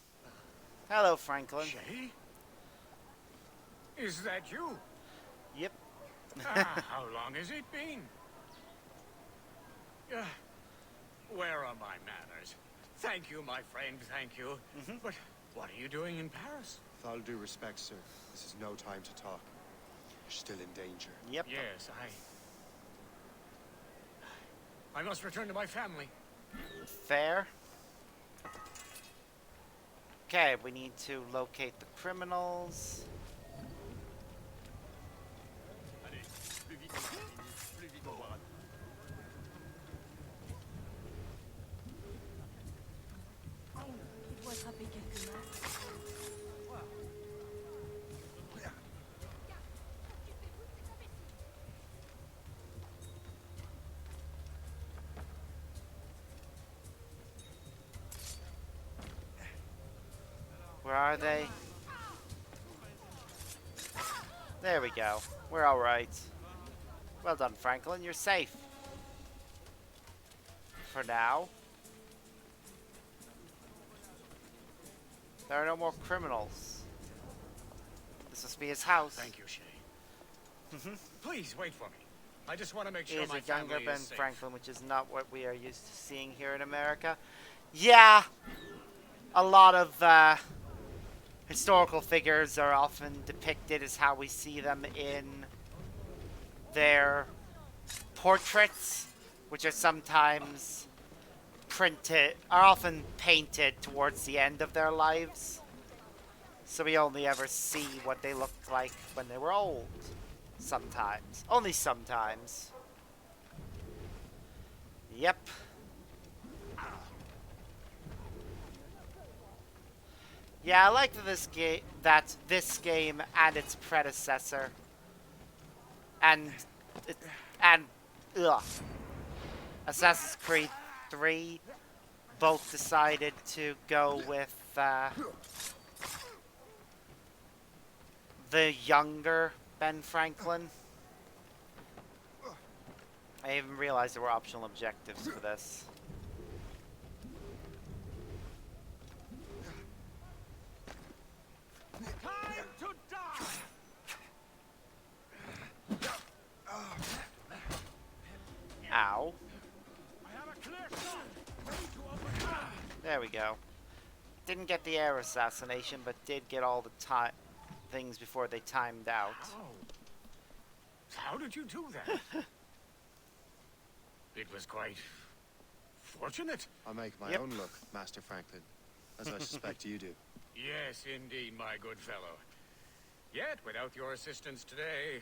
Hello, Franklin. Shay? Is that you? Yep. How long has it been? Where are my manners? Thank you, my friend, thank you. But what are you doing in Paris? With all due respect, sir, this is no time to talk. You're still in danger. Yep. Yes, I must return to my family. Fair. Okay, we need to locate the criminals. Allez, plus vite, plus vite, on va. Il doit attraper quelques mains. Where are they? There we go. We're alright. Well done, Franklin. You're safe. For now. There are no more criminals. This must be his house. Thank you, Shay. Please wait for me. I just want to make He sure is my a younger family Ben is safe. Franklin, which is not what we are used to seeing here in America. Yeah, a lot of historical figures are often depicted as how we see them in their portraits, which are sometimes are often painted towards the end of their lives. So we only ever see what they looked like when they were old. Sometimes. Only sometimes. Yep. Yeah, I like that this game and its predecessor and Assassin's Creed 3 both decided to go with the younger Ben Franklin. I even realized there were optional objectives for this. Time to die! Ow. I have a clear shot. Ready to open go. Didn't get the air assassination, but did get all the things before they timed out. How did you do that? It was quite fortunate. I make my own luck, Master Franklin, as I suspect you do. Yes, indeed, my good fellow. Yet, without your assistance today...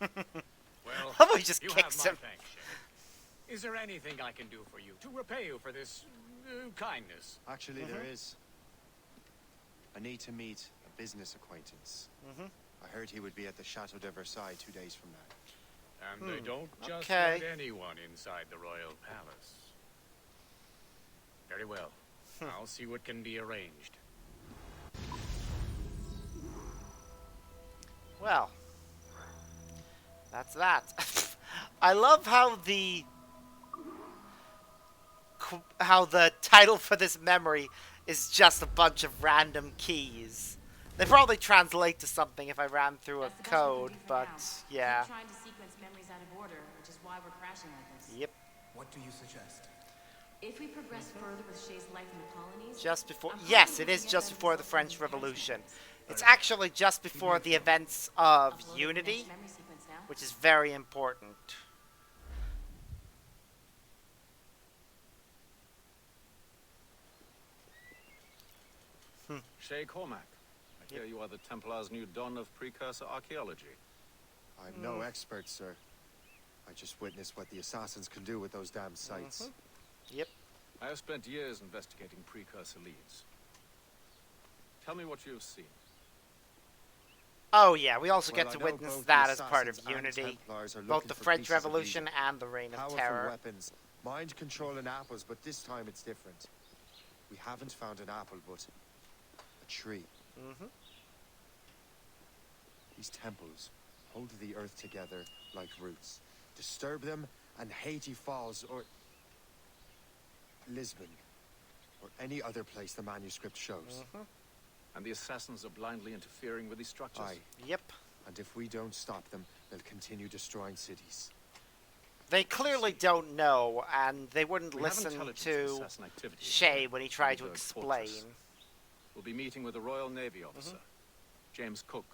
well, How just you kicks have my him? thanks, Shay. Is there anything I can do for you to repay you for this kindness? Actually, there is. I need to meet a business acquaintance. I heard he would be at the Chateau de Versailles 2 days from now. And they don't just let anyone inside the royal palace. Very well. I'll see what can be arranged. Well, that's that. I love how the title for this memory is just a bunch of random keys. They probably translate to something if I ran through a code, but yeah. Keep trying to sequence memories out of order, which is why we're crashing like this. Yep. What do you suggest? If we progress further with Shay's life in the colonies... Just before... Yes, it is just before the French Revolution. It's actually just before the events of Unity, which is very important. Shay Cormac, I hear you are the Templar's new don of precursor archaeology. I'm no expert, sir. I just witnessed what the assassins can do with those damn sites. Yep. I have spent years investigating precursor leads. Tell me what you have seen. Oh yeah, we also get to I know witness both that the as part of Assassins and Unity. Templars are Both looking the for French pieces of Revolution lead. and the Reign of Powerful Terror. weapons, mind control and apples, but this time it's different. We haven't found an apple, but a tree. These temples hold the earth together like roots. Disturb them, and Haiti falls, or Lisbon, or any other place the manuscript shows. And the assassins are blindly interfering with these structures? Aye. Yep. And if we don't stop them, they'll continue destroying cities. They clearly don't know, and they wouldn't We have listen intelligence to of assassin activity Shay when he tried to Edinburgh explain. Fortress. We'll be meeting with a Royal Navy officer, James Cook.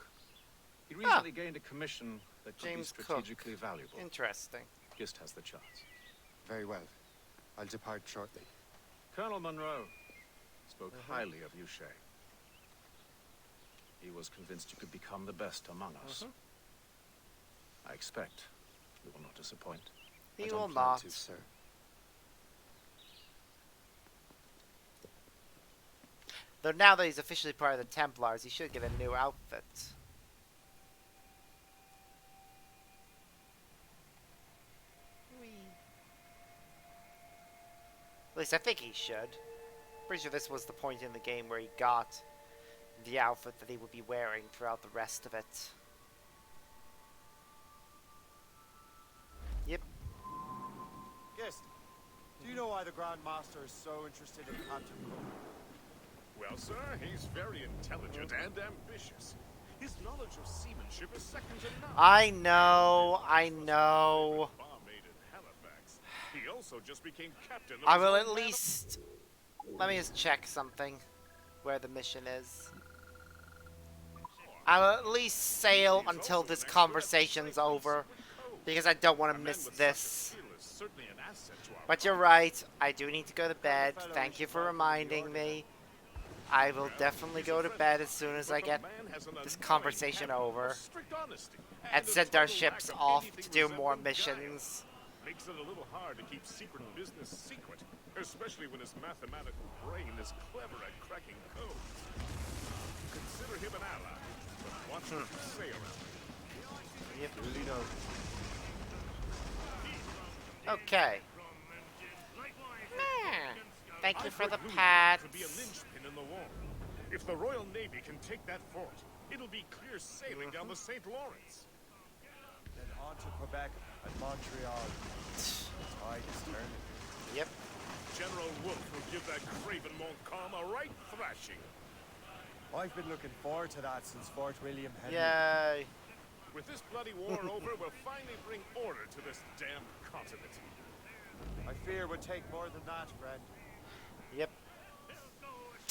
He recently gained a commission that could James be Cook. strategically valuable. Interesting. Gist has the chance. Very well. I'll depart shortly. Colonel Monroe spoke highly of you, Shay. He was convinced you could become the best among us. I expect you will not disappoint. He I don't will plan not. to, sir. Though now that he's officially part of the Templars, he should get a new outfit. At least I think he should. Pretty sure this was the point in the game where he got the outfit that he would be wearing throughout the rest of it. Yep. Guest, do you know why the Grand Master is so interested in Captain Cook? Well, sir, he's very intelligent and ambitious. His knowledge of seamanship is second to none. I know. Barmaid in Halifax. He also just became captain of I his will own at man of- least... Let me just check something. Where the mission is. I'll at least sail until this conversation's over. Because I don't want to miss this. But you're right. I do need to go to bed. Thank you for reminding me. I will definitely go to bed as soon as I get this conversation over. And send our ships off to do more missions. Makes it a little hard to keep secret business secret, especially when his mathematical brain is clever at cracking code. Consider him an ally, but watch what you say around him. Yep. Really know. Okay. Thank you for the I've heard pats. could be a linchpin in the war. If the Royal Navy can take that fort, it'll be clear sailing down the St. Lawrence. Then on to Quebec and Montreal. Tide is turning. Yep. General Wolfe will give that craven Montcalm a right thrashing. I've been looking forward to that since Fort William Henry. Yay. With this bloody war over, we'll finally bring order to this damned continent. I fear it would take more than that, friend.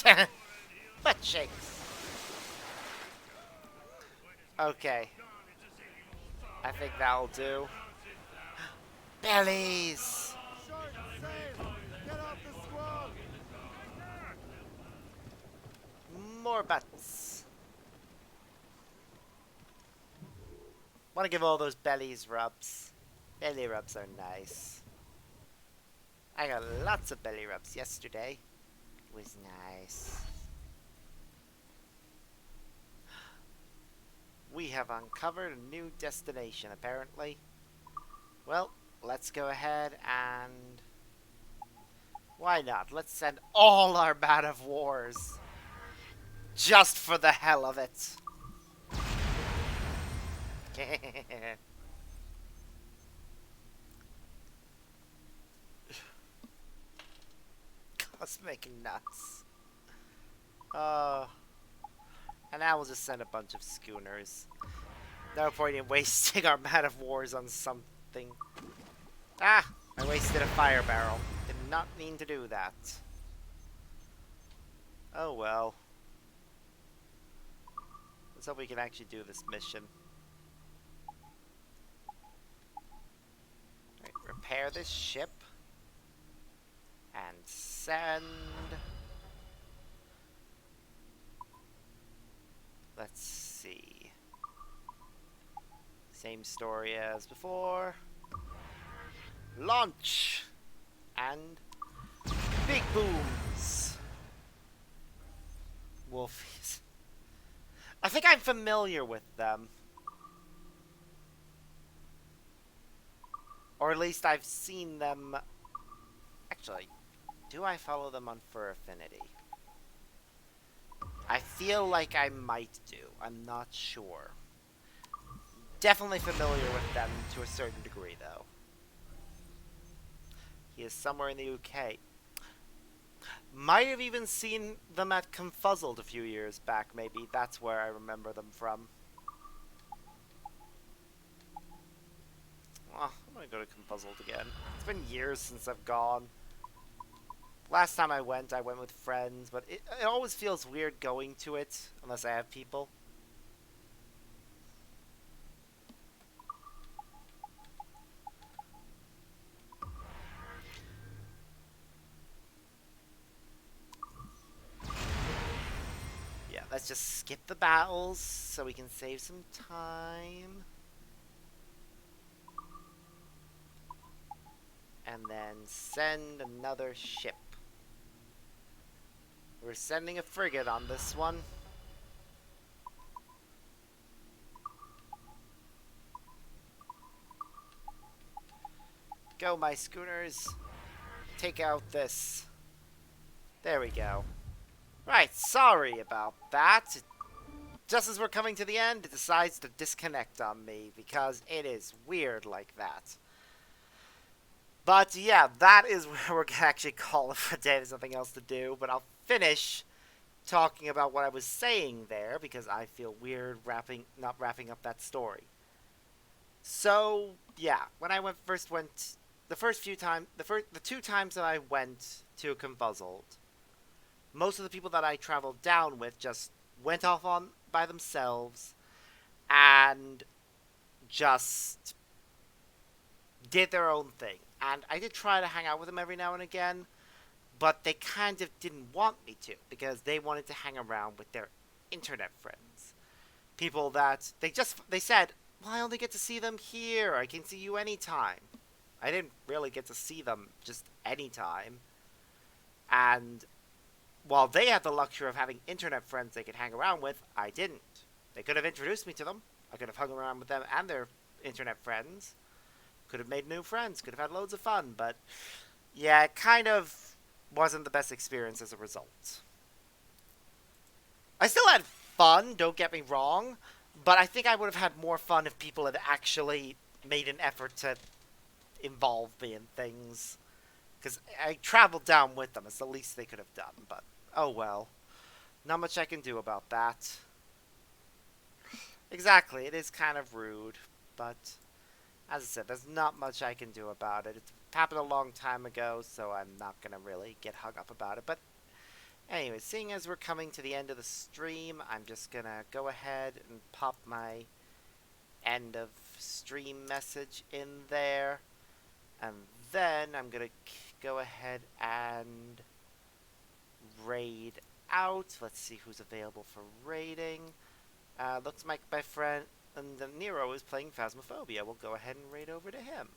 Butt shakes. Okay. I think that'll do. Bellies! More butts. Want to give all those bellies rubs. Belly rubs are nice. I got lots of belly rubs yesterday. It was nice. We have uncovered a new destination, apparently. Well, let's go ahead and... why not? Let's send all our man of wars. Just for the hell of it. Cosmic nuts. And now we'll just send a bunch of schooners. No point in wasting our man of wars on something. Ah! I wasted a fire barrel. Did not mean to do that. Oh well. Let's hope we can actually do this mission. Right, repair this ship. And send... let's see. Same story as before. Launch! And... big booms! Wolfies. I think I'm familiar with them. Or at least I've seen them... actually, do I follow them on Fur Affinity? I feel like I might do. I'm not sure. Definitely familiar with them to a certain degree, though. He is somewhere in the UK. Might have even seen them at Confuzzled a few years back, maybe. That's where I remember them from. Oh, I'm gonna go to Confuzzled again. It's been years since I've gone. Last time I went with friends, but it always feels weird going to it, unless I have people. Yeah, let's just skip the battles, so we can save some time. And then send another ship. We're sending a frigate on this one. Go, my schooners. Take out this. There we go. Right, sorry about that. Just as we're coming to the end, it decides to disconnect on me because it is weird like that. But yeah, that is where we're gonna actually call it for today. There's nothing else to do, but I'll finish talking about what I was saying there because I feel weird not wrapping up that story. So yeah, when I first went, the 2 times that I went to Confuzzled, most of the people that I traveled down with just went off by themselves and just did their own thing. And I did try to hang out with them every now and again, but they kind of didn't want me to because they wanted to hang around with their internet friends. People that they said, well, I only get to see them here. I can see you anytime. I didn't really get to see them just anytime. And while they had the luxury of having internet friends they could hang around with, I didn't. They could have introduced me to them. I could have hung around with them and their internet friends. Could have made new friends. Could have had loads of fun. But yeah, it kind of wasn't the best experience as a result. I still had fun, don't get me wrong. But I think I would have had more fun if people had actually made an effort to involve me in things. Because I traveled down with them. It's the least they could have done. But, oh well. Not much I can do about that. Exactly, it is kind of rude. But, as I said, there's not much I can do about it. It happened a long time ago, so I'm not going to really get hung up about it. But Anyway, seeing as we're coming to the end of the stream, I'm just gonna go ahead and pop my end of stream message in there. And then I'm gonna go ahead and raid out. Let's see who's available for raiding. Looks like my friend and Nero is playing Phasmophobia. We'll go ahead and raid over to him.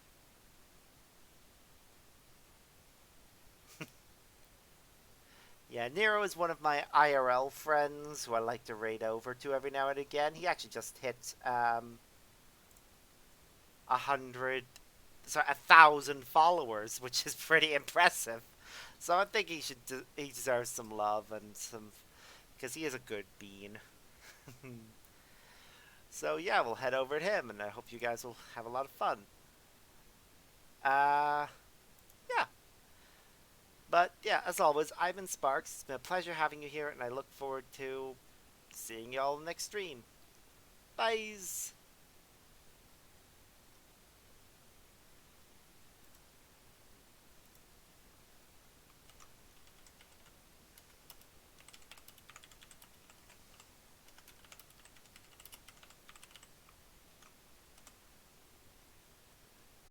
Yeah, Nero is one of my IRL friends who I like to raid over to every now and again. He actually just hit 1,000 followers, which is pretty impressive. So I think he deserves some love and some, because he is a good bean. So yeah, we'll head over to him, and I hope you guys will have a lot of fun. Yeah. But yeah, as always, I've been Sparks. It's been a pleasure having you here, and I look forward to seeing you all in the next stream. Bye.